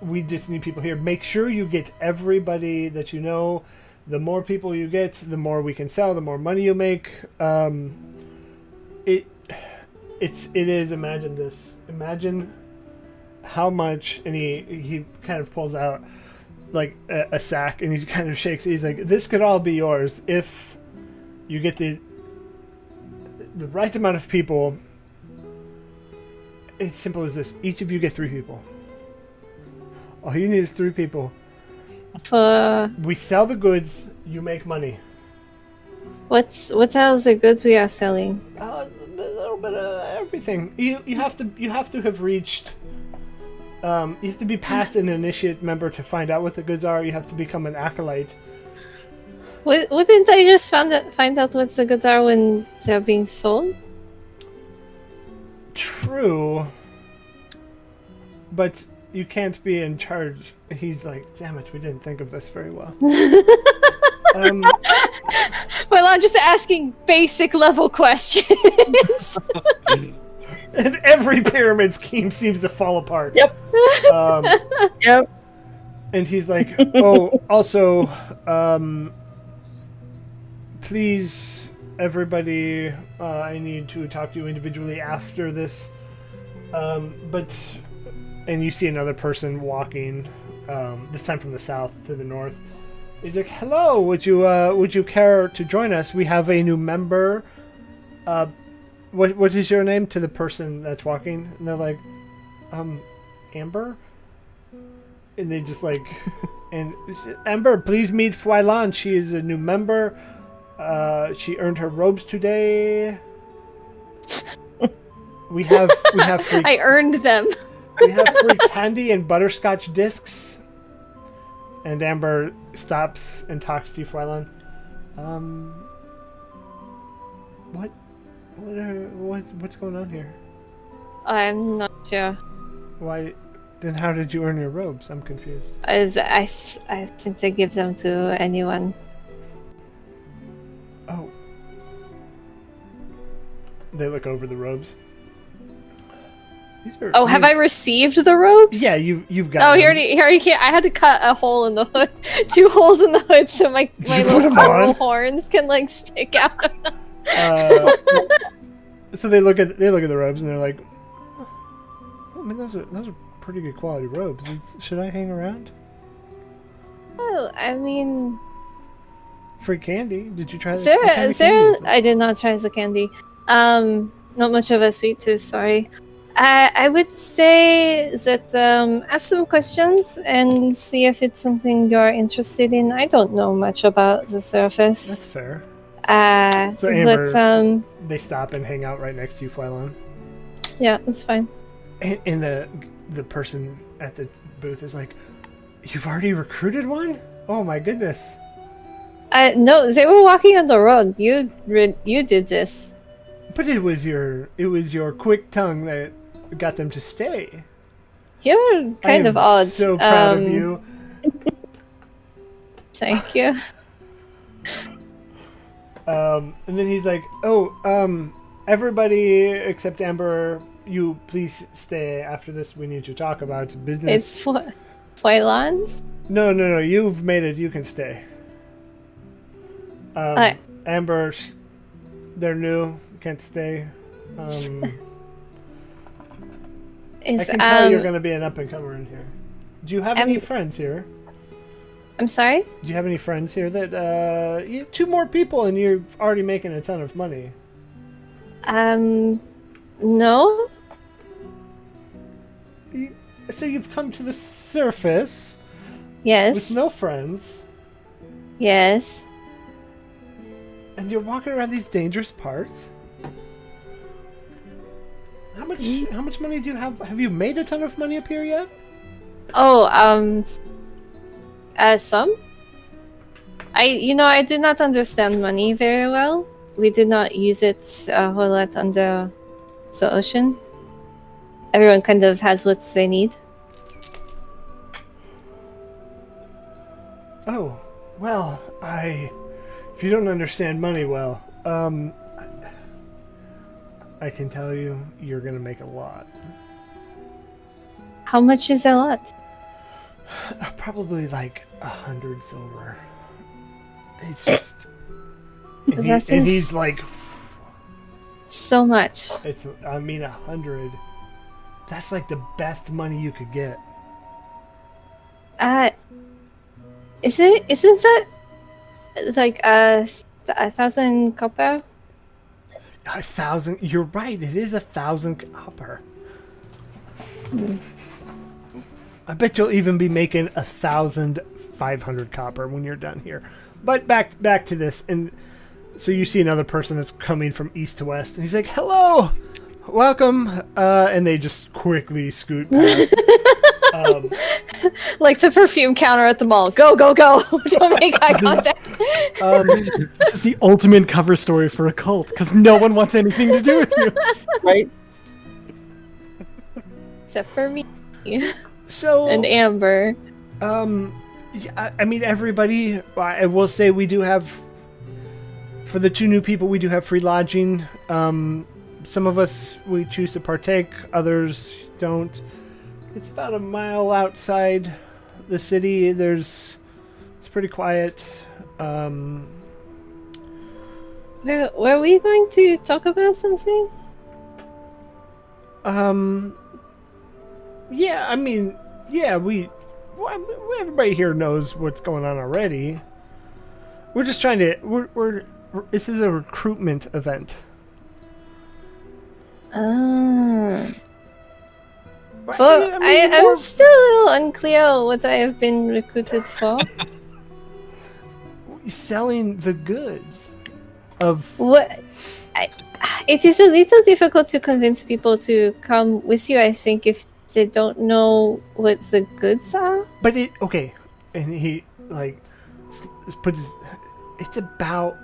we just need people here. Make sure you get everybody that you know. The more people you get, the more we can sell, the more money you make. It is, imagine this. Imagine how much, and he kind of pulls out like a sack, and he kind of shakes it. He's like, this could all be yours if you get the right amount of people. It's simple as this. Each of you get 3 people. All you need is 3 people. We sell the goods, you make money. What else the goods we are selling? Little bit of everything. You have to have reached. You have to be past an initiate member to find out what the goods are. You have to become an acolyte. Wouldn't I just find out what the goods are when they're being sold? True. But you can't be in charge. He's like, damn it, we didn't think of this very well. Well, I'm just asking basic level questions. And every pyramid scheme seems to fall apart. Yep. Yep. And he's like, oh, also, please, everybody, I need to talk to you individually after this. And you see another person walking, this time from the south to the north. He's like, hello, would you care to join us? We have a new member. What is your name to the person that's walking? And they're like, Amber? And they just like, and Amber, please meet Fwylan. She is a new member. She earned her robes today. We have free, I earned them. we have free candy and butterscotch discs. And Amber stops and talks to Fwylan. What's going on here? I'm not sure. Why? Then how did you earn your robes? I'm confused. I think they give them to anyone. Oh. They look over the robes. These are, Have I received the robes? Yeah, you've got. Oh, them. he already can't. I had to cut a hole in the hood, 2 holes in the hood, so my you little put 'em coral on? horns can like stick out. So they look at the robes and they're like, I mean, those are pretty good quality robes. Should I hang around? Well, I mean, Free candy? Did you try that? Sarah, I did not try the candy. Not much of a sweet tooth. Sorry. I would say that ask some questions and see if it's something you're interested in. I don't know much about the surface. That's fair. So But Amber, they stop and hang out right next to you, Fwylan. yeah, that's fine. And the person at the booth is like, "You've already recruited one? Oh my goodness!" No, they were walking on the road. You did this. But it was your quick tongue that got them to stay. You're kind of odd. So proud of you. Thank you. And then he's like, "Oh, everybody except Amber, you please stay. After this, we need to talk about business." It's Fwylan? No, you've made it. You can stay. Amber, they're new. Can't stay. I can tell you're going to be an up-and-comer in here. Do you have any friends here? I'm sorry? Do you have any friends here that, 2 more people and you're already making a ton of money? No? So you've come to the surface Yes. with no friends, Yes. and you're walking around these dangerous parts? How much money do you have? Have you made a ton of money up here yet? Oh, some? I did not understand money very well. We did not use it a whole lot under the ocean. Everyone kind of has what they need. Oh, well, if you don't understand money well, I can tell you, you're gonna make a lot. How much is a lot? Probably like 100 silver. It's just, and That and is he's like, so much. 100. That's like the best money you could get. Isn't that like 1,000 copper? 1,000. You're right. It is 1,000 copper. I bet you'll even be making 1,500 copper when you're done here. But back to this, and so you see another person that's coming from east to west, and he's like, "Hello, welcome. And they just quickly scoot past. Like the perfume counter at the mall. Go, go, go! Don't make eye contact. This is the ultimate cover story for a cult, because no one wants anything to do with you. Right? Except for me. So And Amber. yeah, I mean, everybody. I will say we do have, for the 2 new people, we do have free lodging. Some of us we choose to partake, others don't. It's about a mile outside the city. It's pretty quiet. Were we going to talk about something? Yeah, I mean, yeah, everybody here knows what's going on already. We're just trying to, this is a recruitment event. Well, I mean, I'm still a little unclear what I have been recruited for. selling the goods of What? It is a little difficult to convince people to come with you, I think, if they don't know what the goods are. But okay, and he like puts it's about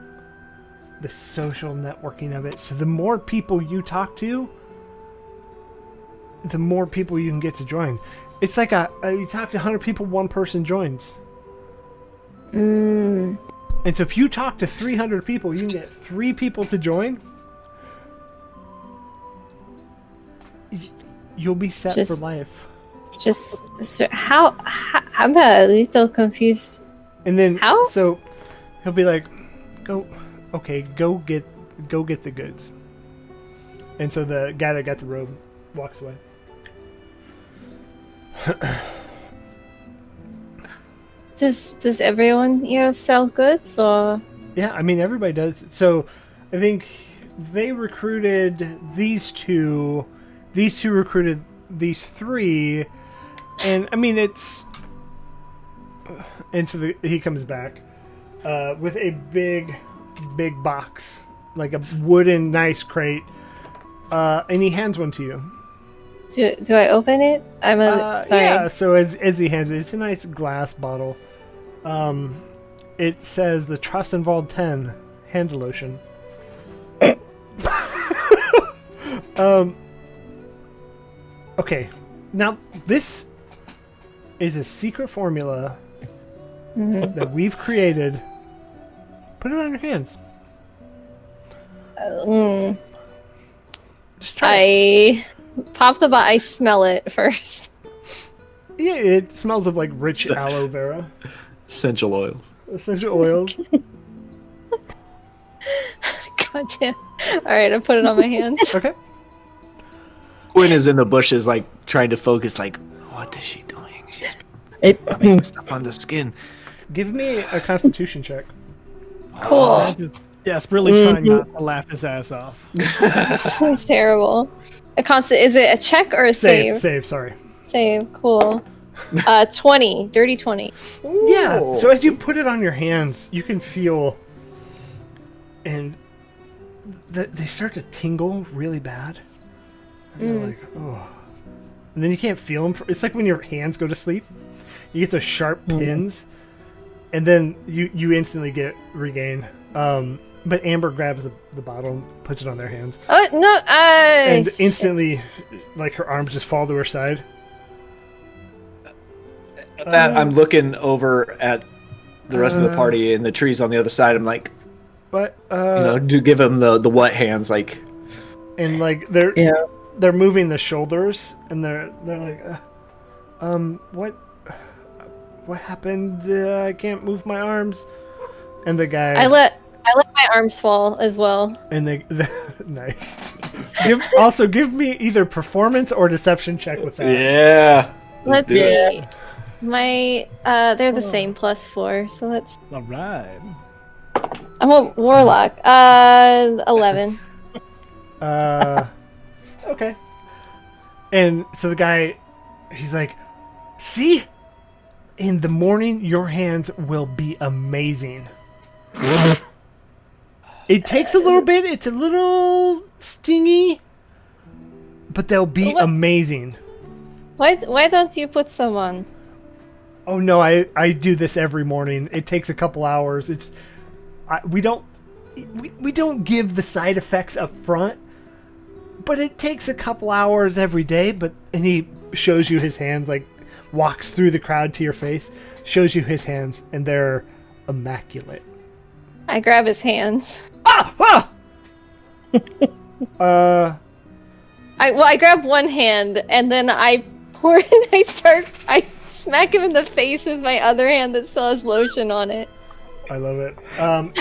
the social networking of it. So the more people you talk to, the more people you can get to join. It's like you talk to 100 people, one person joins. And so if you talk to 300 people, you can get 3 people to join. You'll be set for life. How I'm a little confused. And then How? So he'll be like, go get the goods. And so the guy that got the robe walks away. Does everyone here sell goods, or? Yeah, I mean, everybody does. So I think they recruited these 2. These 2 recruited these 3. And I mean, it's. And so he comes back with a big box, like a wooden nice crate. And he hands one to you. Do I open it? Sorry. Yeah, so as he hands it, it's a nice glass bottle. It says the Trust Involved 10 hand lotion. Okay, now this is a secret formula that we've created. Put it on your hands. Just try it. I pop the bottle. I smell it first. Yeah, it smells of like rich aloe vera. Essential oils. Essential oils. God damn. Alright, I put it on my hands. Okay. Quinn is in the bushes, like trying to focus. Like, what is she doing? She's putting stuff on the skin. Give me a Constitution check. Cool. I'm just desperately trying not to laugh his ass off. This is terrible. Is it a check or a save? Save, sorry. Save, cool. 20. Dirty 20. Yeah, so as you put it on your hands, you can feel... And they start to tingle really bad. And they're like, oh. And then you can't feel them. It's like when your hands go to sleep. You get those sharp pins. And then you instantly regain. But Amber grabs the bottle and puts it on their hands. Oh, no, and instantly, like, her arms just fall to her side. At that, I'm looking over at the rest of the party and the trees on the other side. I'm like, but do give them the wet hands, like, and like they're moving the shoulders, and they're like, what happened? I can't move my arms. And the guy, I let my arms fall as well. And they nice. Give me either performance or deception check with that. Yeah. Let's see. My they're the same, +4. So let's. All right. I'm a warlock. 11. Okay. And so the guy, he's like, see? In the morning, your hands will be amazing. It takes a little bit. It's a little stingy. but they'll be What? amazing. Why don't you put some on? Oh no, I do this every morning. It takes a couple hours. We don't give the side effects up front, but it takes a couple hours every day. And he shows you his hands, like walks through the crowd to your face, shows you his hands, and they're immaculate. I grab his hands. I grab one hand and then I pour it. I smack him in the face with my other hand that still has lotion on it. I love it. And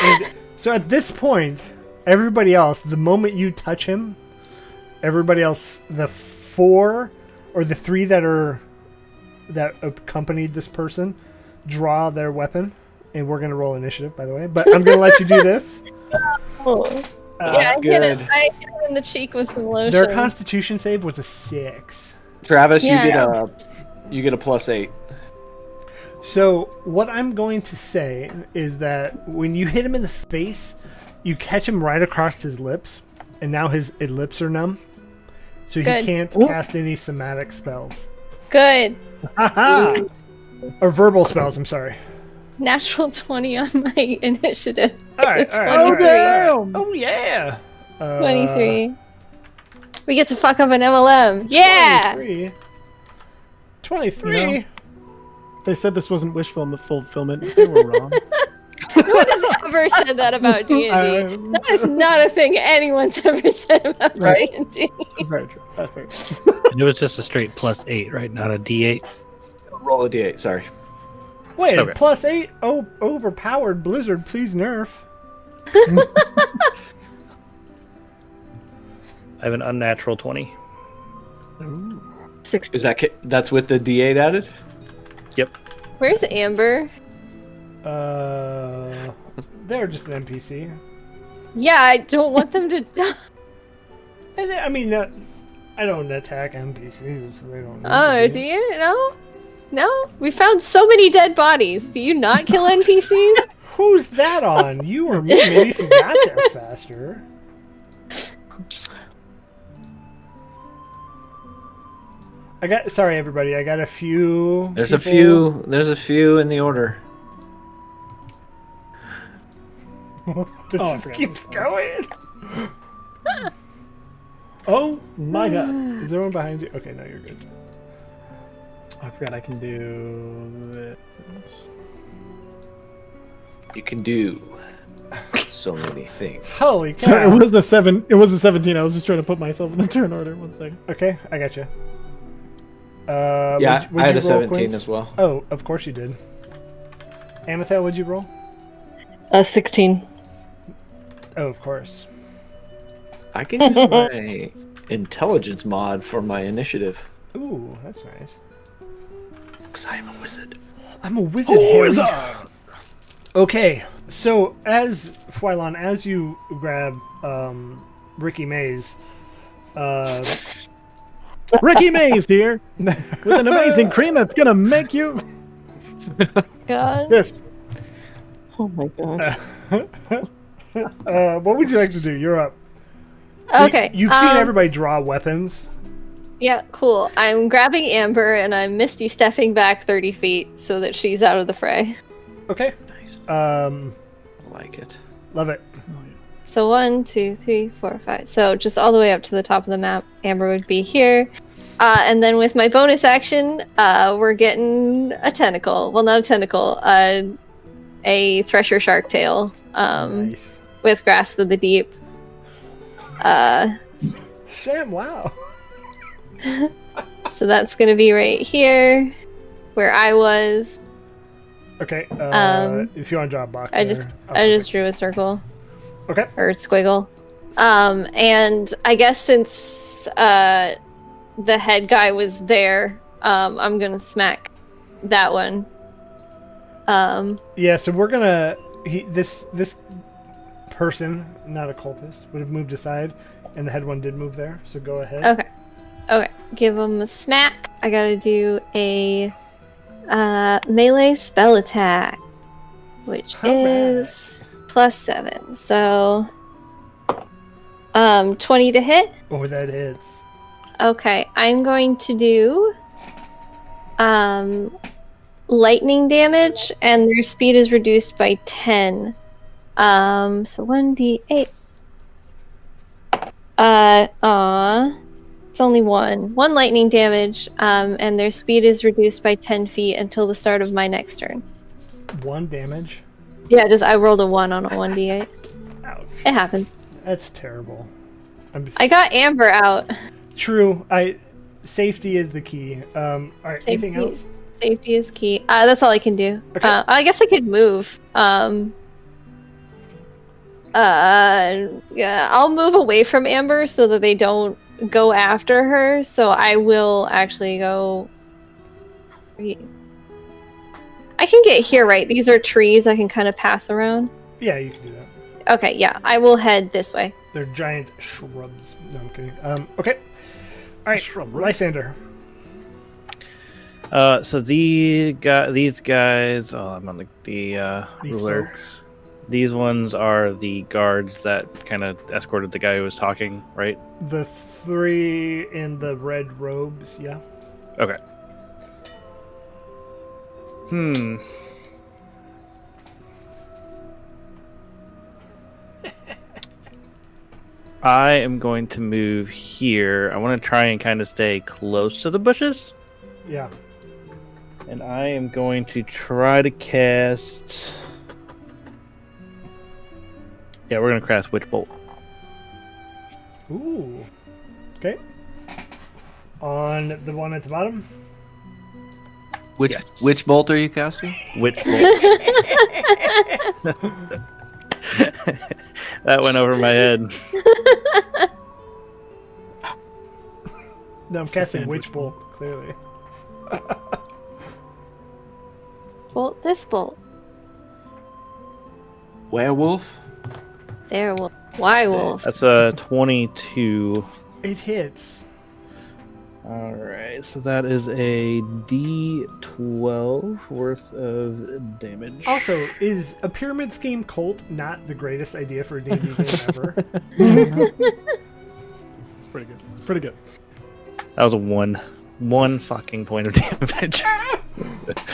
so at this point, everybody else, the moment you touch him, everybody else, the 4 or the 3 that accompanied this person, draw their weapon. And we're gonna roll initiative, by the way. But I'm gonna let you do this. I hit him in the cheek with some lotion. Their Constitution save was a 6. Travis, you get a +8. So what I'm going to say is that when you hit him in the face, you catch him right across his lips, and now his lips are numb, so he can't cast any somatic spells. Good. Or verbal spells. I'm sorry. Natural 20 on my initiative. All right, So all right, 23. Oh yeah. 23. We get to fuck up an MLM. Yeah. 23. You know, they said this wasn't wish fulfillment. They were wrong. No one has ever said that about D&D. That is not a thing anyone's ever said about D&D. Very true. That's very true. And it was just a straight +8, right? Not a D8. Roll a D8. Sorry. Wait, Okay. +8? Oh, overpowered Blizzard, please nerf. I have an unnatural 20. Is that's with the D8 added? Yep. Where's Amber? They're just an NPC. Yeah, I don't want them to die. I mean, I don't attack NPCs if they don't. Oh, do you? No? No? We found so many dead bodies. Do you not kill NPCs? Who's that on? You or me? Maybe if you got there faster. Sorry, everybody. I got a few. There's people. a few in the order. It just keeps going. Oh my god. Is there one behind you? Okay, no, you're good. I forgot I can do this. You can do so many things. Holy cow. Sorry, it was a 7. It was a 17. I was just trying to put myself in the turn order. 1 second. Okay, I got you. Yeah, I had a 17 as well. Oh, of course you did. Amethyl, what'd you roll? 16. Oh, of course. I can use my intelligence mod for my initiative. Ooh, that's nice. Because I am a wizard. I'm a wizard. Wizard! Okay, so as Fwylon, as you grab Ricky Mays, Ricky Mays here with an amazing cream that's gonna make you God. this. Oh my god. what would you like to do? You're up. Okay. You've seen everybody draw weapons. Yeah, cool. I'm grabbing Amber and I'm misty stepping back 30 feet so that she's out of the fray. Okay. Nice. I like it. love it. So 1, 2, 3, 4, 5. So just all the way up to the top of the map. Amber would be here. And then with my bonus action, we're getting a tentacle. Well, not a tentacle. A thresher shark tail. Nice. With grasp of the deep. Sham, wow. So that's gonna be right here, where I was. Okay. If you want to draw a box, I just drew a circle. Okay. Or squiggle. And I guess since the head guy was there, I'm gonna smack that one. Yeah. So we're gonna. This person, not a cultist, would have moved aside, and the head one did move there. So go ahead. Okay. Give him a smack. I gotta do a melee spell attack, which is +7. So 20 to hit. Oh, that hits. Okay, I'm going to do lightning damage, and their speed is reduced by 10. So 1d8. It's only one. One lightning damage, and their speed is reduced by 10 feet until the start of my next turn. 1 damage? Yeah, I rolled a 1 on a 1d8. Ouch. It happens. That's terrible. I got Amber out. True. Safety is the key. Alright, anything else? Safety is key. That's all I can do. Okay. I guess I could move. Yeah, I'll move away from Amber so that they don't go after her. So I will actually go. I can get here, right? These are trees I can kind of pass around. Yeah, you can do that. Okay, yeah, I will head this way. They're giant shrubs. No, I'm kidding. Okay. Alright, Shrub, Lysander. So these guys. Oh, I'm on the These ruler. folks. These ones are the guards that kind of escorted the guy who was talking, right? The 3 in the red robes, yeah. Okay. I am going to move here. I want to try and kind of stay close to the bushes. Yeah. And I am going to try to cast... Yeah, we're going to cast Witch Bolt. Ooh. Okay. On the one at the bottom? Which bolt are you casting? Witch Bolt. That went over my head. No, I'm casting Witch Bolt, clearly. Bolt this bolt. Werewolf? There, wolf. Why wolf? That's a 22. It hits. Alright, so that is a D12 worth of damage. Also, is a pyramid scheme cult not the greatest idea for a D&D game ever? It's pretty good. It's pretty good. That was a one fucking point of damage.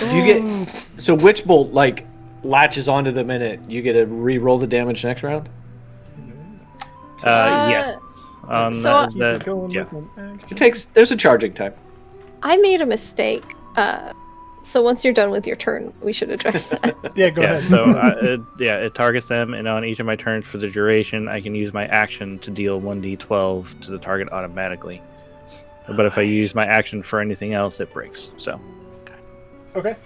Do you get so Witch Bolt like latches onto them in it? You get to re-roll the damage next round. Yes. So Yeah. It takes. There's a charging time. I made a mistake. So once you're done with your turn, we should address that. Yeah, go Yeah, ahead. so it targets them, and on each of my turns for the duration, I can use my action to deal 1d12 to the target automatically. But if I use my action for anything else, it breaks. So Okay.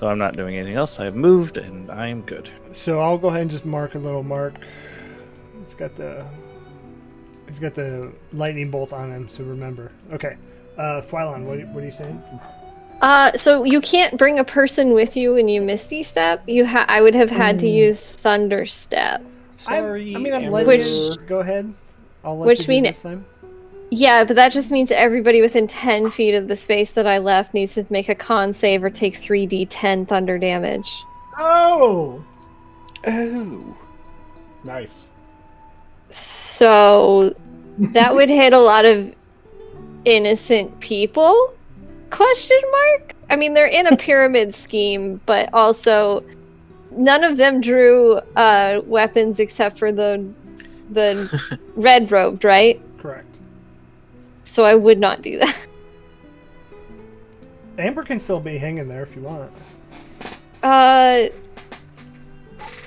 I'm not doing anything else. I've moved, and I am good. So I'll go ahead and just mark a little mark. He's got the lightning bolt on him, so remember. Okay. Phylon, what are you saying? So you can't bring a person with you when you Misty Step. I would have had to use Thunder Step. Sorry. I'm Amber. letting you go ahead. I'll let you do this time. Yeah, but that just means everybody within 10 feet of the space that I left needs to make a con save or take 3d10 thunder damage. Oh! Oh. Nice. So that would hit a lot of innocent people? Question mark? I mean, they're in a pyramid scheme, but also none of them drew weapons except for the red robed, right? Correct. So I would not do that. Amber can still be hanging there if you want.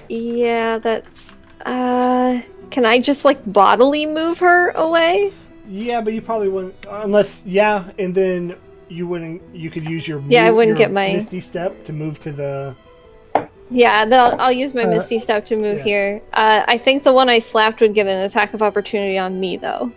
Yeah, that's can I just like bodily move her away? Yeah, but you probably wouldn't unless and then you could use your I wouldn't your get my Misty Step to move to the I'll use my Misty Step to move here. I think the one I slapped would get an attack of opportunity on me though.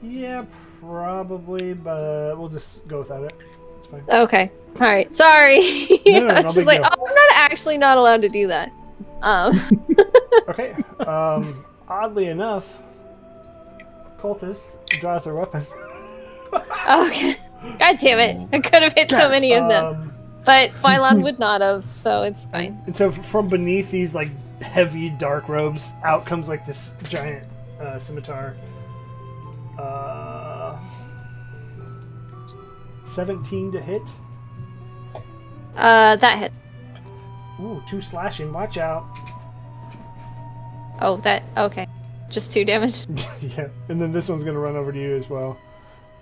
Yeah, probably, but we'll just go without it. It's fine. Okay. Alright. Sorry. No, I was just like, I'm not allowed to do that. Okay. Oddly enough, cultist draws her weapon. Okay. God damn it. I could have hit so many of them. But Phylon would not have, so it's fine. And so from beneath these like heavy dark robes. Out comes like this giant scimitar. 17 to hit. That hit. Ooh, 2 slashing. Watch out. Oh, that okay. Just 2 damage. Yeah, and then this one's gonna run over to you as well.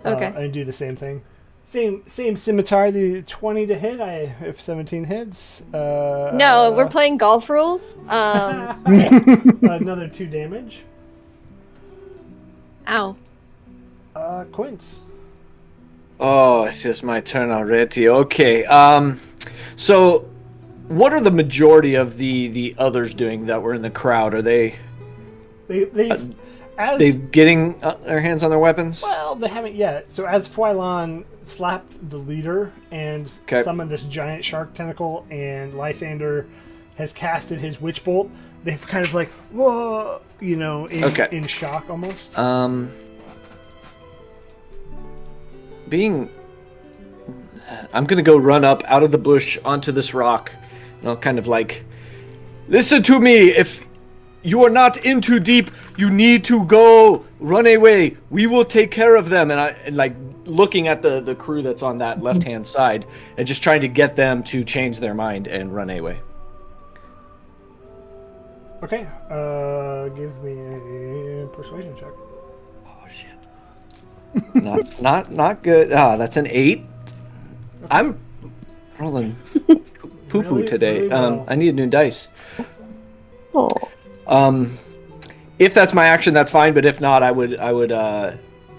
Okay. And do the same thing. Same scimitar. The 20 to hit. If 17 hits. No, we're playing golf rules. Another 2 damage. Ow. Quince. Oh, it's just my turn already. Okay. So, what are the majority of the others doing that were in the crowd? Are they getting their hands on their weapons? Well, they haven't yet. So as Fwylon slapped the leader and summoned this giant shark tentacle, and Lysander has casted his witch bolt, they've kind of like, whoa, in shock almost. I'm gonna go run up out of the bush onto this rock, and I'll kind of like, listen to me. If you are not in too deep, you need to go run away. We will take care of them. And like looking at the crew that's on that left-hand side and just trying to get them to change their mind and run away. Okay. Give me a persuasion check. Oh shit. Not good. That's an 8. Okay. I'm rolling poo-poo today. Really well. I need a new dice. Oh. If that's my action, that's fine. But if not, I would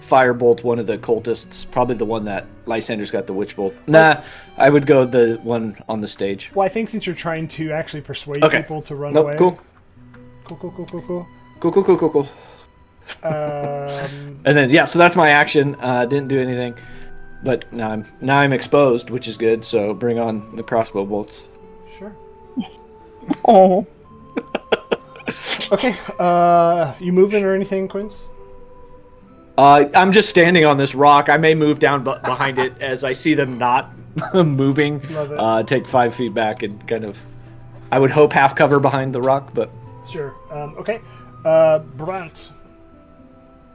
firebolt one of the cultists. Probably the one that Lysander's got the witch bolt. Nah, I would go the one on the stage. Well, I think since you're trying to actually persuade people to run away. Cool. Cool. And then so that's my action. Didn't do anything, but now I'm exposed, which is good. So bring on the crossbow bolts. Sure. Oh. Okay. You moving or anything, Quince? I'm just standing on this rock. I may move down behind it as I see them not moving. Love it. Take 5 feet back and kind of, I would hope, half cover behind the rock, but. Sure. Okay. Brant.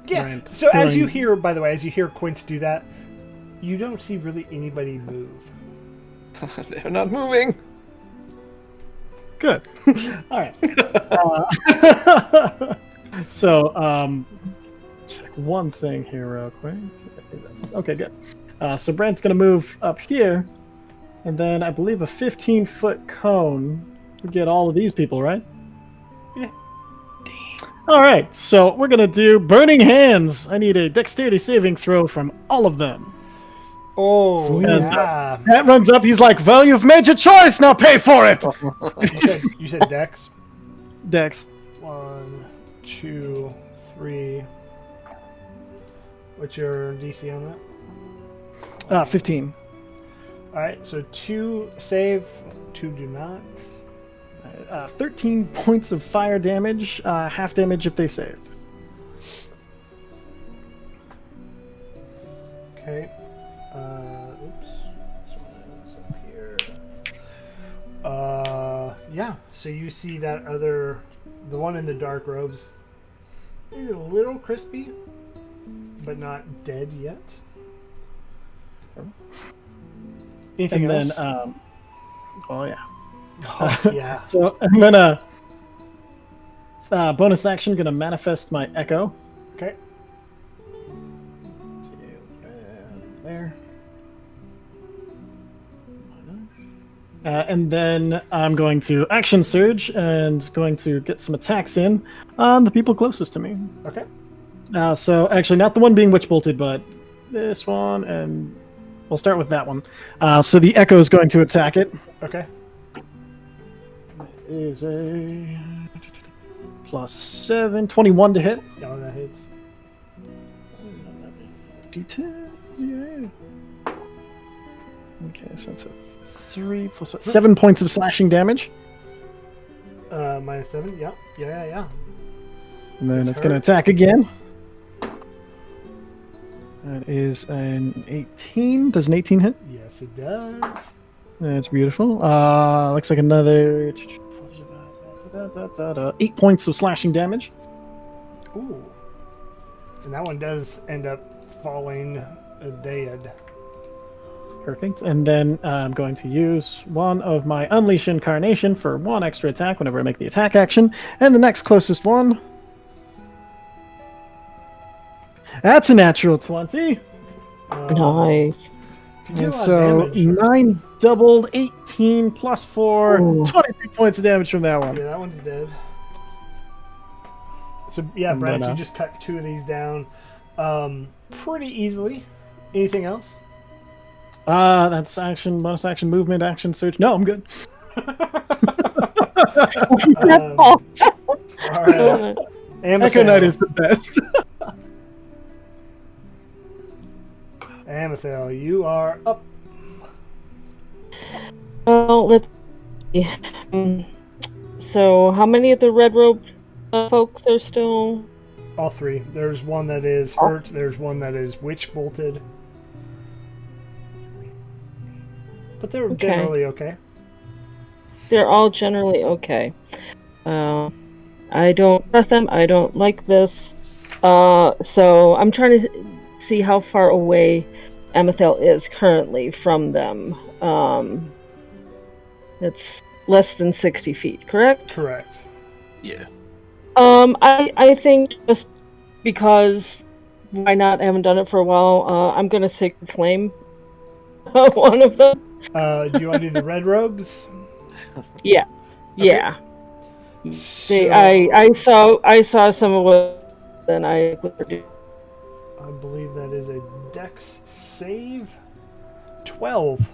Yeah. Brant. So as you hear Quince do that, you don't see really anybody move. They're not moving. Good. All right. So, check one thing here real quick. Okay, good. So Brant's going to move up here, and then I believe a 15-foot cone would get all of these people, right? Yeah. All right, so we're going to do Burning Hands. I need a dexterity saving throw from all of them. Oh, As yeah. Matt runs up, he's like, well, you've made your choice, now pay for it! You said Dex? Dex. 1, 2, 3. What's your DC on that? 15. Alright, so 2 save, 2 do not. 13 points of fire damage, half damage if they saved. Okay. Oops. Someone's up here. Yeah, so you see that the one in the dark robes is a little crispy, but not dead yet. Anything And else? then, oh yeah. Oh, yeah. So I'm gonna bonus action, gonna manifest my echo. Okay. Let's see, there. And then I'm going to action surge and going to get some attacks in on the people closest to me. Okay. So actually, not the one being witch bolted, but this one, and we'll start with that one. So the echo is going to attack it. Okay. Is a +7, 21 to hit. Oh, that hits. D10, yeah. Okay, so it's a 3 plus 7 points of slashing damage. -7. Yep. Yeah. And then It's it's going to hurt. attack again. That is an 18. Does an 18 hit? Yes, it does. That's beautiful. Looks like another 8 points of slashing damage. Ooh. And that one does end up falling dead. Perfect. And then I'm going to use one of my Unleash Incarnation for 1 extra attack whenever I make the attack action. And the next closest one. That's a natural 20. Nice. You do a And lot of so damage. 9 doubled, 18 plus 4, Ooh. 23 points of damage from that one. Yeah, that one's dead. So yeah, And Brad, then, you just cut 2 of these down pretty easily. Anything else? That's action, bonus action, movement, action, search. No, I'm good. All right. Echo Knight is the best. Amethyl, you are up. Well, let's see. So, how many of the red robe folks are still? All 3. There's one that is hurt. There's one that is witch bolted. But they're Okay. generally okay. They're all generally okay. I don't trust them. I don't like this. So I'm trying to see how far away Amethyl is currently from them. It's less than 60 feet, correct? Correct. Yeah. I think just because why not? I haven't done it for a while. I'm gonna Sacred Flame one of them. Do you want to do the red robes? Yeah, yeah. So, I saw some of what then I believe that is a dex save. 12.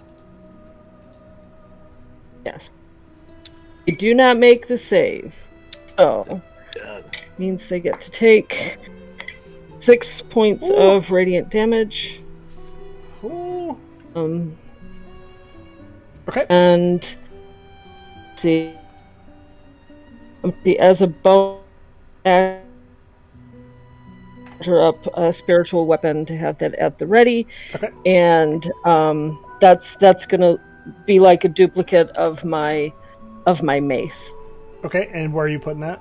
yes. They do not make the save, so means they get to take 6 points of radiant damage. Ooh. Okay. And see, as a bonus, up a spiritual weapon to have that at the ready. Okay. And that's gonna be like a duplicate of my mace. Okay, and where are you putting that?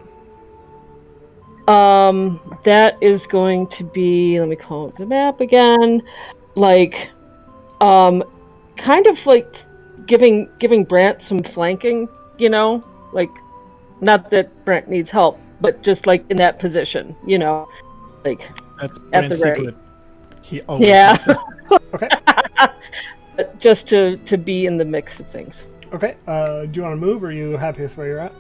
That is going to be, let me call up the map again, like kind of like giving Brant some flanking, you know, like not that Brant needs help, but just like in that position, you know, like That's at Brand's the ready. secret. He always Yeah. needs it. Okay. But just to be in the mix of things. Okay. Do you want to move, or are you happy with where you're at?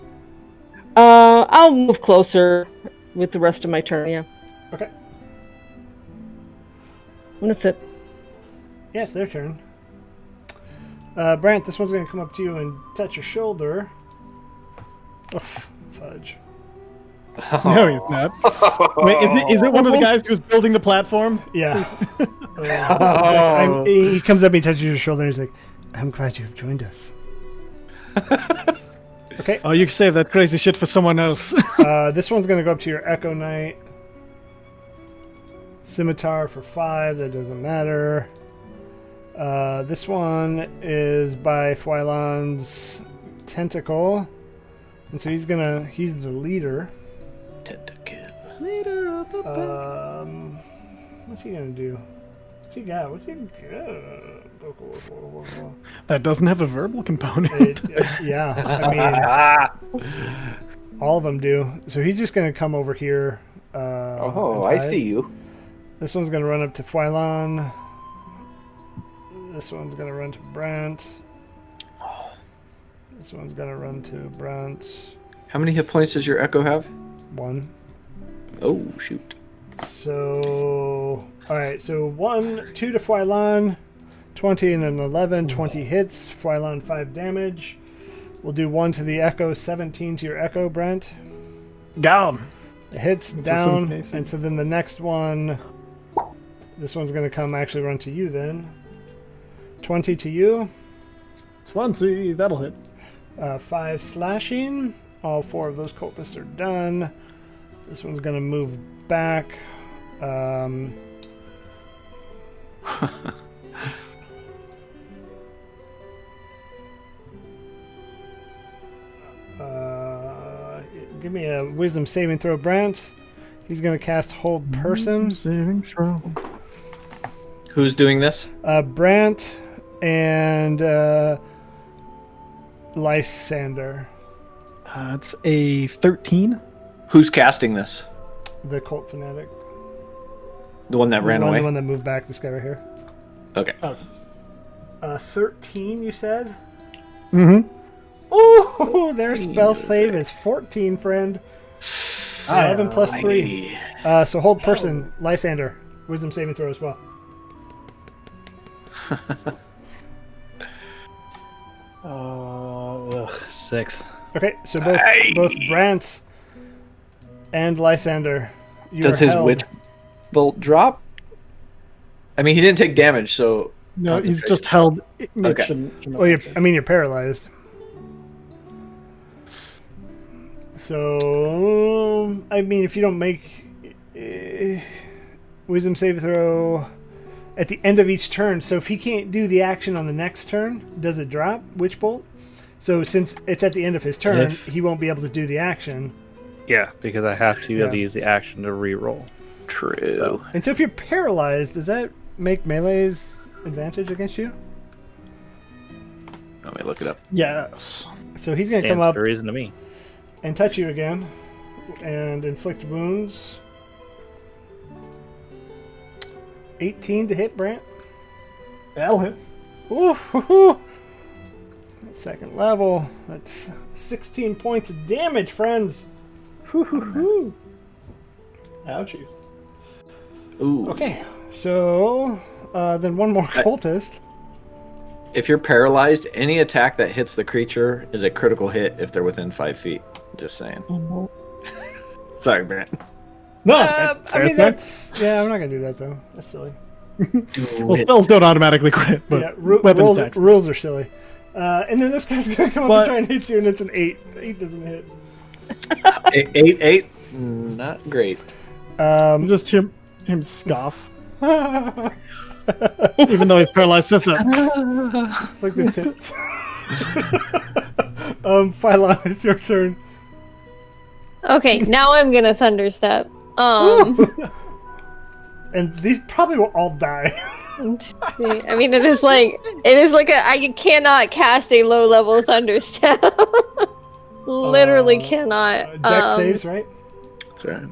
I'll move closer with the rest of my turn, yeah. Okay. And that's it. Yeah, it's their turn. Brant, this one's going to come up to you and touch your shoulder. Oof, fudge. No, he's not. Wait, is it one of the guys who's building the platform? Yeah. He comes up, he touches your shoulder, and he's like, I'm glad you've joined us. Okay. Oh, you can save that crazy shit for someone else. This one's going to go up to your Echo Knight. Scimitar for 5, that doesn't matter. This one is by Fwylon's Tentacle. And so he's the leader. Leader of the pack. What's he gonna do? What's he got? That doesn't have a verbal component. Yeah, I mean, all of them do. So he's just gonna come over here. Oh, and I hide. see you. This one's gonna run up to Fwylon. This one's gonna run to Brant. This one's gonna run to Brant. How many hit points does your Echo have? 1. Oh, shoot. So, alright, so 2 to Fwylon, 20 and an 11, 20 hits, Fwylon 5 damage. We'll do 1 to the Echo, 17 to your Echo, Brent. Gone. It hits It's a down, 17 AC. and so then the next one, this one's going to actually run to you then. 20 to you, 20, that'll hit. 5 slashing. All 4 of those cultists are done. This one's going to move back. Give me a wisdom saving throw, Brent. He's going to cast Hold Person. Saving throw. Who's doing this? Brant and Lysander, It's a 13. Who's casting this? the cult fanatic. The one that ran away? The one that moved back, this guy right here. Okay. 13, you said? Mm-hmm. Ooh, their spell save is 14, friend. 11 plus 3. So hold person, Lysander. Wisdom saving throw as well. Ugh, 6. Okay, so both Brant and Lysander. Does his witch bolt drop? I mean, he didn't take damage, so... No, he's just held. Okay. Well, you're paralyzed. So, I mean, if you don't make wisdom save throw at the end of each turn, so if he can't do the action on the next turn, does it drop Witch Bolt? So since it's at the end of his turn, he won't be able to do the action. Yeah, because I have to be able to use the action to reroll. True. And so if you're paralyzed, does that make melee's advantage against you? Let me look it up. Yes. So he's going to Stands come up to reason to me. and touch you again and inflict wounds. 18 to hit, Brant. That'll hit. Ooh, hoo, hoo. Second level. That's 16 points of damage, friends. Ouchies. Ooh. Okay, so then one more cultist. If you're paralyzed, any attack that hits the creature is a critical hit if they're within 5 feet. Just saying. Sorry, Brant. No, I mean, that's... Yeah, I'm not going to do that, though. That's silly. well, spells don't automatically crit, but Yeah, weapon attacks. rules are silly. And then this guy's going to come up and try and hit you, and it's an 8. 8 doesn't hit. 8? Not great. Just him scoff. Even though he's paralyzed, just that. It's like the tip. Phylon, it's your turn. Okay, now I'm gonna thunderstep. And these probably will all die. I mean, it is like I cannot cast a low level thunderstep. Literally cannot. Dex saves, right? Sorry.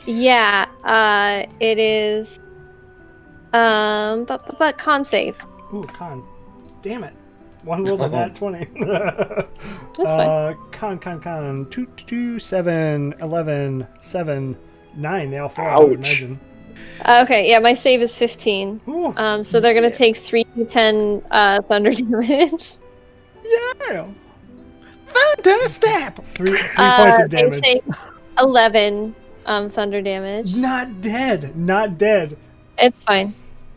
Yeah. It is. But con save. Ooh, con. Damn it. One rolled a nat 20. That's fine. Con. 2, 2, 7, 11, 7, 9. They all fail, I would imagine. Okay, yeah, my save is 15. Ooh. So they're gonna take 3d10 thunder damage. Yeah. Thunder step. 3 points of damage. They take 11 thunder damage. Not dead. It's fine.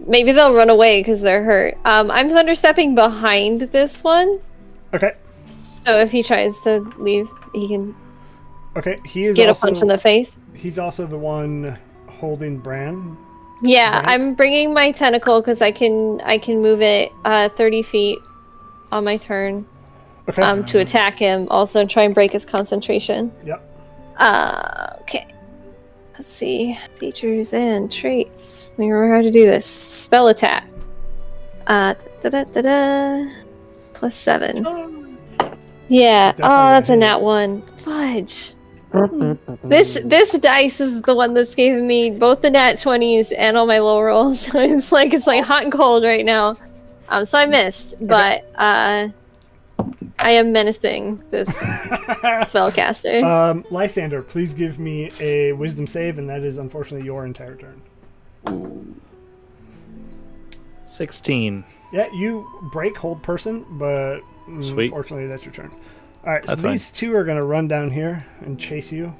Maybe they'll run away because they're hurt. I'm thunderstepping behind this one. Okay. So if he tries to leave, he can Okay, he is get also, a punch in the face. He's also the one holding Bran. Yeah, Right. I'm bringing my tentacle because I can move it 30 feet on my turn Okay. to attack him. Also try and break his concentration. Yep. Okay. Let's see. Features and traits. Let me remember how to do this. Spell attack. Plus 7. Yeah. Definitely Oh, that's a hit. nat 1. Fudge. This dice is the one that's giving me both the nat 20s and all my low rolls. So it's like hot and cold right now. So I missed, but I am menacing this spellcaster. Lysander, please give me a wisdom save, and that is unfortunately your entire turn. 16. Yeah, you break hold person, but Sweet. unfortunately that's your turn. All right, so That's fine. these two are going to run down here and chase you.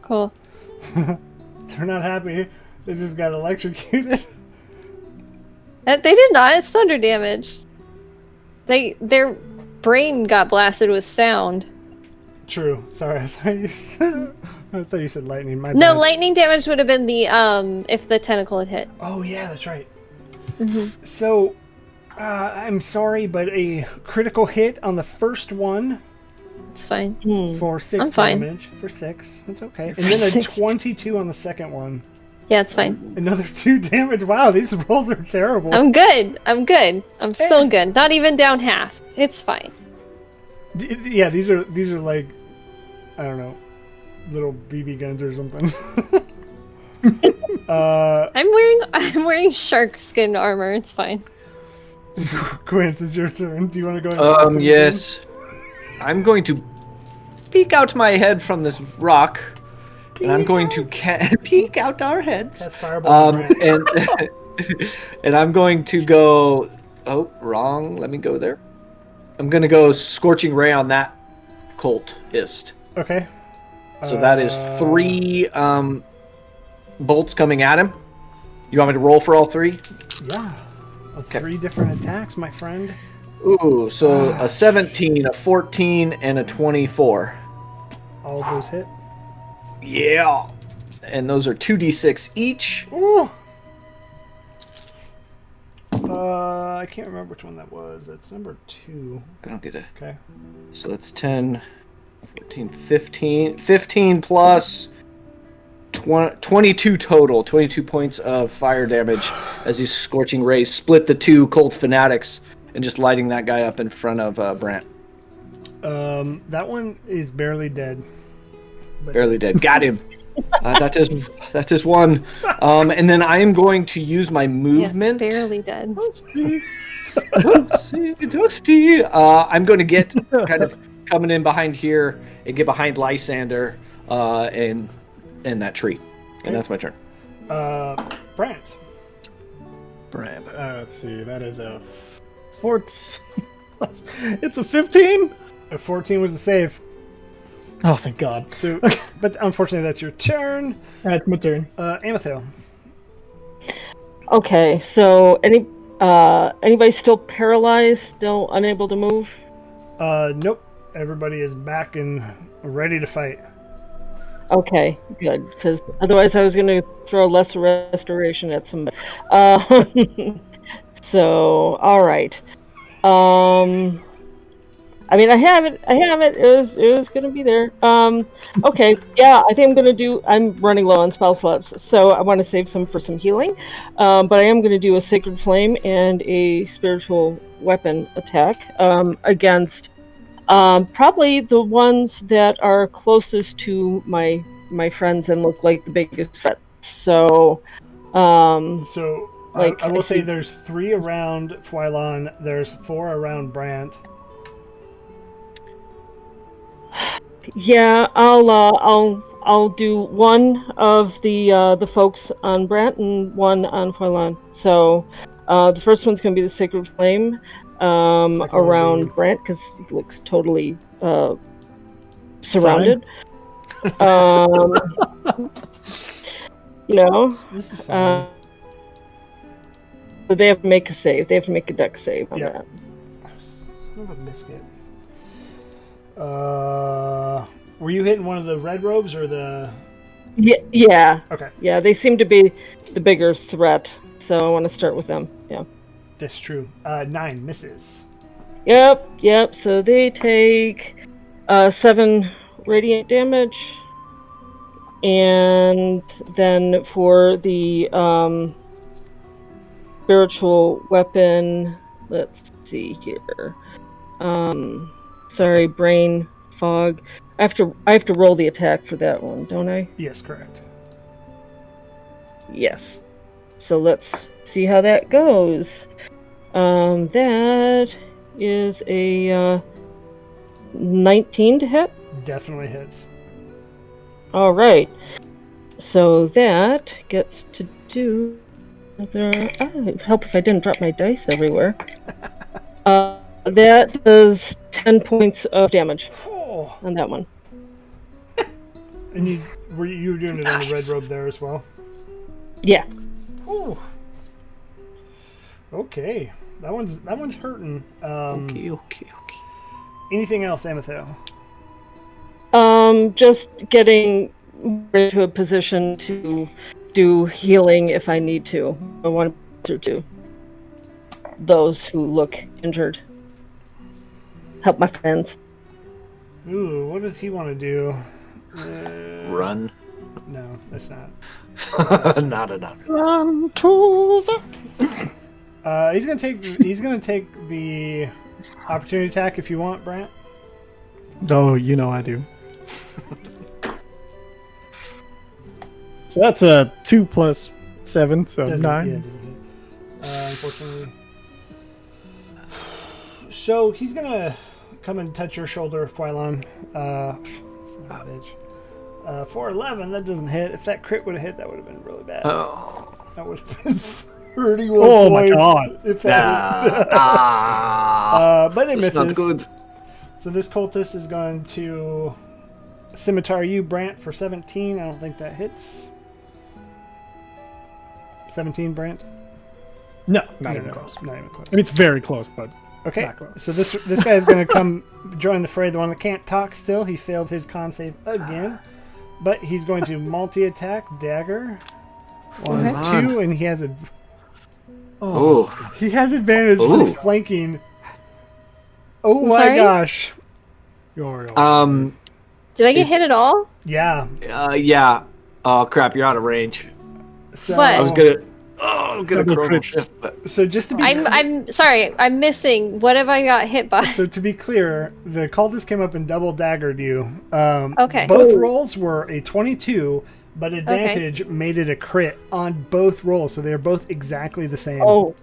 Cool. They're not happy. They just got electrocuted. They did not. It's thunder damage. Their brain got blasted with sound. True. Sorry, I thought you said lightning. My No, bad. lightning damage would have been the if the tentacle had hit. Oh yeah, that's right. Mm-hmm. So, I'm sorry, but a critical hit on the first one It's fine. for 6 I'm fine. damage. For 6. It's okay. And For then a 6. 22 on the second one. Yeah, it's fine. Another 2 damage. Wow, these rolls are terrible. I'm good. I'm still good. Not even down half. It's fine. Yeah, these are like, I don't know, little BB guns or something. I'm wearing shark skin armor. It's fine. Quince, it's your turn. Do you want to go ahead and Yes. I'm going to peek out my head from this rock. And I'm going to peek out our heads. That's fireball. And and I'm going to go. Oh, wrong. Let me go there. I'm going to go Scorching Ray on that cultist. Okay. So that is 3 bolts coming at him. You want me to roll for all 3? Yeah. Okay. 3 different attacks, my friend. Ooh, so a 17, a 14, and a 24. All of those hit. Yeah. And those are 2d6 each. Ooh. I can't remember which one that was. That's number 2. I don't get it. Okay. So that's 10, 14, 15. 15 plus 22 total. 22 points of fire damage as these Scorching Rays split the 2 cold fanatics and just lighting that guy up in front of Brant. That one is barely dead. But Barely dead. Got him. That is one. And then I am going to use my movement. Yes, barely dead. Dusty. I'm going to get kind of coming in behind here and get behind Lysander and that tree. And that's my turn. Brant. Let's see. That is a 14. It's a 15. A 14 was the save. Oh, thank God. So, but unfortunately, that's your turn. That's my turn. Amethyl. Okay, so anybody still paralyzed, still unable to move? Nope. Everybody is back and ready to fight. Okay, good, because otherwise I was going to throw lesser restoration at somebody. So, all right. I mean, I have it. It was going to be there. Okay, yeah, I think I'm running low on spell slots, so I want to save some for some healing. But I am going to do a Sacred Flame and a Spiritual Weapon attack against probably the ones that are closest to my friends and look like the biggest threats. So, I will I say see. there's 3 around Fwylon. There's 4 around Brant. Yeah, I'll do one of the folks on Brant and one on Fwylon. So the first one's going to be the Sacred Flame around Brant because he looks totally surrounded. This is fine. So they have to make a save. They have to make a dex save on that. Son of a biscuit. Were you hitting one of the red robes or the... Yeah. Okay. Yeah, they seem to be the bigger threat, so I want to start with them. Yeah. That's true. 9 misses. Yep. So they take 7 radiant damage. And then for the spiritual weapon, let's see here. Sorry, brain fog. I have to roll the attack for that one, don't I? Yes, correct. Yes. So let's see how that goes. That is a 19 to hit. Definitely hits. All right. So that gets to do. It'd help if I didn't drop my dice everywhere. That does 10 points of damage on that one. And you were doing it on the red robe there as well? Yeah. Ooh. Okay. That one's hurting. Okay. Anything else, Amethyl? Just getting into a position to do healing if I need to. I want to do those who look injured. Help my friends. Ooh, what does he want to do? Run. No, that's not. Not enough. Run to the... He's gonna take the opportunity attack if you want, Brant. Oh, you know I do. So that's a 2 plus 7, so Doesn't- 9. yeah, doesn't- unfortunately. So he's gonna come and touch your shoulder, Phylon. Son of a bitch. 411, that doesn't hit. If that crit would have hit, that would have been really bad. Oh. That would have been 31 Oh my points. God. If that but it That's not misses. good. So this cultist is going to scimitar you, Brant, for 17. I don't think that hits. 17, Brant? No, not even close. Not even close. I mean, it's very close, but Okay, not close. so this guy is going to come join the fray. The one that can't talk still. He failed his con save again. But he's going to multi-attack, dagger. 1, Okay. 2, and he has a... Oh. He has advantage Ooh. since flanking. Oh my Sorry? gosh. You're Did I get hit at all? Yeah. Yeah. Oh crap! You're out of range. So, What? I was gonna. Oh, I'm gonna Double chrono crits. shift, but So just to be I'm sorry. I'm missing. What have I got hit by? So to be clear, the cultist came up and double daggered you. Okay. Both rolls were a 22, but advantage made it a crit on both rolls, so they're both exactly the same. Oh,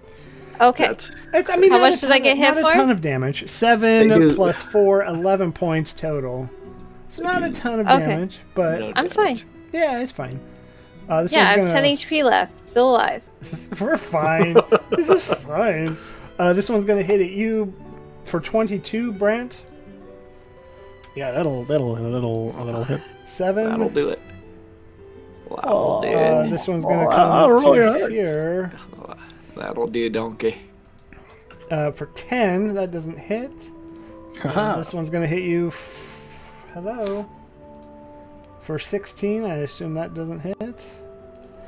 Okay. that's It's, I mean, How not a much did I ton get of- hit not for? a ton of damage. 7 They do- plus 4, 11 points total. It's not a ton of Okay. damage, but no I'm damage. fine. yeah, it's fine. This Yeah, I have one's 10 HP left. Still alive. We're fine. This is fine. This one's gonna hit at you for 22, Brant. yeah, that'll hit. 7. That'll do it. That'll do it. This one's gonna Oh, come that really to hurts. here That'll do, donkey. for 10. That doesn't hit. This one's gonna hit you. Hello. For 16, I assume that doesn't hit.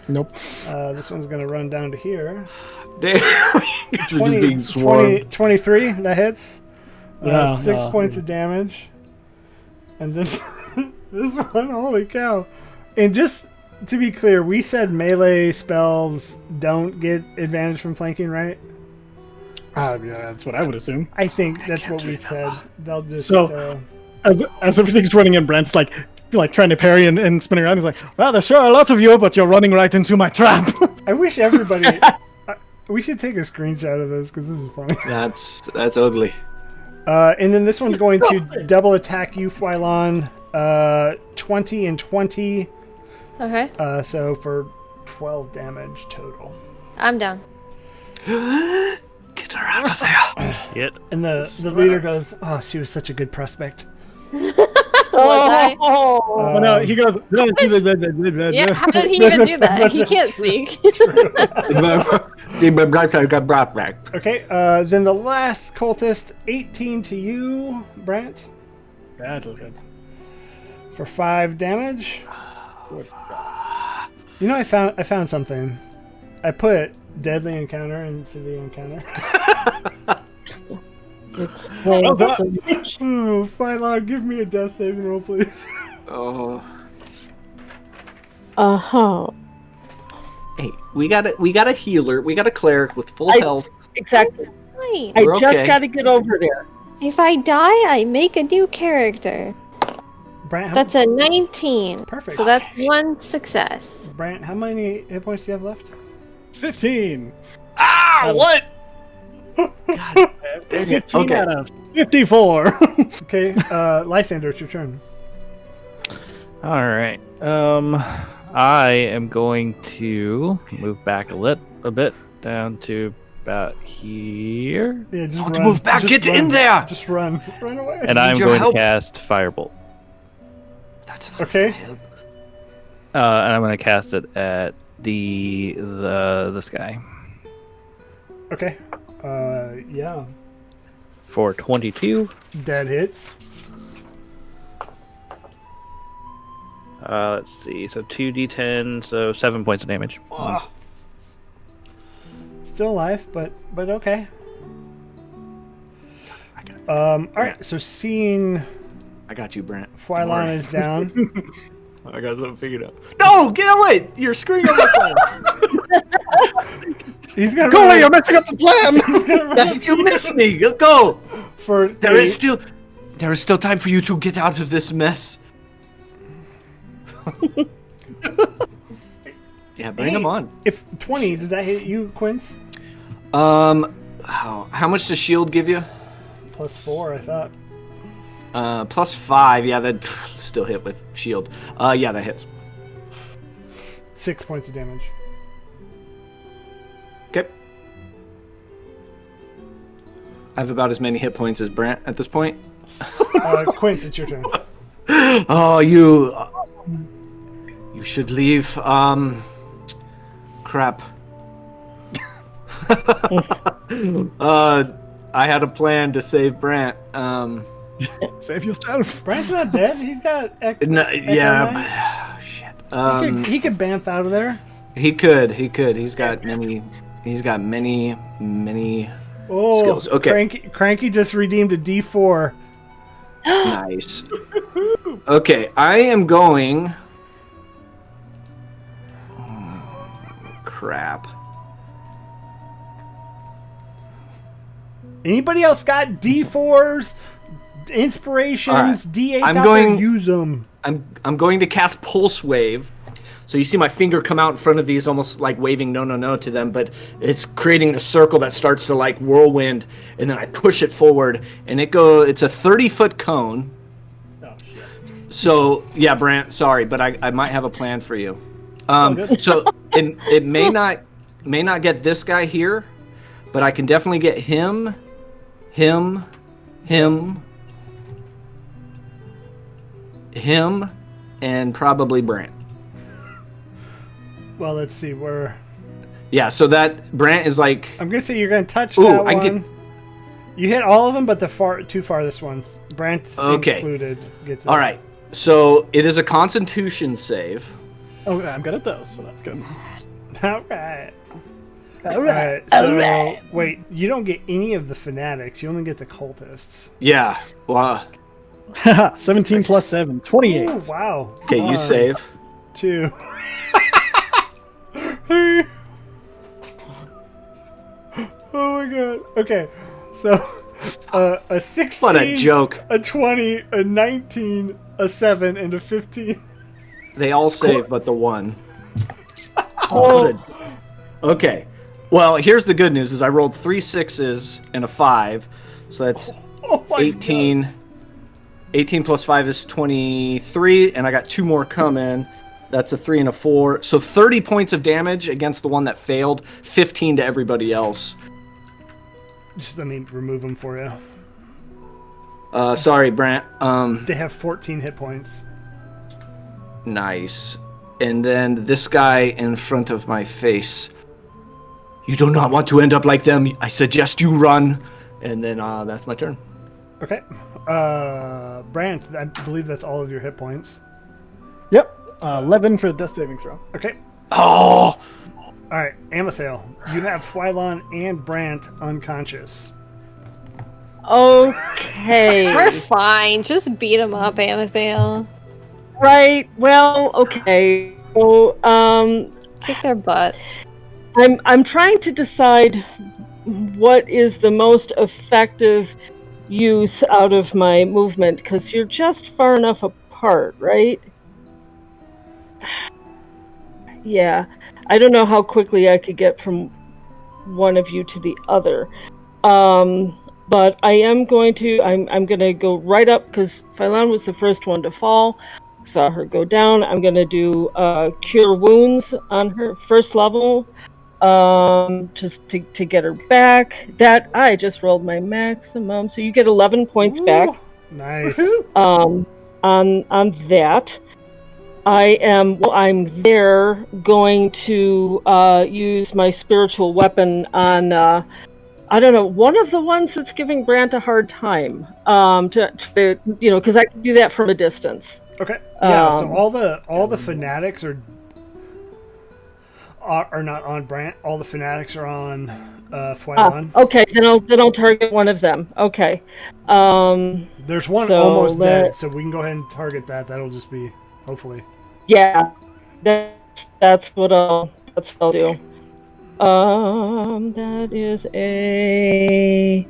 Nope. This one's gonna run down to here. Damn. It's just being 20, swarmed. 23, that hits. Yeah, 6 yeah. points of damage. And then this one, holy cow. And just to be clear, we said melee spells don't get advantage from flanking, right? Yeah, that's what I would assume. I think that's what we've said. They'll just... So- As everything's running in, Brent's like trying to parry and spinning around. He's like, "Well, there sure are lots of you, but you're running right into my trap." I wish everybody... we should take a screenshot of this, because this is funny. That's ugly. And then this one's going to double attack you, Phylon. 20 and 20. Okay. So for 12 damage total. I'm down. Get her out of there. Shit. And the leader goes, "Oh, she was such a good prospect." Was I? Oh no, he goes. Yeah, how did he even do that? He can't speak. Okay, then the last cultist, 18 to you, Brant, That'll hit. for 5 damage. You know, I found something. I put deadly encounter into the encounter. Well done. Oh, Phylon, give me a death saving roll, please. Oh. Hey, we got a healer. We got a cleric with full health. exactly. Wait. I We're just okay. got to get over there. If I die, I make a new character. Brant, That's a 19. Perfect. So that's 1 success. Brant, how many hit points do you have left? 15. Ah, what? 15 Okay. out of 54. Okay, Lysander, it's your turn. All right. I am going to move back a bit down to about here, Yeah, just Don't run. move back, Just get in run. there! Just run. Run away. and I'm your going help. to cast Firebolt. That's not Okay. help. And I'm going to cast it at this guy Okay. Yeah. for 22. Dead hits. Let's see. So 2d10, so 7 points of damage. Ugh. Still alive, but okay. All right. So seeing I got you, Brant. Don't Phylon worry. is down. I got something figured out. No, get away! You're screwing up my plan. He's gonna Go run away! You're messing up the plan. He's gonna run You missed me. Go. for There is still time for you to get out of this mess. Yeah, bring him on. If 20, does that hit you, Quince? How much does shield give you? +4, I thought. +5. Yeah, that still hit with shield. Yeah, that hits. 6 points of damage. Okay. I have about as many hit points as Brant at this point. Quince, it's your turn. Oh, you should leave. Crap. I had a plan to save Brant. Save yourself. Brant's not dead. He's got Yeah, but, shit. He could bamf out of there. He could. He's got many skills. Okay. Cranky just redeemed a D4. Nice. Okay, I am going. Crap. Anybody else got D4s, inspirations, D8s I'm out going- there? Use them. I'm going to cast Pulse Wave. So you see my finger come out in front of these, almost like waving no to them, but it's creating a circle that starts to like whirlwind, and then I push it forward, and it's a 30-foot cone. Oh, shit. So yeah, Brant, sorry, but I might have a plan for you. good. So it may not get this guy here, but I can definitely get him, and probably Brant. Well, let's see. Yeah, so that Brant is like. I'm gonna say you're gonna touch Ooh, that I one. can You hit all of them, but the two farthest ones. Brant included gets it. All right, so it is a Constitution save. Oh, I'm good at those, so that's good. All right. All right. So wait, you don't get any of the fanatics. You only get the cultists. Yeah. Well. 17 plus 7, 28. Oh wow. Okay, you 1, save. 2. Oh my god. Okay, so a 16, What a joke. a 20, a 19, a 7, and a 15. They all save, but the one. Oh. Okay. Well, here's the good news: is I rolled 3 6s and a 5, so that's Oh my 18. God. 18 plus 5 is 23, and I got 2 more coming. That's a 3 and a 4. So 30 points of damage against the one that failed, 15 to everybody else. Just let me remove them for you. Sorry, Brant. They have 14 hit points. Nice. And then this guy in front of my face. You do not want to end up like them. I suggest you run. And then that's my turn. Okay. Brant, I believe that's all of your hit points. Yep. 11 for the death saving throw. Okay. Oh! Alright, Amethyl, you have Phylon and Brant unconscious. Okay. We're fine. Just beat him up, Amethyl. Right. Well, okay. So, Kick their butts. I'm trying to decide what is the most effective use out of my movement, because you're just far enough apart, right? Yeah. I don't know how quickly I could get from one of you to the other. But I am going to, I'm going to go right up, because Phylon was the first one to fall. Saw her go down. I'm going to do Cure Wounds on her first level, just to get her back. That, I just rolled my maximum, so you get 11 points back. Nice. On that. I'm there going to use my spiritual weapon on I don't know, one of the ones that's giving Brant a hard time. To because I can do that from a distance. Okay. Yeah, so all the fanatics are are not on Brant. All the fanatics are on Fwylon. Okay, then I'll target one of them. Okay. There's one so almost dead, so we can go ahead and target that. That'll just be, hopefully. Yeah, that's what I'll do. That is a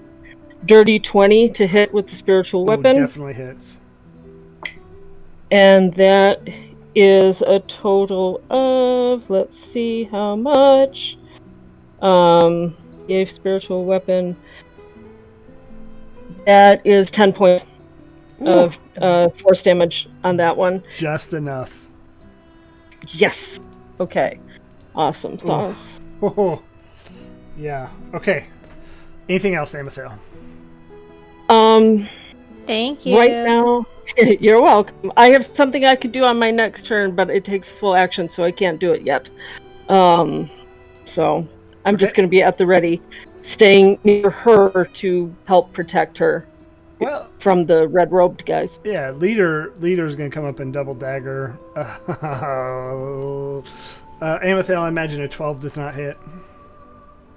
dirty 20 to hit with the spiritual weapon. Definitely hits. And that is a total of, let's see how much. Gave spiritual weapon. That is 10 points of force damage on that one. Just enough. Yes. Okay. Awesome sauce. Oh. Yeah. Okay. Anything else, Amethyl? Thank you. Right now, you're welcome. I have something I could do on my next turn, but it takes full action, so I can't do it yet. So I'm just going to be at the ready, staying near her to help protect her from the red-robed guys. Yeah, leader's going to come up and double dagger. Amethyl, I imagine a 12 does not hit.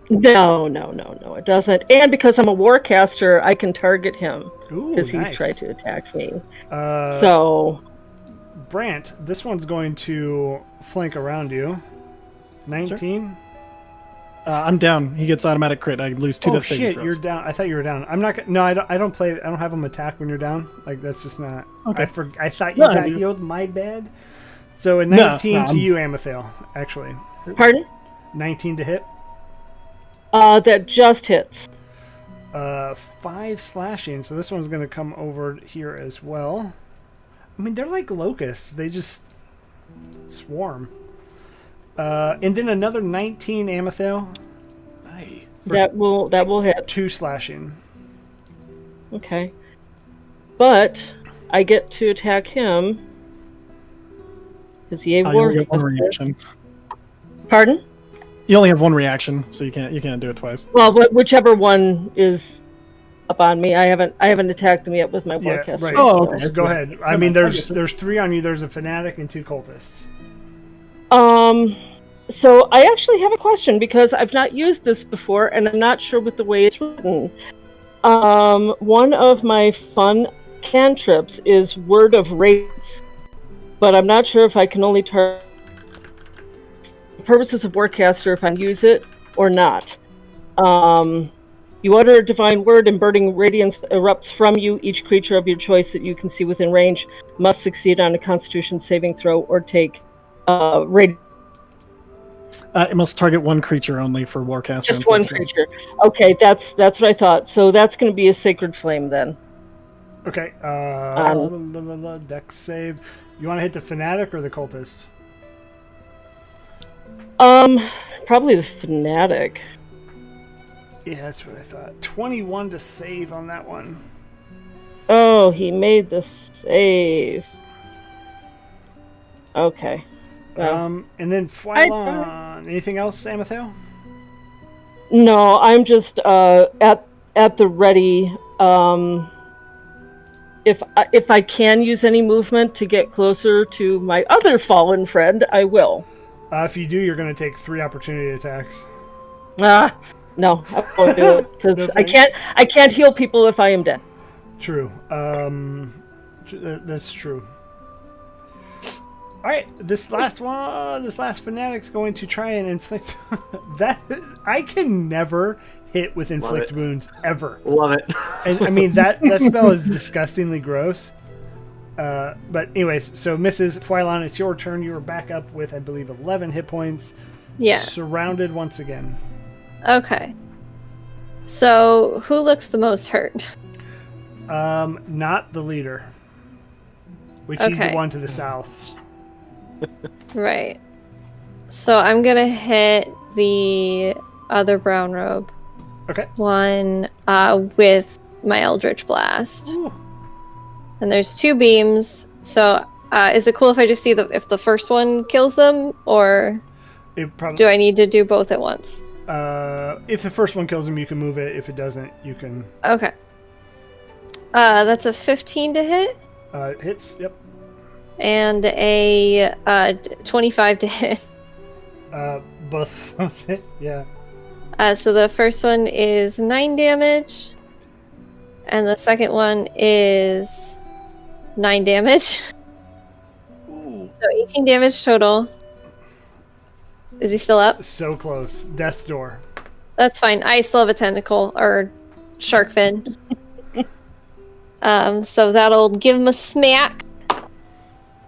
No, it doesn't. And because I'm a warcaster, I can target him because he's nice. tried to attack me. So, Brant, this one's going to flank around you. 19. Sure. I'm down. He gets automatic crit. I lose 2 death saving shit, throws. you're down. I thought you were down. I'm not. No, I don't play. I don't have him attack when you're down. Like that's just not. Okay. I thought you got healed. My bad. So a 19 to you, Amethyl. Actually. Pardon? 19 to hit. That just hits. 5 slashing. So this one's going to come over here as well. I mean, they're like locusts. They just swarm. And then another 19, Amethyl. Hey. That will hit. 2 slashing. Okay. But I get to attack him. Is he a You only have one warcaster? reaction. Pardon? You only have one reaction, so you can't do it twice. Well, whichever one is up on me. I haven't attacked them yet with my warcaster. Right. Oh, okay. Go ahead. I mean, there's 3 on you. There's a fanatic and 2 cultists. So I actually have a question because I've not used this before and I'm not sure with the way it's written. One of my fun cantrips is Word of Radiance, but I'm not sure if I can only target purposes of Warcaster if I use it or not. You utter a divine word and burning radiance erupts from you. Each creature of your choice that you can see within range must succeed on a Constitution saving throw or take radiant. It must target one creature only for Warcaster. Just one creature. Okay, that's what I thought. So that's going to be a Sacred Flame then. Okay. Dex save. You want to hit the fanatic or the cultist? Probably the Fanatic. Yeah, that's what I thought. 21 to save on that one. Oh, he made the save. Okay. Well, And then Fwylon. Anything else, Amethyl? no, I'm just at the ready. If I can use any movement to get closer to my other fallen friend, I will. If you do, you're going to take 3 opportunity attacks. No, I won't do it because No I can't heal people if I am dead. True. That's true. All right, this last fanatic's going to try and inflict that. I can never hit with inflict wounds ever. Love it. And I mean that spell is disgustingly gross. But anyways, so Mrs. Fwylon, it's your turn. You are back up with, I believe, 11 hit points. Yeah. Surrounded once again. Okay. So who looks the most hurt? Not the leader. Which he's the Okay. one to the south. Right. So I'm gonna hit the other brown robe Okay. one with my Eldritch Blast. Ooh. And there's 2 beams. So is it cool if I just see if the first one kills them, or It probably. do I need to do both at once? If the first one kills him, you can move it. If it doesn't, you can. Okay. That's a 15 to hit Hits. Yep. and a 25 to hit. both of those hit. Yeah. So the first one is 9 damage, and the second one is 9 damage. Ooh. So 18 damage total. Is he still up? So close. Death's door. That's fine. I still have a tentacle or shark fin. So that'll give him a smack.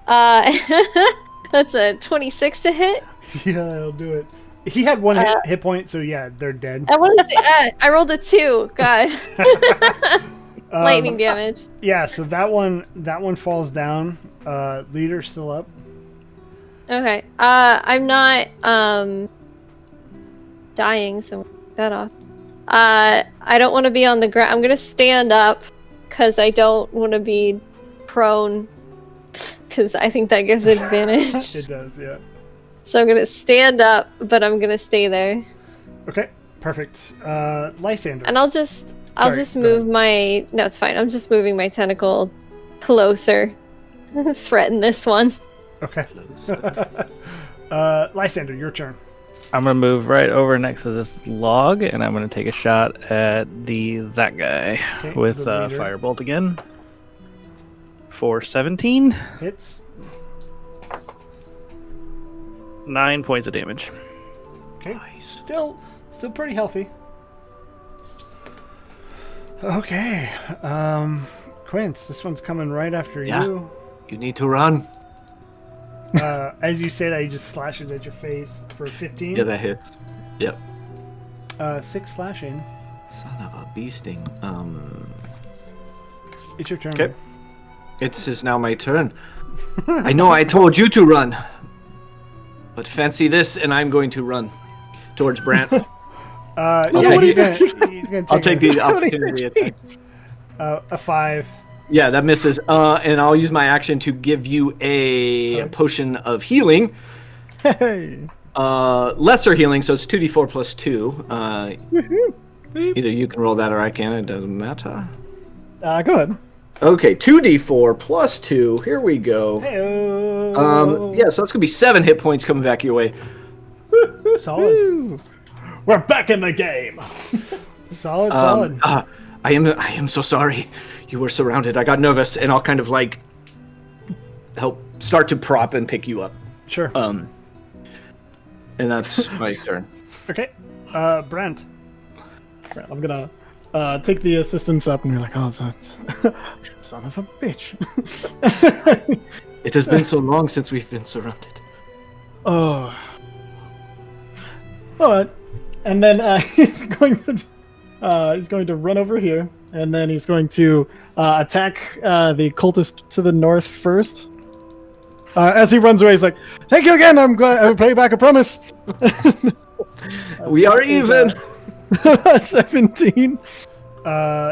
That's a 26 to hit. Yeah, that'll do it. He had one hit point, so yeah, they're dead. I rolled a 2. God. Lightning damage. Yeah, so that one falls down. Leader's still up. Okay. I'm not dying, so take that off. I don't want to be on the ground. I'm gonna stand up because I don't want to be prone, because I think that gives advantage. It does, yeah. So I'm gonna stand up, but I'm gonna stay there. Okay, perfect. Lysander. And I'll just Sorry, move my. No, it's fine. I'm just moving my tentacle closer. Threaten this one. Okay. Lysander, your turn. I'm gonna move right over next to this log, and I'm gonna take a shot at that guy Okay, with the leader. firebolt again. For 17, Hits. 9 points of damage. Okay. Still pretty healthy. Okay. Quince, this one's coming right after Yeah. you. You need to run. As you say that, he just slashes at your face for 15. Yeah, that hits. Yep. 6 slashing. Son of a bee sting. It's your turn. Okay. It's now my turn. I know I told you to run. But fancy this, and I'm going to run towards Brant. Yeah, he's gonna take I'll take the opportunity attack. a 5. Yeah, that misses. And I'll use my action to give you a potion of healing. Hey. Lesser healing, so it's 2d4 plus 2. Either you can roll that or I can. It doesn't matter. Go ahead. Okay, 2d4 plus 2. Here we go. Hey-o. Yeah, so that's going to be 7 hit points coming back your way. Solid. Woo. We're back in the game. Solid. I am so sorry. You were surrounded. I got nervous, and I'll kind of like help start to prop and pick you up. Sure. And that's my turn. Okay. Brent. I'm gonna take the assistants up and be like, oh, son of a bitch. It has been so long since we've been surrounded. Oh. Alright. And then he's going to run over here, and then he's going to attack the cultist to the north first. As he runs away, he's like, "Thank you again. I'm glad I'll pay you back. I promise." We are even. 17.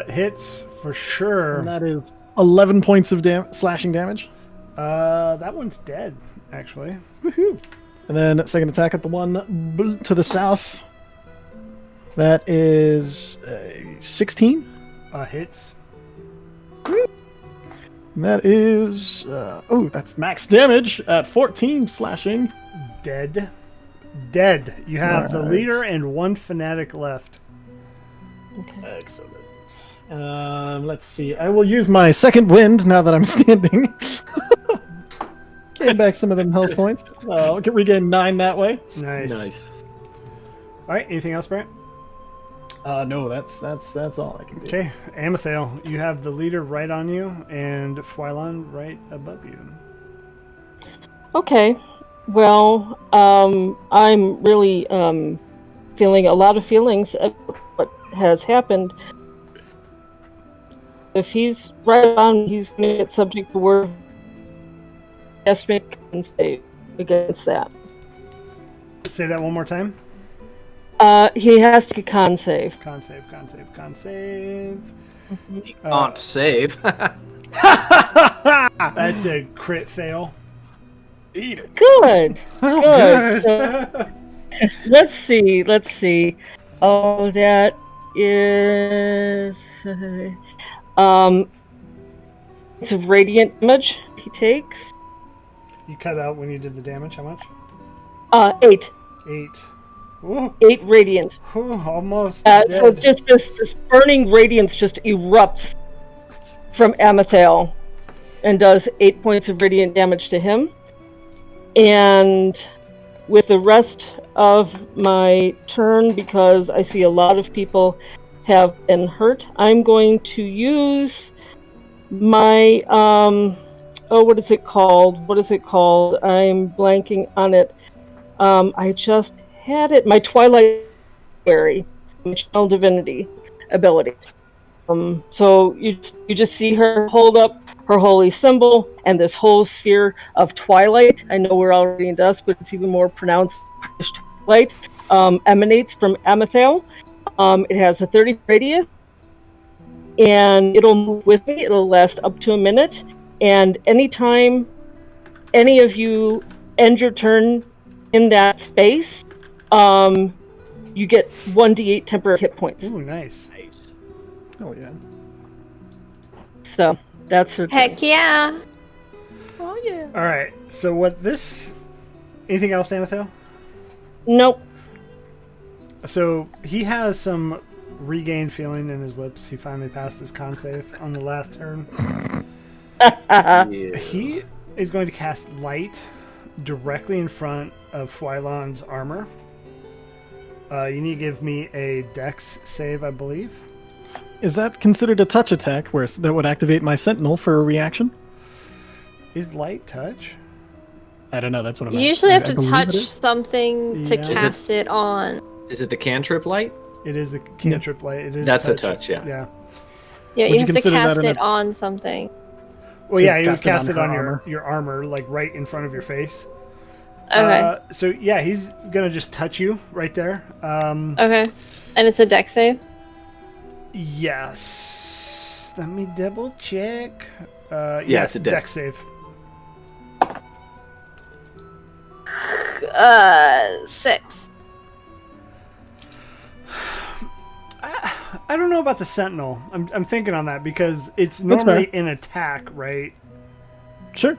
Hits for sure. And that is 11 points of slashing damage. That one's dead, actually. Woohoo! And then second attack at the one to the south. That is 16. Hits. And that is that's max damage at 14 slashing. Dead. You have the Alright. leader and 1 fanatic left. Excellent. Let's see. I will use my second wind now that I'm standing. Gain back some of them health points. I'll regain 9 that way. Nice. All right. Anything else, Brent? No, that's all I can do. Okay. Amethyl, you have the leader right on you, and Fwylon right above you. Okay. Well, I'm really feeling a lot of feelings of what has happened. If he's right on, he's going to get subject to word. Yes, make and save against that. Say that one more time. He has to con save. Con save. You can't save. That's a crit fail. Eat it. Good. So, let's see. Oh, that is it's a radiant damage he takes. You cut out when you did the damage. How much? 8. 8. Ooh, 8 radiant. ooh, almost So dead. just this burning radiance just erupts from Amethyl and does 8 points of radiant damage to him. And with the rest of my turn, because I see a lot of people have been hurt, I'm going to use my what is it called? I'm blanking on it. I just had it. My Twilight Fairy, my Channel Divinity ability. So you just see her hold up her holy symbol, and this whole sphere of twilight. I know we're already in dusk, but it's even more pronounced. Twilight emanates from Amethyl. It has a 30 radius, and it'll move with me. It'll last up to a minute, and anytime any of you end your turn in that space, you get 1d8 temporary hit points. Ooh, nice. Oh yeah. So that's her. Heck yeah. Oh yeah. All right. So what this? Anything else, Amethyl? Nope. So he has some regained feeling in his lips. He finally passed his con save on the last turn. He is going to cast light directly in front of Fwylon's armor. You need to give me a dex save, I believe. Is that considered a touch attack where that would activate my sentinel for a reaction? Is light touch? I don't know. That's what I'm. You usually have I to believe touch it is. something to Yeah. cast it on. Is it the cantrip light? It is the cantrip light. It is That's a touch. touch, yeah. Yeah. Yeah, Would you you have to consider that cast an- it on something. Well, So yeah, you would cast it on cast it her on armor. your armor, like right in front of your face. Okay. So yeah, he's gonna just touch you right there. Okay. And it's a deck save? Yes. Let me double check. it's Yes, a dex. deck save. 6. I don't know about the sentinel. I'm thinking on that because it's That's normally fair. an attack, right? Sure.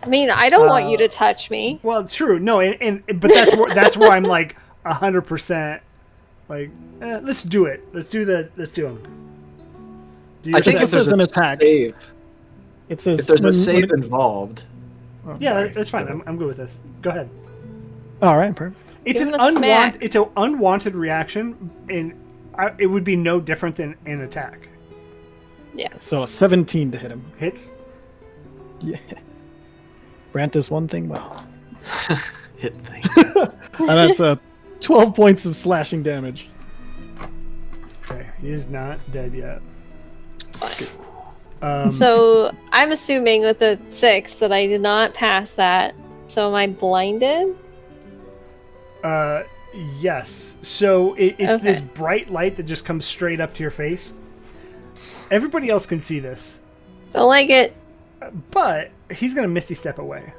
I mean, I don't want you to touch me. Well, true. No, but that's where I'm like 100%. Like, let's do it. Let's do them. Do I your think thing. if there's says an a attack. save, It says if there's a when save it- involved, Oh, Yeah, sorry. that's fine. I'm good with this. Go ahead. All right. Perfect. It's Give an him a smack. It's an unwanted reaction, and it would be no different than an attack. So a 17 to hit him. Hits. Yeah. Brant does one thing well. hit thing. And that's 12 points of slashing damage. Okay, he is not dead yet. So I'm assuming with the 6 that I did not pass that. So am I blinded? Yes. So it's Okay. this bright light that just comes straight up to your face. Everybody else can see this, Don't like it. but he's gonna misty step away,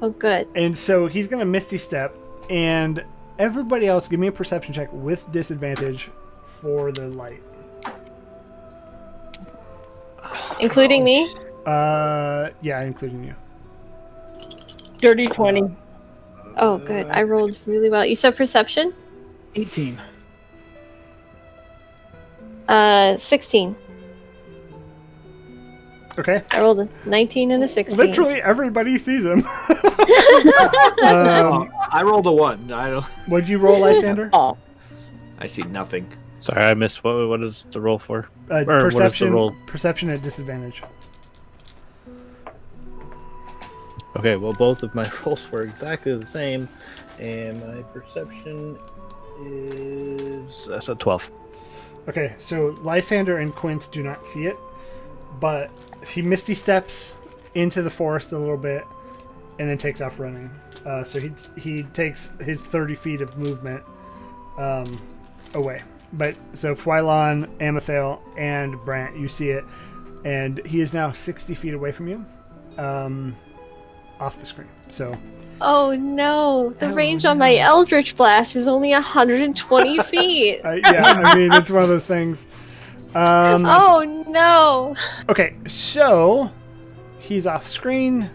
Oh, good. and so he's gonna misty step, and everybody else give me a perception check with disadvantage for the light. Including me? Yeah, including you. Dirty 20. Oh, good. I rolled really well. You said perception? 18. 16. Okay. I rolled a 19 and a 16. Literally everybody sees him. I rolled a 1. I don't. What'd you roll, Lysander? Oh, I see nothing. Sorry, I missed. What is the roll for? Or what is the Perception. roll? Perception at disadvantage. Okay, well, both of my rolls were exactly the same, and my perception is that's a 12. Okay, so Lysander and Quint do not see it, but he misty steps into the forest a little bit, and then takes off running. So he takes his 30 feet of movement away. But so Fwylon, Amethyl, and Brant, you see it, and he is now 60 feet away from you, off the screen. So Oh no, the range on my Eldritch Blast is only 120 feet. yeah, I mean it's one of those things. Oh no. Okay, so he's off screen.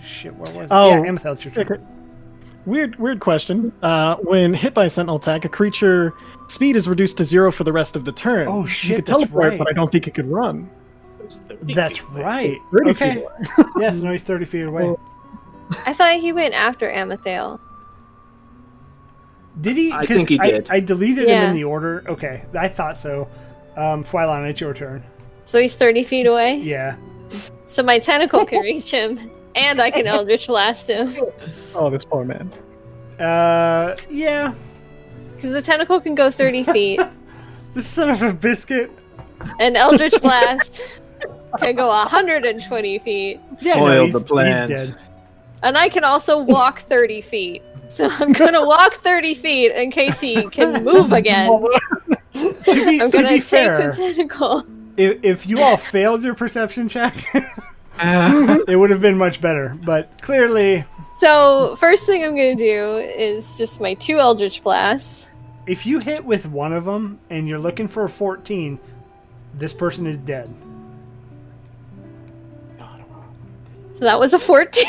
shit, what was it? Oh, Yeah, Amethel, it's your turn. okay. Weird question. When hit by a sentinel attack, a creature speed is reduced to 0 for the rest of the turn. Oh, You shit, could that's teleport, right. but I don't think it could run. That's right. 30 Okay. feet away. Yes, no, he's 30 feet away. I thought he went after Amethyl. Did he? I 'Cause think he did. I deleted him Yeah. in the order. Okay, I thought so. Fwylon, it's your turn. So he's 30 feet away? Yeah. So my tentacle can reach him, and I can Eldritch Blast him. Oh, this poor man. Yeah. Because the tentacle can go 30 feet, This son of a biscuit. and Eldritch Blast can go 120 feet. Yeah, Spoiled no, the plans. he's dead. And I can also walk 30 feet. So I'm gonna walk 30 feet in case he can move again. To be, I'm to gonna be take fair, the tentacle. if you all failed your perception check, it would have been much better. But clearly, So first thing I'm gonna do is just my 2 Eldritch Blasts. if you hit with one of them and you're looking for a 14, this person is dead. So that was a 14.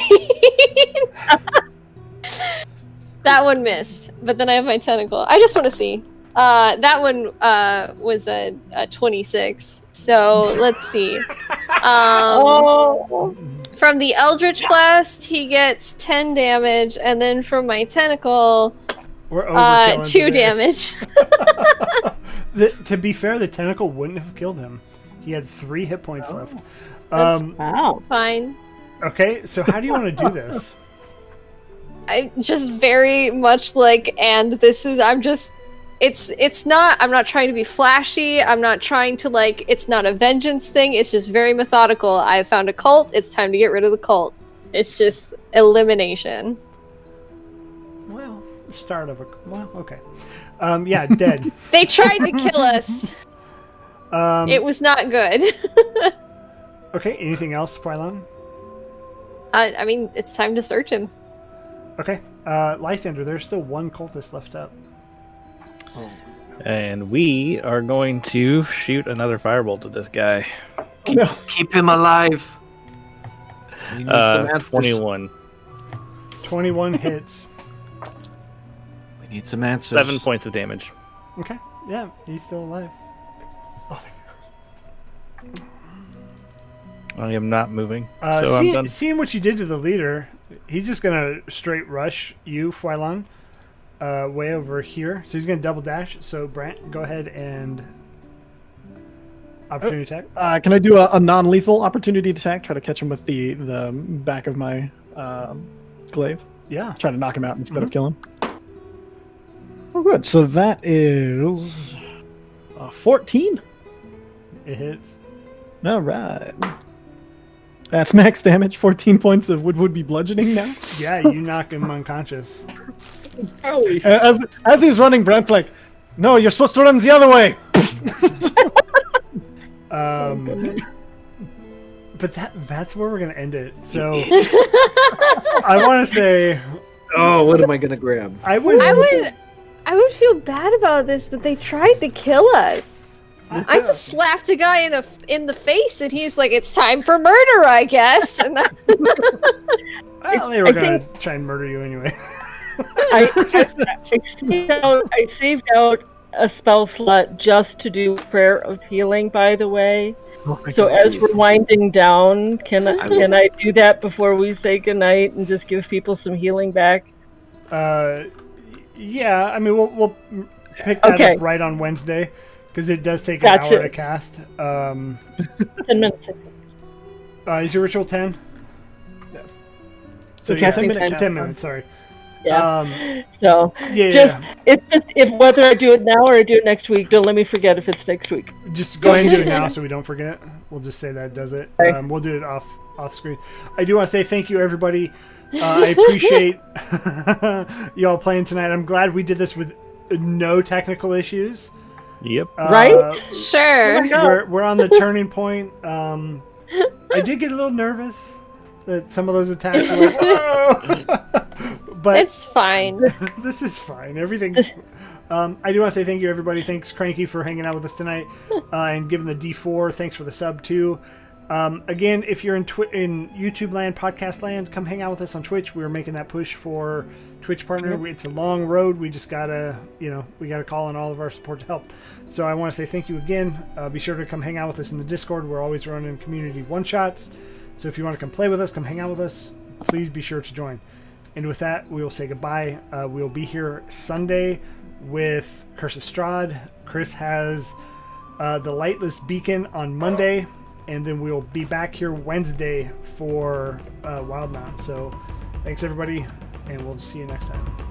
That one missed, but then I have my tentacle. I just want to see. That one was a 26. So let's see. From the Eldritch Blast, he gets 10 damage, and then from my tentacle, We're overkilling 2 today. damage. To be fair, the tentacle wouldn't have killed him. He had 3 hit points left. That's- Wow. Fine. Okay, so how do you want to do this? I just very much like, and this is, it's not, I'm not trying to be flashy, I'm not trying to like, it's not a vengeance thing, it's just very methodical. I found a cult, it's time to get rid of the cult. It's just elimination. Well, the start of a... Well, okay. Yeah, dead. They tried to kill us. It was not good. Okay, anything else, Phylon? I mean, it's time to search him. Okay, Lysander, there's still one cultist left up. And we are going to shoot another firebolt at this guy. Keep him alive. We need some answers. 21. 21 hits. We need some answers. 7 points of damage. Okay, yeah, he's still alive. I am not moving. So I'm done. Seeing what you did to the leader, he's just gonna straight rush you, Phylon, way over here. So he's gonna double dash. So Brant, go ahead and opportunity attack. Can I do a non-lethal opportunity attack? Try to catch him with the back of my glaive. Yeah. Try to knock him out instead of kill him. Oh, good. So that is 14. It hits. All right. That's max damage. 14 points of would be bludgeoning now. Yeah, you knock him unconscious. As he's running, Brent's like, "No, you're supposed to run the other way." But that's where we're gonna end it. So I want to say Oh, what am I gonna grab? I would feel bad about this that they tried to kill us. I just slapped a guy in the face, and he's like, "It's time for murder, I guess." And well, they were gonna try and murder you anyway. I saved out a spell slot just to do Prayer of Healing, by the way. So as we're winding down, can I do that before we say goodnight and just give people some healing back? Yeah, I mean we'll pick that up right on Wednesday because it does take an hour to cast. 10 minutes. Is your ritual 10? Yeah. So It's yeah, a 10-minute 10 minutes. Sorry. Yeah. So Yeah. it's just if whether I do it now or I do it next week, don't let me forget if it's next week. Just go ahead and do it now so we don't forget. We'll just say that does it. Okay. We'll do it off screen. I do want to say thank you, everybody. I appreciate you all playing tonight. I'm glad we did this with no technical issues. Yep. Right? sure. We're on the turning point. I did get a little nervous that some of those attacks were like, "Oh!" But It's fine. this is fine. Everything's. I do want to say thank you, everybody. Thanks, Cranky, for hanging out with us tonight and giving the D4. Thanks for the sub too. Again, if you're in YouTube land, podcast land, come hang out with us on Twitch. We're making that push for Twitch partner. It's a long road. We just gotta, we gotta call on all of our support to help. So I want to say thank you again. Be sure to come hang out with us in the Discord. We're always running community one-shots. So if you want to come play with us, come hang out with us, please be sure to join. And with that, we will say goodbye. We'll be here Sunday with Curse of Strahd. Chris has the Lightless Beacon on Monday. And then we'll be back here Wednesday for Wildemount. So thanks, everybody, and we'll see you next time.